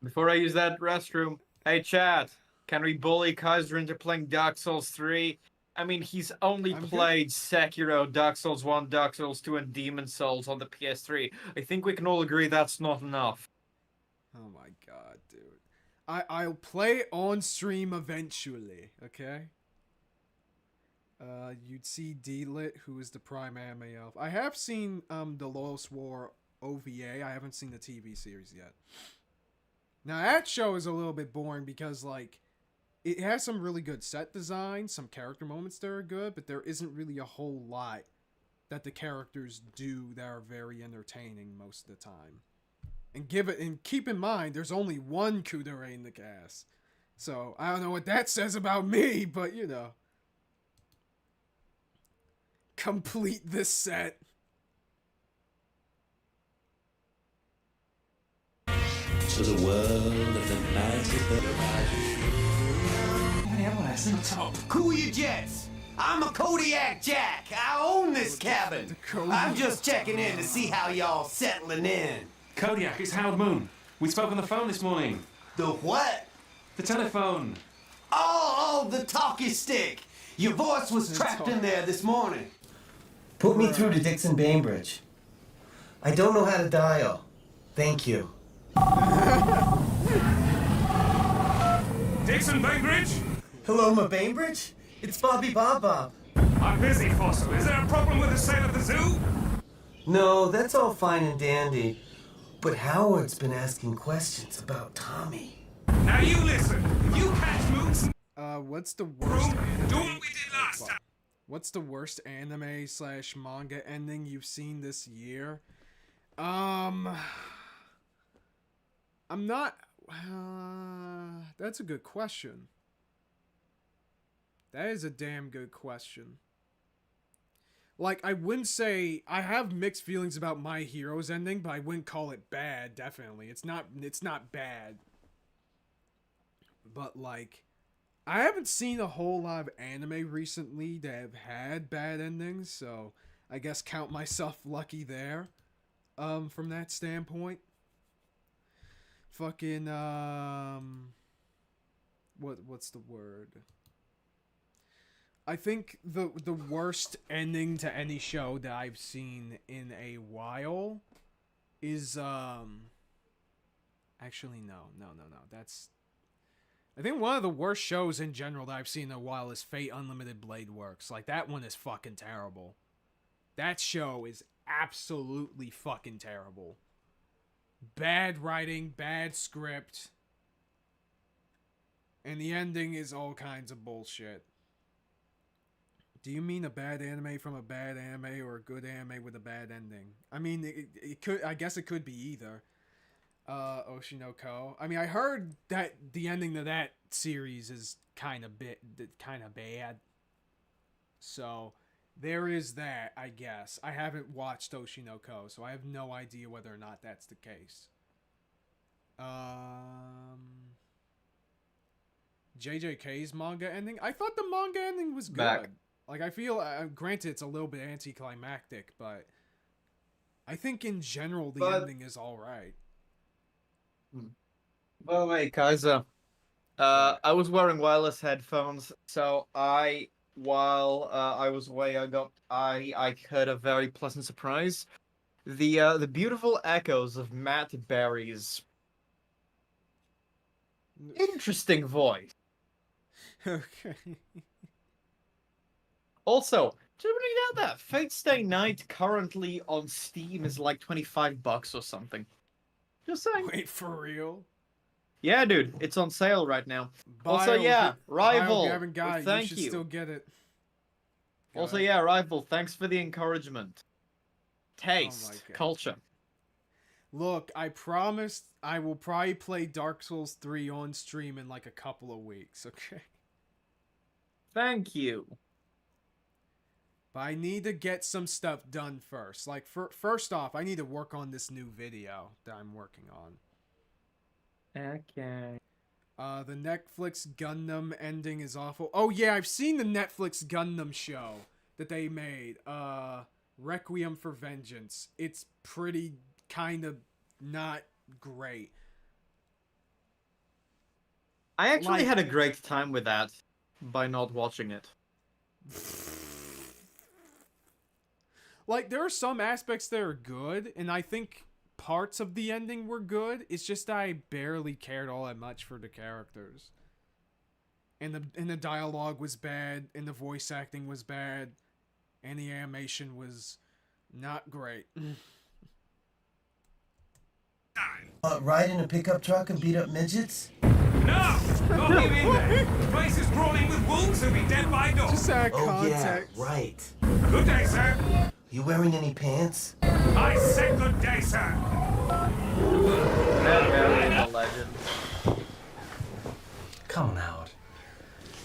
Before I use that restroom, hey chat, can we bully Kaiser into playing Dark Souls 3? I mean, he's only played Sekiro, Dark Souls 1, Dark Souls 2, and Demon Souls on the PS3. I think we can all agree that's not enough. Oh my god, dude. I'll play on stream eventually, okay? You'd see D-Lit, who is the prime anime elf. I have seen the Lost War OVA. I haven't seen the TV series yet. Now, that show is a little bit boring because, it has some really good set design, some character moments that are good, but there isn't really a whole lot that the characters do that are very entertaining most of the time. And keep in mind, there's only one Kudere in the cast. So, I don't know what that says about me, but complete this set. To the world of the magic. Cool your jets. I'm a Kodiak Jack. I own this cabin. I'm just checking in to see how y'all settling in. Kodiak, it's Howard Moon. We spoke on the phone this morning. The what? The telephone. Oh, the talkie stick. Your voice was trapped in there this morning. Put me through to Dixon Bainbridge. I don't know how to dial. Thank you. Dixon Bainbridge? Hello, my Bainbridge? It's Bobby Bob. I'm busy, Fossil. Is there a problem with the sale of the zoo? No, that's all fine and dandy. But Howard's been asking questions about Tommy. Now you listen. If you catch moods... What's the worst anime? Do what we did last time. What's the worst anime / manga ending you've seen this year? I'm not... that's a good question. That is a damn good question. Like, I wouldn't say... I have mixed feelings about My Hero's ending, but I wouldn't call it bad, definitely. It's not bad. But, like... I haven't seen a whole lot of anime recently that have had bad endings, so I guess count myself lucky there, from that standpoint. Fucking, what's the word? I think the worst ending to any show that I've seen in a while is, actually, no. That's... I think one of the worst shows in general that I've seen in a while is Fate Unlimited Blade Works. Like, that one is fucking terrible. That show is absolutely fucking terrible. Bad writing, bad script. And the ending is all kinds of bullshit. Do you mean a bad anime from a bad anime or a good anime with a bad ending? I mean, it could... I guess it could be either. Oshinoko. I mean, I heard that the ending to that series is kind of bad. So, there is that, I guess. I haven't watched Oshinoko, so I have no idea whether or not that's the case. JJK's manga ending? I thought the manga ending was good. Back. Like, I feel, granted, it's a little bit anticlimactic, but I think in general the ending is alright. By the way, Kaiser, I was wearing wireless headphones, so while I was away, I heard a very pleasant surprise. The beautiful echoes of Matt Berry's interesting voice. Okay. Also, did you know that Fate Stay Night currently on Steam is like $25 or something? Just saying. Wait, for real? Yeah, dude, it's on sale right now. Also, yeah, Rival. Thank you should still get it. Also, yeah, Rival. Thanks for the encouragement. Taste, culture. Look, I promised I will probably play Dark Souls 3 on stream in like a couple of weeks. Okay. Thank you. But I need to get some stuff done first. Like, first off, I need to work on this new video that I'm working on. Okay. The Netflix Gundam ending is awful. Oh yeah, I've seen the Netflix Gundam show that they made. Requiem for Vengeance. It's pretty kind of not great. I actually had a great time with that by not watching it. Like, there are some aspects that are good, and I think parts of the ending were good. It's just I barely cared all that much for the characters. And the dialogue was bad, and the voice acting was bad, and the animation was not great. Ride in a pickup truck and beat up midgets? No! Not him in there! The place is crawling with wolves and be dead by dawn. Just out of Oh context. yeah, right. Good day, sir. You wearing any pants? I said good day, sir. That is a legend. Come on, Howard.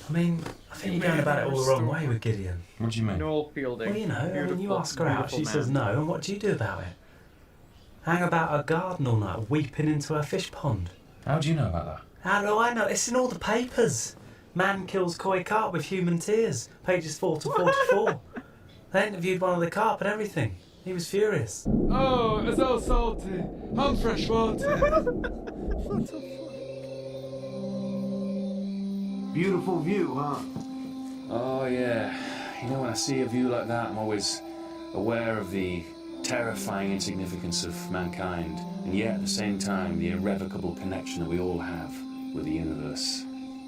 I mean, I think you're going about it all the wrong way with Gideon. What do you mean? Noel Fielding. Well, you know, I mean, you Beautiful, ask her out, she beautiful says man. no, and what do you do about it? Hang about her garden all night, weeping into her fish pond. How do you know about that? How do I know? It's in all the papers. Man kills koi carp with human tears, pages 4 to 44. They interviewed one of the carp and everything. He was furious. Oh, it's all salty. I'm fresh water. What the fuck? Beautiful view, huh? Oh, yeah. You know, when I see a view like that, I'm always aware of the terrifying insignificance of mankind, and yet at the same time, the irrevocable connection that we all have with the universe.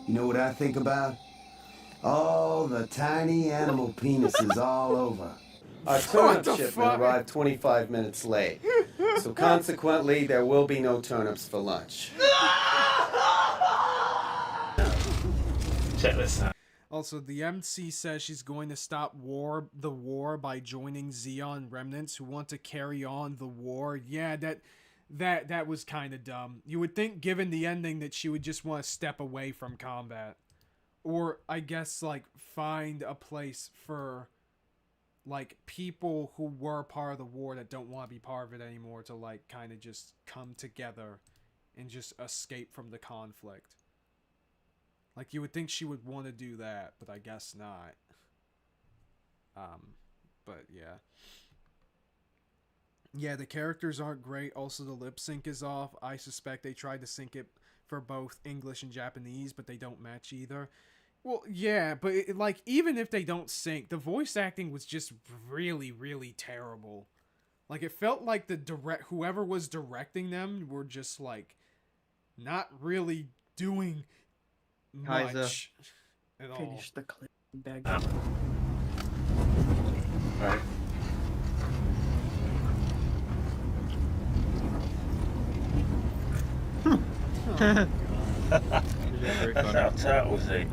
You know what I think about? All the tiny animal penises all over. Our turnip shipment arrived 25 minutes late, so consequently, there will be no turnips for lunch. Check this out. Also, the MC says she's going to stop the war by joining Xeon remnants who want to carry on the war. Yeah, that was kind of dumb. You would think, given the ending, that she would just want to step away from combat. or I guess like find a place for like people who were part of the war that don't want to be part of it anymore to like kind of just come together and just escape from the conflict. Like you would think she would want to do that, but I guess not. But yeah. Yeah, the characters aren't great. Also, the lip sync is off. I suspect they tried to sync it for both English and Japanese, but they don't match either. Well, yeah, but like even if they don't sync, the voice acting was just really, really terrible. Like it felt like whoever was directing them were just like not really doing much Kaiser, at all. finish the clip bag. Right. That's how was it.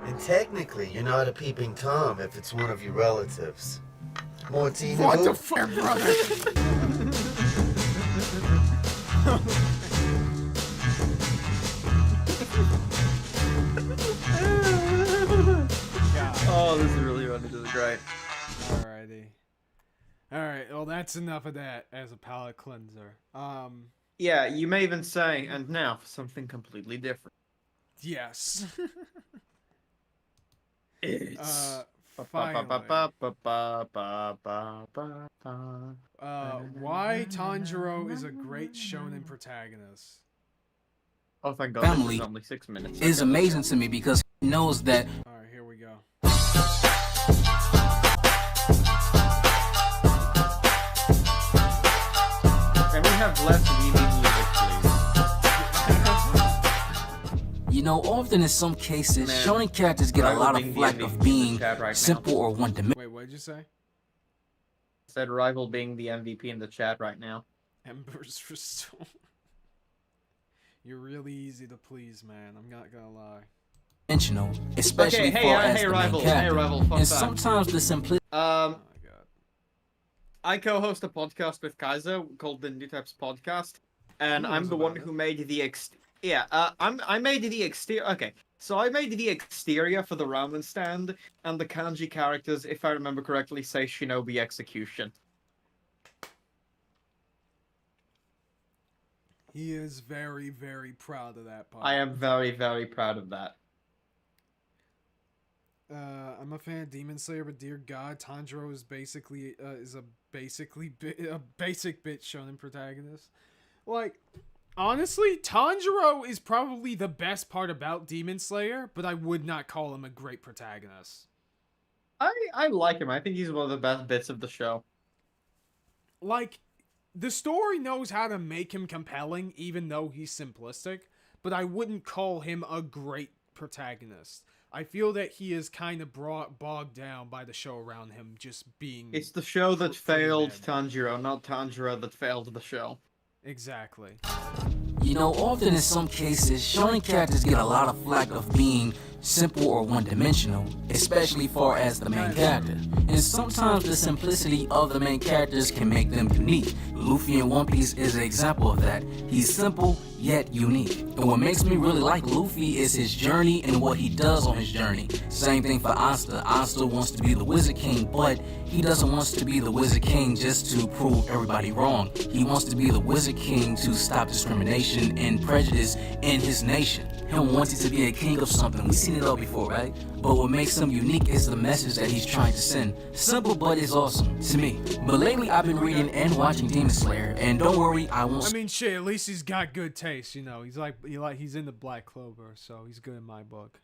And technically, you're not a peeping Tom if it's one of your relatives. Mortino. What the fuck, brother? Oh, this is really funny. This is great. Alrighty. Alright, well that's enough of that as a palate cleanser. Yeah, you may even say, and now for something completely different. Yes. It's finally. Why Tanjiro is a great shonen protagonist. Oh, thank God, Family this is only 6 minutes. is amazing to me because he knows that. Alright, here we go. Can we have less weaving music, please? You know, often in some cases, shonen characters get a lot of flack of being simple or one-dimensional. Wait, what did you say? Said rival being the MVP in the chat right now. Embers Restore. You're really easy to please, man. I'm not gonna lie. Especially Okay, far as hey, the rival, main character. hey, rival, fun And fact. sometimes the simplicity. I co-host a podcast with Kaiser called the Newtypes Podcast, and I'm the one who made the I made the exterior. Okay, so I made the exterior for the ramen stand, and the kanji characters, if I remember correctly, say Shinobi Execution. He is very, very proud of that part. I am very, very proud of that. I'm a fan of Demon Slayer, but dear God, Tanjiro is basically a basic bitch shonen protagonist. Like, honestly, Tanjiro is probably the best part about Demon Slayer, but I would not call him a great protagonist. I like him. I think he's one of the best bits of the show. Like, the story knows how to make him compelling, even though he's simplistic, but I wouldn't call him a great protagonist. I feel that he is kind of bogged down by the show around him just being... It's the show that failed Tanjiro, not Tanjiro that failed the show. Exactly. You know, often in some cases, shonen characters get a lot of flack of being simple or one-dimensional, especially far as the main character. And sometimes the simplicity of the main characters can make them unique. Luffy in One Piece is an example of that. He's simple, yet unique. And what makes me really like Luffy is his journey and what he does on his journey. Same thing for Asta. Asta wants to be the Wizard King, but he doesn't want to be the Wizard King just to prove everybody wrong. He wants to be the Wizard King to stop discrimination and prejudice in his nation. Him wanting to be a king of something. We've seen it all before, right? But what makes him unique is the message that he's trying to send. Simple, but it's awesome to me. But lately, I've been reading and watching Demon Slayer, and don't worry, I won't. I mean, shit. At least he's got good taste, you know. He's in the Black Clover, so he's good in my book.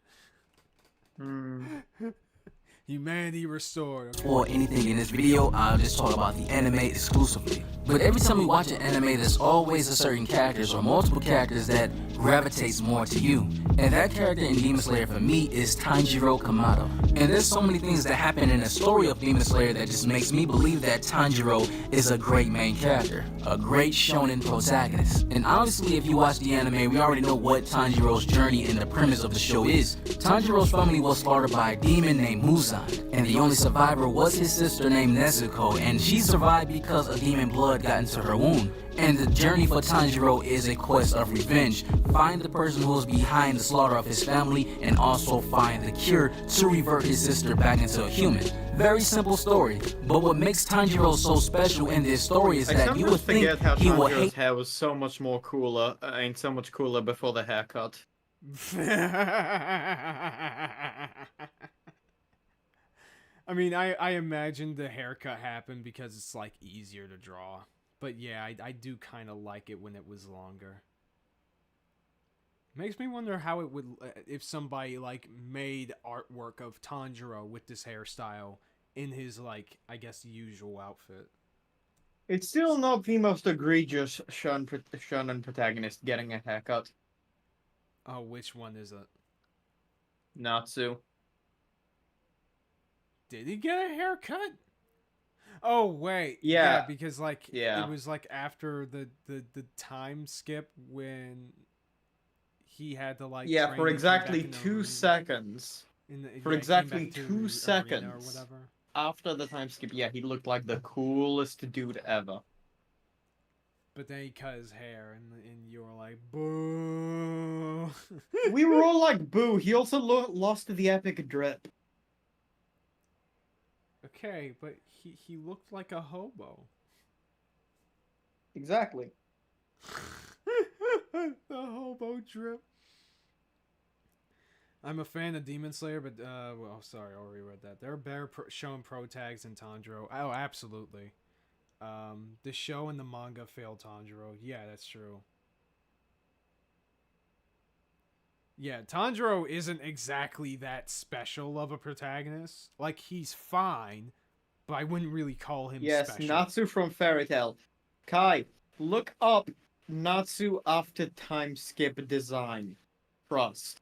Humanity restored. Okay. Or anything in this video, I'll just talk about the anime exclusively. But every time we watch an anime, there's always a certain characters or multiple characters that gravitates more to you. And that character in Demon Slayer for me is Tanjiro Kamado. And there's so many things that happen in the story of Demon Slayer that just makes me believe that Tanjiro is a great main character, a great shonen protagonist. And honestly, if you watch the anime, we already know what Tanjiro's journey and the premise of the show is. Tanjiro's family was slaughtered by a demon named Muzan, and the only survivor was his sister named Nezuko, and she survived because a demon blood got into her wound. And the journey for Tanjiro is a quest of revenge. Find the person who is behind the slaughter of his family and also find the cure to revert his sister back into a human. Very simple story, but what makes Tanjiro so special in this story is that you would think he will hate. Tanjiro's hair was so much more cooler, ain't so much cooler before the haircut. I mean, I imagine the haircut happened because it's like easier to draw. But yeah, I do kind of like it when it was longer. Makes me wonder how it would, if somebody like made artwork of Tanjiro with this hairstyle in his like, I guess, usual outfit. It's still not the most egregious shonen protagonist getting a haircut. Oh, which one is it? Natsu. Did he get a haircut? Oh wait, yeah, because like it was like after the time skip when he had to like for exactly 2 seconds. For exactly 2 seconds or whatever. After the time skip, he looked like the coolest dude ever. But then he cut his hair, and you were like, boo. We were all like, boo. He also lost the epic drip. Okay, but he looked like a hobo. Exactly. The hobo drip. I'm a fan of Demon Slayer, but well, sorry, I already read that. There are better shown pro tags than Tanjiro. Oh, absolutely. The show and the manga failed Tanjiro. Yeah, that's true. Yeah, Tanjiro isn't exactly that special of a protagonist. Like, he's fine, but I wouldn't really call him special. Yes, Natsu from Fairy Tail. Kai, look up Natsu after time skip design. Trust.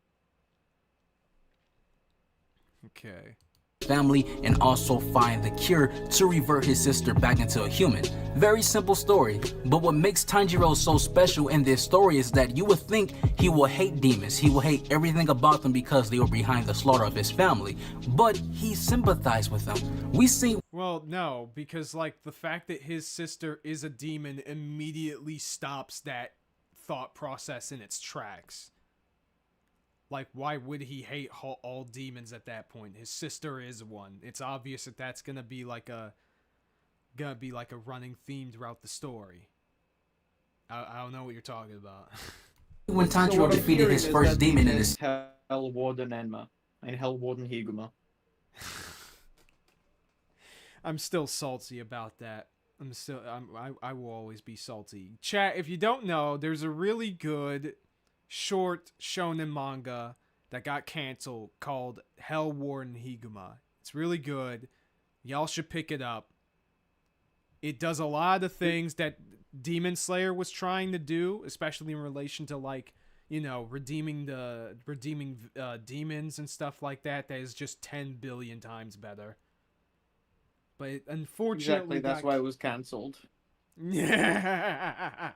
Okay. Family and also find the cure to revert his sister back into a human. Very simple story, but what makes Tanjiro so special in this story is that you would think he will hate demons, he will hate everything about them because they were behind the slaughter of his family, but he sympathized with them. We see. Well, no, because like the fact that his sister is a demon immediately stops that thought process in its tracks. Like, why would he hate all demons at that point? His sister is one. It's obvious that that's gonna be like a running theme throughout the story. I don't know what you're talking about. When Tanjiro defeated his first demon in his Hell Warden Enma and Hell Warden Higuma. I'm still salty about that. I will always be salty. Chat, if you don't know, there's a really good short shonen manga that got canceled called Hell Warden Higuma. It's really good. Y'all should pick it up. It does a lot of the things that Demon Slayer was trying to do, especially in relation to like, you know, redeeming demons and stuff like that. That is just 10 billion times better. But it, unfortunately, exactly, that's why it was canceled. Yeah.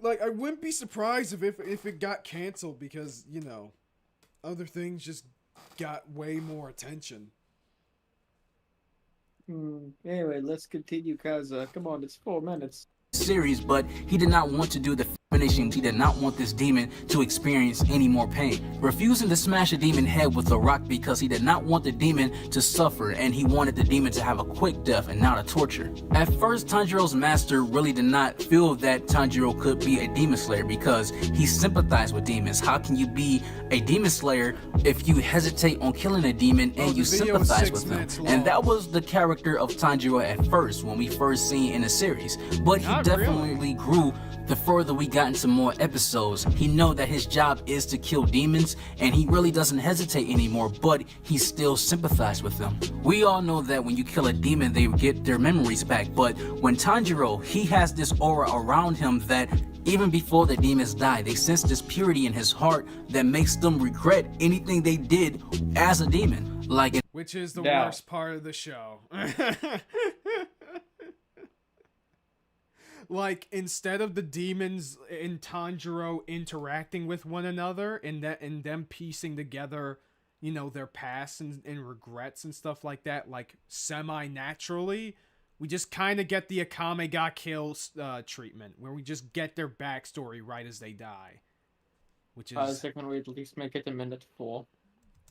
Like, I wouldn't be surprised if it got canceled because, you know, other things just got way more attention. Anyway, let's continue, Kaiser. Come on, it's 4 minutes. Series, but he did not want to do the finishing. He did not want this demon to experience any more pain, refusing to smash a demon head with a rock because he did not want the demon to suffer, and he wanted the demon to have a quick death and not a torture. At first, Tanjiro's master really did not feel that Tanjiro could be a demon slayer because he sympathized with demons. How can you be a demon slayer if you hesitate on killing a demon and you sympathize with them? And that was the character of Tanjiro at first when we first seen in the series, but he definitely grew the further we got into more episodes. He know that his job is to kill demons, and he really doesn't hesitate anymore, but he still sympathized with them. We all know that when you kill a demon, they get their memories back, but when Tanjiro, he has this aura around him that even before the demons die, they sense this purity in his heart that makes them regret anything they did as a demon. Which is the worst part of the show. Like, instead of the demons in Tanjiro interacting with one another and them piecing together, you know, their past and regrets and stuff like that, like, semi-naturally, We just kind of get the Akame got killed treatment, where we just get their backstory right as they die. Which is... Can we at least make it a minute 4?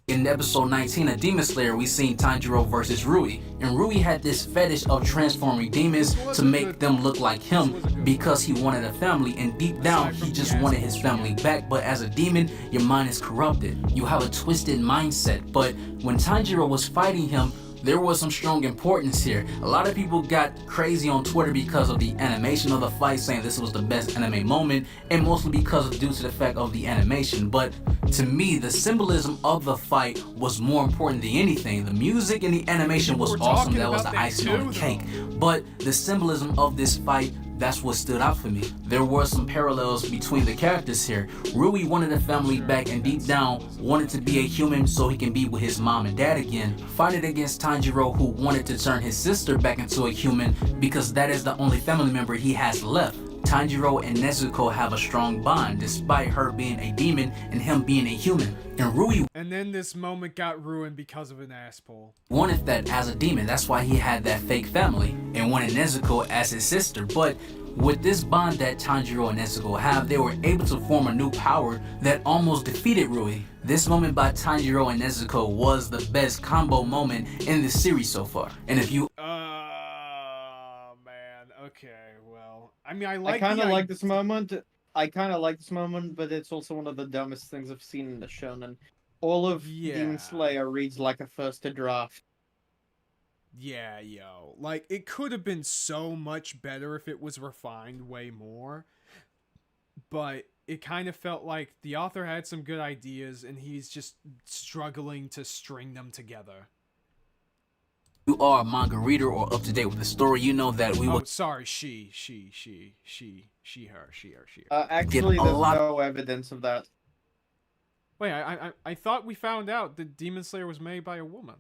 In episode 19 of Demon Slayer, we seen Tanjiro versus Rui, and Rui had this fetish of transforming demons to make them look like him because he wanted a family, and deep down he just wanted his family back. But as a demon, your mind is corrupted. You have a twisted mindset. But when Tanjiro was fighting him, there was some strong importance here. A lot of people got crazy on Twitter because of the animation of the fight, saying this was the best anime moment, and mostly because of due to the fact of the animation. But to me, the symbolism of the fight was more important than anything. The music and the animation was awesome. That was the icing on the cake. But the symbolism of this fight, that's what stood out for me. There were some parallels between the characters here. Rui wanted a family back and deep down wanted to be a human so he can be with his mom and dad again. Fighting against Tanjiro, who wanted to turn his sister back into a human because that is the only family member he has left. Tanjiro and Nezuko have a strong bond despite her being a demon and him being a human. And Rui... And then this moment got ruined because of an asshole. Wanted that as a demon, that's why he had that fake family, and wanted Nezuko as his sister. But with this bond that Tanjiro and Nezuko have, they were able to form a new power that almost defeated Rui. This moment by Tanjiro and Nezuko was the best combo moment in the series so far. And if you... man, okay, well... I kind of like this moment. I kind of like this moment, but it's also one of the dumbest things I've seen in the shonen. All of Demon Slayer reads like a first draft. Yeah, yo. Like, it could have been so much better if it was refined way more. But it kind of felt like the author had some good ideas, and he's just struggling to string them together. You are a manga reader or up to date with the story, you know that we will... Oh, sorry, she, her. Actually, there's no evidence of that. Wait, I thought we found out that Demon Slayer was made by a woman.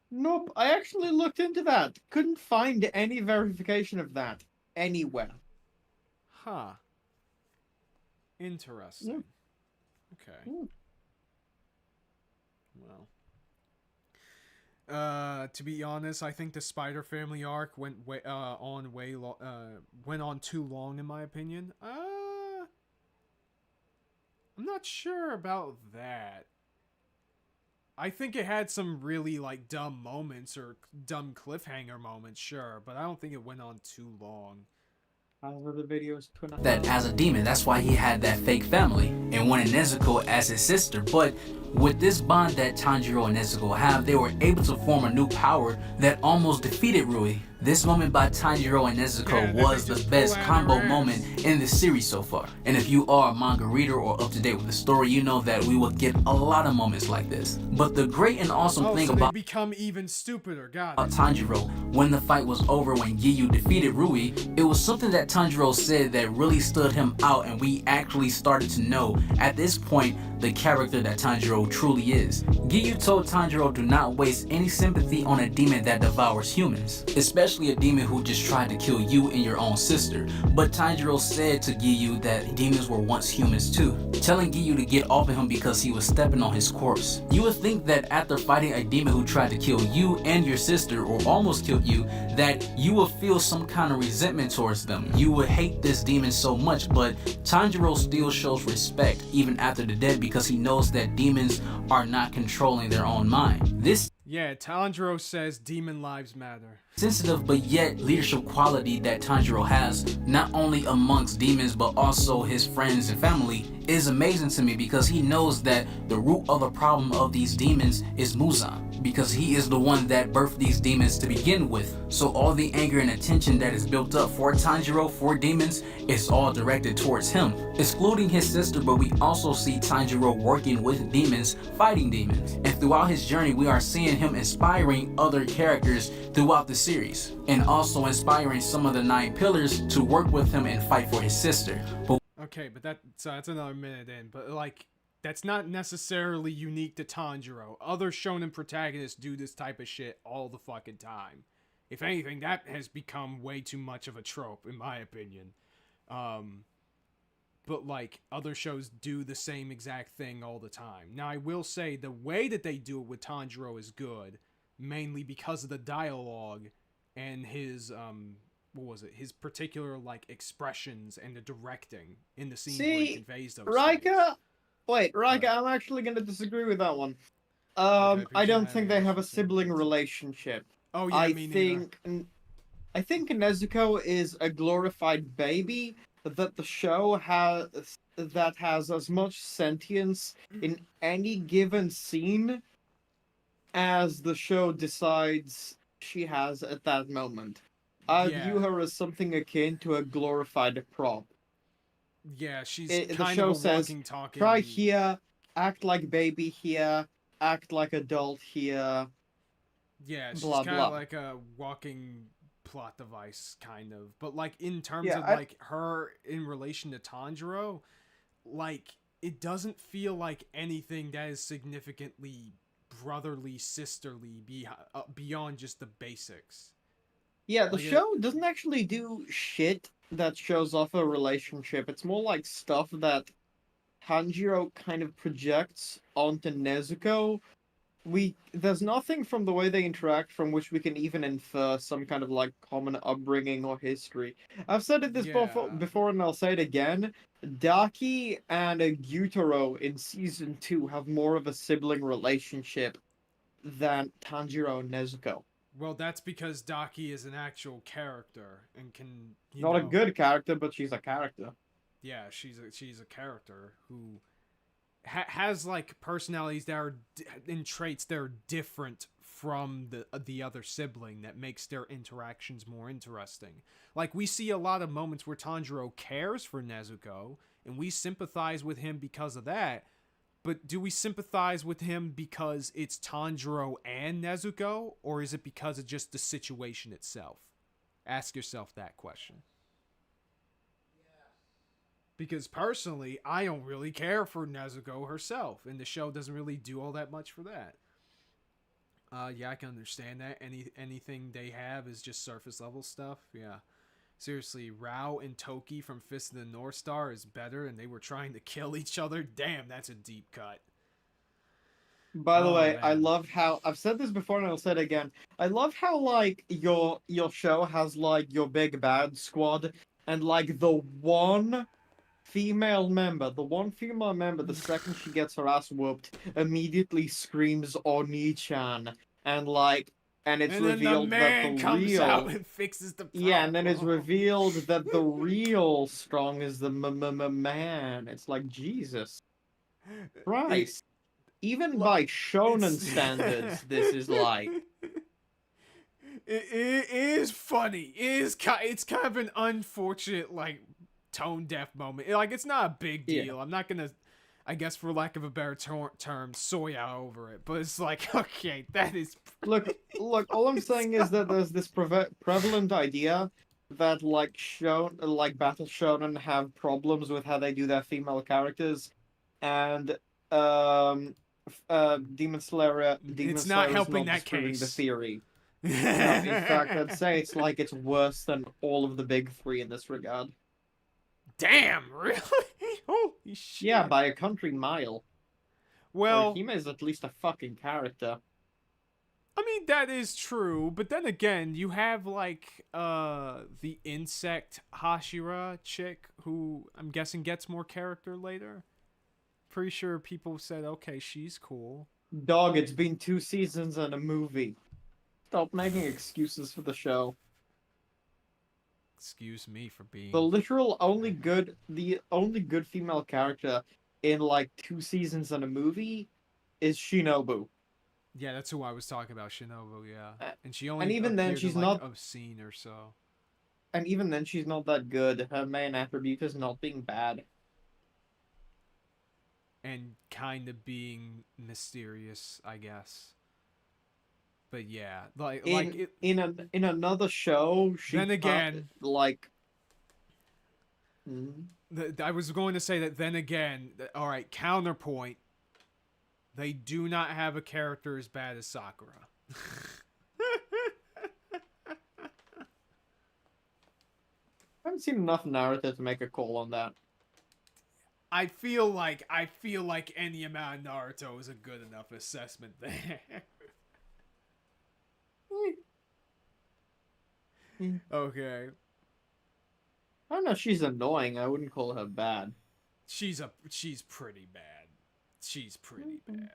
Nope, I actually looked into that. Couldn't find any verification of that anywhere. Huh. Interesting. Okay. Well. To be honest, I think the Spider Family arc went on too long, in my opinion. I'm not sure about that. I think it had some really, like, dumb moments or dumb cliffhanger moments, sure, but I don't think it went on too long. The videos that as a demon, that's why he had that fake family and wanted Nezuko as his sister. But with this bond that Tanjiro and Nezuko have, they were able to form a new power that almost defeated Rui. This moment by Tanjiro and Nezuko was the best combo moment in the series so far. And if you are a manga reader or up to date with the story, you know that we will get a lot of moments like this. But the great and awesome thing about they become even stupider, Tanjiro, when the fight was over, when Giyu defeated Rui, it was something that Tanjiro said that really stood him out, and we actually started to know at this point the character that Tanjiro truly is. Giyu told Tanjiro to not waste any sympathy on a demon that devours humans, especially a demon who just tried to kill you and your own sister. But Tanjiro said to Giyu that demons were once humans too, telling Giyu to get off of him because he was stepping on his corpse. You would think that after fighting a demon who tried to kill you and your sister, or almost killed you, that you would feel some kind of resentment towards them. You would hate this demon so much, but Tanjiro still shows respect even after the dead because he knows that demons are not controlling their own mind. Yeah, Tanjiro says demon lives matter. Sensitive but yet leadership quality that Tanjiro has, not only amongst demons but also his friends and family, is amazing to me because he knows that the root of the problem of these demons is Muzan, because he is the one that birthed these demons to begin with. So all the anger and attention that is built up for Tanjiro for demons is all directed towards him, excluding his sister, but we also see Tanjiro working with demons, fighting demons. And throughout his journey we are seeing him inspiring other characters throughout the series, and also inspiring some of the 9 pillars to work with him and fight for his sister. Okay, but that's another minute in, but like, that's not necessarily unique to Tanjiro. Other shonen protagonists do this type of shit all the fucking time. If anything, that has become way too much of a trope, in my opinion. But like, other shows do the same exact thing all the time. Now, I will say, the way that they do it with Tanjiro is good, mainly because of the dialogue and his what was it? His particular like expressions and the directing in the scenes where he conveys those Rika, wait, Rika, I'm actually gonna disagree with that one. I don't think they have a sibling relationship. Oh yeah, me neither. I think Nezuko is a glorified baby that the show has as much sentience in any given scene as the show decides she has at that moment. I view her as something akin to a glorified prop. Yeah, she's The kind show of a says, walking, talking. try here, act like baby here, act like adult here. Yeah, she's blah, kind blah. of like a walking plot device, kind of. But like in terms Yeah, of like her in relation to Tanjiro, like it doesn't feel like anything that is significantly brotherly, sisterly beyond just the basics. Yeah, the Like, show doesn't actually do shit that shows off a relationship. It's more like stuff that Tanjiro kind of projects onto Nezuko. There's nothing from the way they interact from which we can even infer some kind of like common upbringing or history. I've said it before and I'll say it again. Daki and Gyutaro in season 2 have more of a sibling relationship than Tanjiro and Nezuko. Well, that's because Daki is an actual character and can Not a good character, but she's a character. Yeah, she's a character who has like personalities that are and traits that are different from the other sibling that makes their interactions more interesting. Like we see a lot of moments where Tanjiro cares for Nezuko and we sympathize with him because of that. But do we sympathize with him because it's Tanjiro and Nezuko, or is it because of just the situation itself? Ask yourself that question. Because personally, I don't really care for Nezuko herself, and the show doesn't really do all that much for that. Yeah, I can understand that. Anything they have is just surface level stuff. Yeah. Seriously, Rao and Toki from Fist of the North Star is better, and they were trying to kill each other. Damn, that's a deep cut. By the way, man. I love how I've said this before and I'll say it again. I love how like your show has like your big bad squad and like the one female member, the second she gets her ass whooped, immediately screams Oni-chan and it's revealed that the comes real out and fixes the problem. Yeah, and then it's revealed that the real strong is the man. It's like Jesus Christ. Even by shonen standards, this is like it is funny. It's kind of an unfortunate like tone deaf moment. Like it's not a big deal. Yeah. I'm not gonna, I guess for lack of a better term, soy out over it. But it's like, okay, that is... Look, all I'm saying is that there's this prevalent idea that, like, Battle Shonen have problems with how they do their female characters, and, Demon Slayer it's not helping that case. The theory. No, in fact, I'd say it's worse than all of the big three in this regard. Damn, really? Holy shit. Yeah, by a country mile. Well, Hime is at least a fucking character. I mean, that is true, but then again, you have, like, the insect Hashira chick, who I'm guessing gets more character later. Pretty sure people said, okay, she's cool. Dog, it's been 2 seasons and a movie. Stop making excuses for the show. Excuse me for being... The only good female character in, like, 2 seasons and a movie is Shinobu. Yeah, that's who I was talking about, Shinobu, yeah. And she only and even then, she's like, not obscene or so. And even then, she's not that good. Her main attribute is not being bad. And kind of being mysterious, I guess. But yeah, in another show, she then again, I was going to say that then again, all right, counterpoint. They do not have a character as bad as Sakura. I haven't seen enough Naruto to make a call on that. I feel like any amount of Naruto is a good enough assessment there. Okay. I don't know. She's annoying. I wouldn't call her bad. She's pretty bad. She's pretty bad.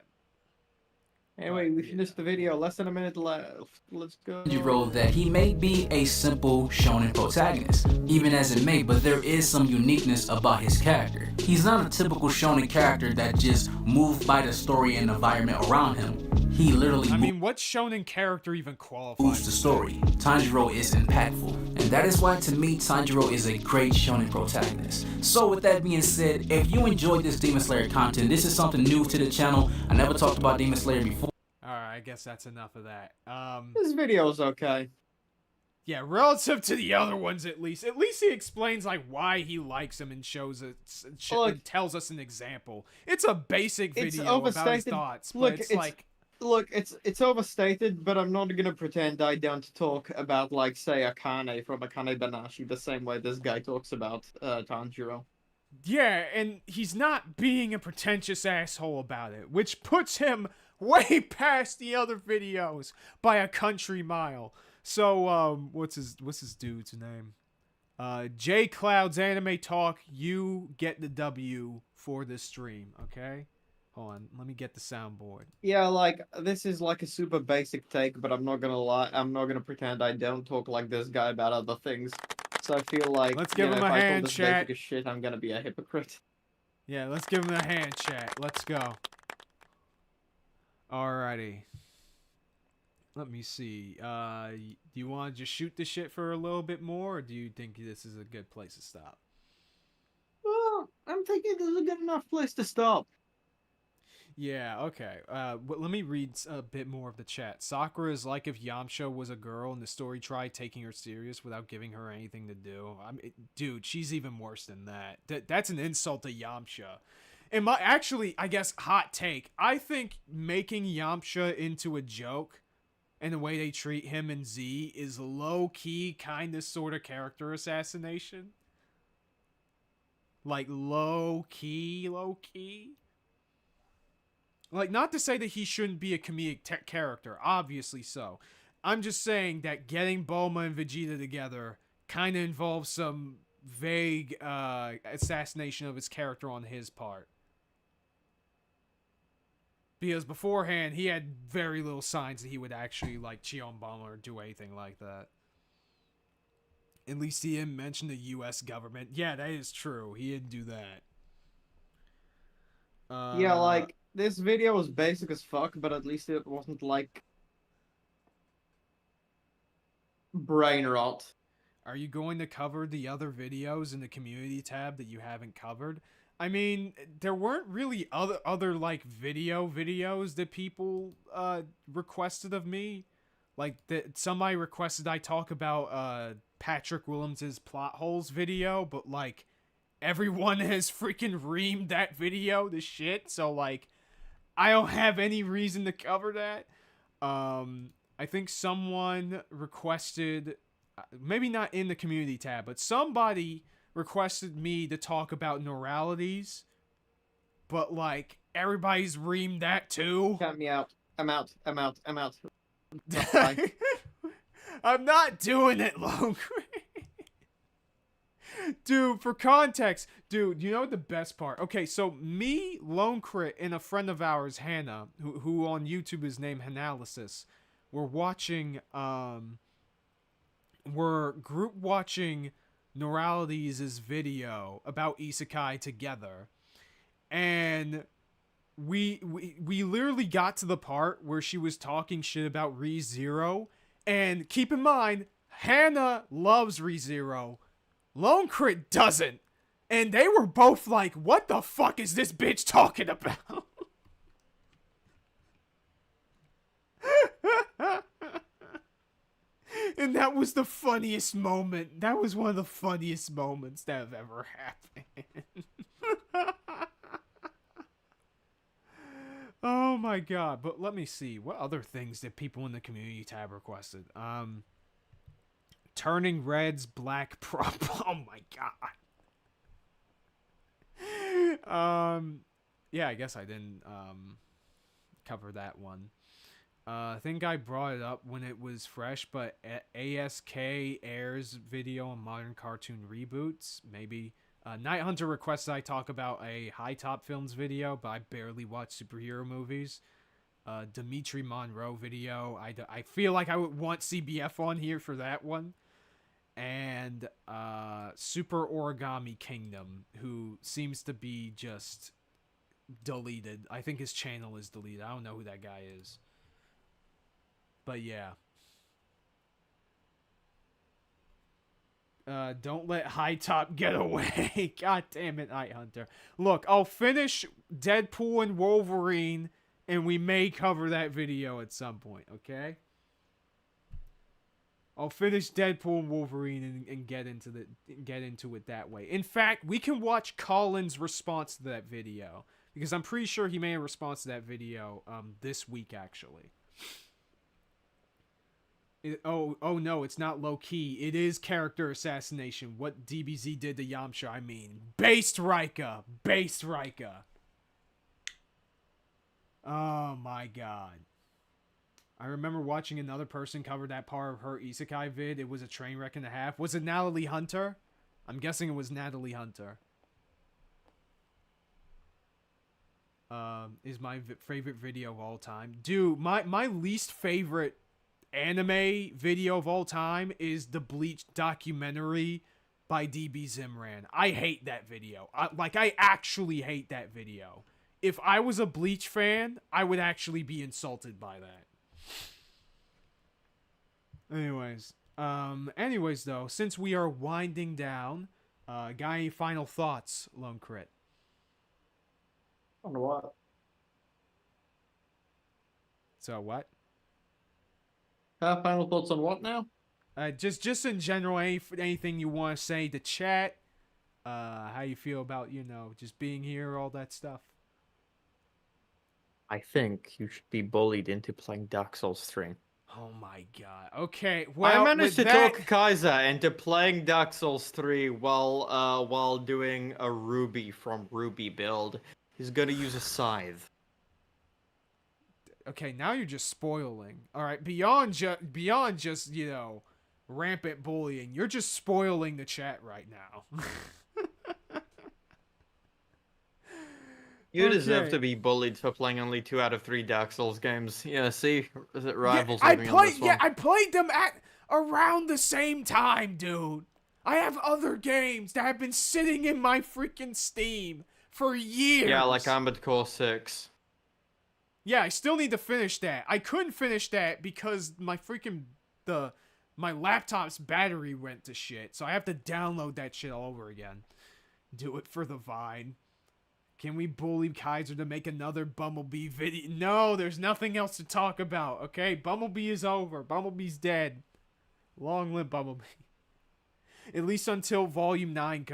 Anyway, we finished the video. Less than a minute left. Let's go. Wrote that he may be a simple shonen protagonist, even as it may, but there is some uniqueness about his character. He's not a typical shonen character that just moved by the story and environment around him. He literally what shonen character even qualifies? Moves the story. Tanjiro is impactful, and that is why to me Tanjiro is a great shonen protagonist. So with that being said, if you enjoyed this Demon Slayer content, this is something new to the channel. I never talked about Demon Slayer before. Alright, I guess that's enough of that. This video is okay. Yeah, relative to the other ones at least. At least he explains like why he likes him and shows it, and tells us an example. It's a basic video about his thoughts, but it's like... Look, it's overstated, but I'm not gonna pretend I don't talk about, like, say, Akane from Akane Banashi the same way this guy talks about Tanjiro. Yeah, and he's not being a pretentious asshole about it, which puts him way past the other videos by a country mile. So, what's his dude's name? J Cloud's Anime Talk, you get the W for this stream, okay? Hold on, let me get the soundboard. Yeah, like, this is like a super basic take, but I'm not gonna lie, I'm not gonna pretend I don't talk like this guy about other things. So I feel like, let's give him a hand, chat. If I call this basic as shit, I'm gonna be a hypocrite. Yeah, let's give him a hand, chat. Let's go. Alrighty. Let me see. Do you want to just shoot the shit for a little bit more, or do you think this is a good place to stop? Well, I'm thinking this is a good enough place to stop. Yeah, okay. Let me read a bit more of the chat. Sakura is like if Yamcha was a girl and the story tried taking her serious without giving her anything to do. Dude, she's even worse than that. That's an insult to Yamcha. And I guess, hot take. I think making Yamcha into a joke and the way they treat him and Z is low-key kind of sort of character assassination. Like, low-key. Like, not to say that he shouldn't be a comedic character, obviously so. I'm just saying that getting Bulma and Vegeta together kind of involves some vague assassination of his character on his part. Because beforehand, he had very little signs that he would actually, like, cheat on Bulma or do anything like that. At least he didn't mention the U.S. government. Yeah, that is true. He didn't do that. Yeah, like... This video was basic as fuck, but at least it wasn't like brain rot. Are you going to cover the other videos in the community tab that you haven't covered? I mean, there weren't really other like videos that people requested of me. Like that somebody requested I talk about Patrick Williams' plot holes video, but like everyone has freaking reamed that video to shit, so like I don't have any reason to cover that. I think someone requested, maybe not in the community tab, but somebody requested me to talk about neuralities. But, like, everybody's reamed that too. Count me out. I'm out. I'm not doing it, Lonecrit. Dude, for context, dude, you know what the best part? Okay, so me, Lonecrit, and a friend of ours, Hannah, who on YouTube is named Hanalysis, we're group watching Neuralities' video about Isekai together. And we literally got to the part where she was talking shit about ReZero. And keep in mind, Hannah loves ReZero. Lonecrit doesn't. And they were both like, what the fuck is this bitch talking about? And that was the funniest moment. That was one of the funniest moments that have ever happened. Oh my god. But let me see. What other things did people in the community tab requested? Turning Red's Black Prop. Oh my god. Yeah, I guess I didn't cover that one. I think I brought it up when it was fresh, but ASK airs video on modern cartoon reboots. Maybe. Night Hunter requests I talk about a High Top Films video, but I barely watch superhero movies. Dimitri Monroe video. I feel like I would want CBF on here for that one. And Super Origami Kingdom, who seems to be just deleted. I think his channel is deleted. I don't know who that guy is. But yeah. Don't let High Top get away. God damn it, Night Hunter. Look, I'll finish Deadpool and Wolverine, and we may cover that video at some point, okay? I'll finish Deadpool and Wolverine and get into it that way. In fact, we can watch Colin's response to that video, because I'm pretty sure he made a response to that video this week, actually. Oh no, it's not low-key. It is character assassination. What DBZ did to Yamcha, I mean. Based Rika! Based Rika! Oh my god. I remember watching another person cover that part of her isekai vid. It was a train wreck and a half. Was it Natalie Hunter? I'm guessing it was Natalie Hunter. Is my favorite video of all time. Dude, my least favorite anime video of all time is the Bleach documentary by DB Zimran. I hate that video. I actually hate that video. If I was a Bleach fan, I would actually be insulted by that. Anyways though, since we are winding down, got any final thoughts, Lonecrit? On what? So what? Final thoughts on what now? Just in general, anything you want to say to chat, how you feel about, just being here, all that stuff. I think you should be bullied into playing Dark Souls 3. Oh my god. Okay, well, I managed to talk Kaiser into playing Dark Souls 3 while doing a Ruby from Ruby build. He's gonna use a scythe. Okay, now you're just spoiling. All right, beyond just rampant bullying, you're just spoiling the chat right now. You deserve to be bullied for playing only 2 out of 3 Dark Souls games. Yeah, see, is it rivals? I played them at around the same time, dude. I have other games that have been sitting in my freaking Steam for years. Yeah, like Armored Core 6. Yeah, I still need to finish that. I couldn't finish that because my my laptop's battery went to shit, so I have to download that shit all over again. Do it for the Vine. Can we bully Kaiser to make another Bumblebee video? No, there's nothing else to talk about, okay? Bumblebee is over. Bumblebee's dead. Long live Bumblebee. At least until Volume 9...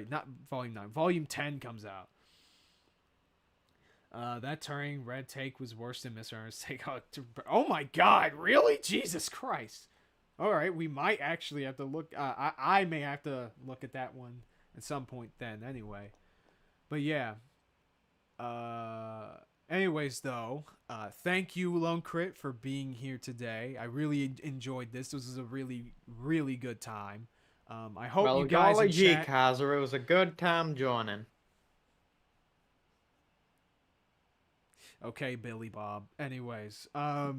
not Volume 9. Volume 10 comes out. That Turing Red Take was worse than Mr. Ernest Take. Oh my god, really? Jesus Christ. Alright, we might actually have to look... I may have to look at that one at some point then, anyway. But yeah. Anyways, though, thank you, Lonecrit, for being here today. I really enjoyed this. This was a really, really good time. I hope you guys in chat... Kaiser, it was a good time joining. Okay, Billy Bob. Anyways, I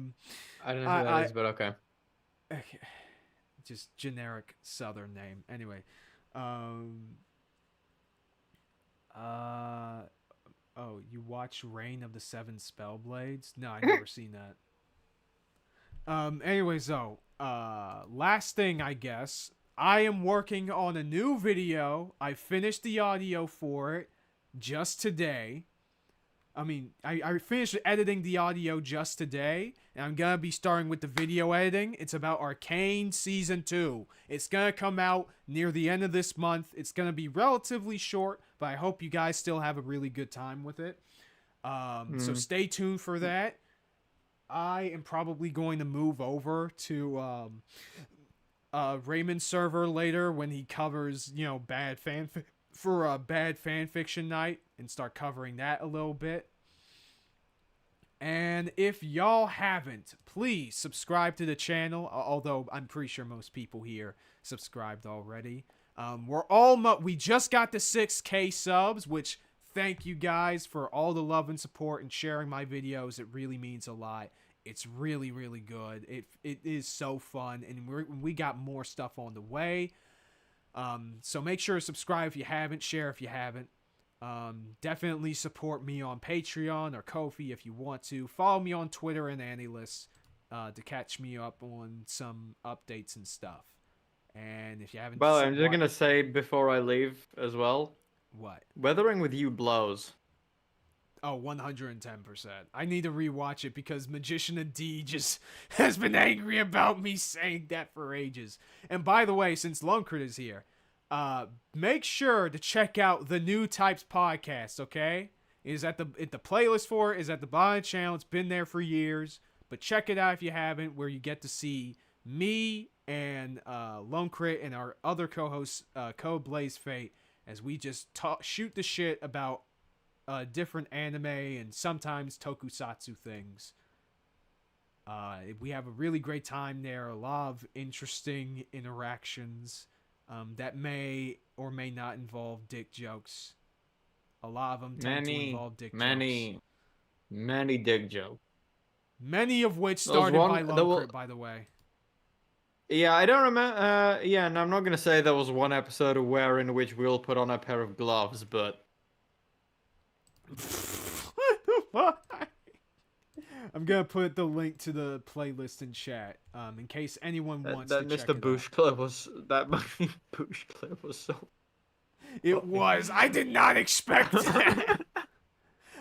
don't know who that is, but okay. Just generic Southern name. Anyway, oh, you watch Reign of the Seven Spellblades? No, I've never seen that. Anyways, though, last thing, I guess, I am working on a new video. I finished the audio for it just today. I finished editing the audio just today, and I'm gonna be starting with the video editing. It's about Arcane Season 2. It's gonna come out near the end of this month. It's gonna be relatively short, but I hope you guys still have a really good time with it. So stay tuned for that. I am probably going to move over to Raymond's server later when he covers, bad bad fan fiction night, and start covering that a little bit. And if y'all haven't, please subscribe to the channel. Although I'm pretty sure most people here subscribed already. We just got the 6K subs, which thank you guys for all the love and support and sharing my videos. It really means a lot. It's really, really good. It is so fun, and we got more stuff on the way. So make sure to subscribe if you haven't, share if you haven't. Definitely support me on Patreon or Ko-fi if you want to. Follow me on Twitter and AnyList to catch me up on some updates and stuff. And if you haven't... Well, I'm just gonna say before I leave as well. What? Weathering with you blows. Oh, 110%. I need to rewatch it because Magician and D just has been angry about me saying that for ages. And by the way, since Lonecrit is here, make sure to check out the Newtypes Podcast, okay? The playlist for it is at the bottom of the channel. It's been there for years. But check it out if you haven't, where you get to see me and Lonecrit and our other co-host, Code Blaze Fate, as we just shoot the shit about different anime and sometimes tokusatsu things. We have a really great time there. A lot of interesting interactions that may or may not involve dick jokes. A lot of them tend to involve dick jokes. Many dick jokes. Many of which started by Lonecrit, by the way. Yeah, I don't remember. Yeah, and I'm not gonna say there was one episode in which we all put on a pair of gloves, but... I'm gonna put the link to the playlist in chat, in case anyone wants to check Mr. Bush clip was that Bush clip was so. It was. I did not expect that.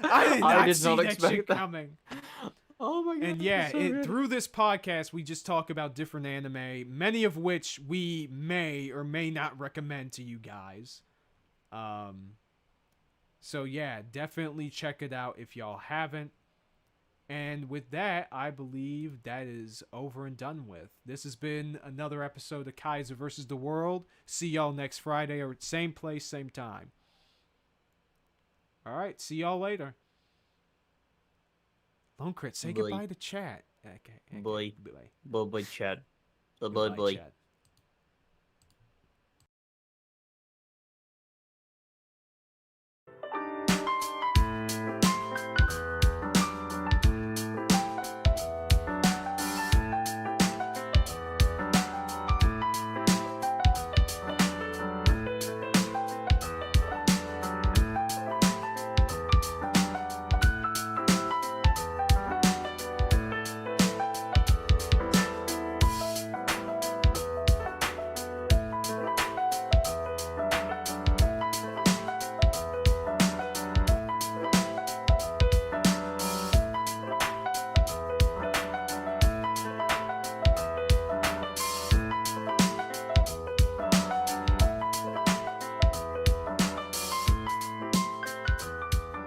I did not see that shit coming. Oh my god! And yeah, through this podcast, we just talk about different anime, many of which we may or may not recommend to you guys. So yeah, definitely check it out if y'all haven't. And with that, I believe that is over and done with. This has been another episode of Kaiser versus the World. See y'all next Friday, or same place, same time. Alright, see y'all later. Lonecrit, say goodbye to chat. Okay. Bye. Bye, Chad. Goodbye, Chad.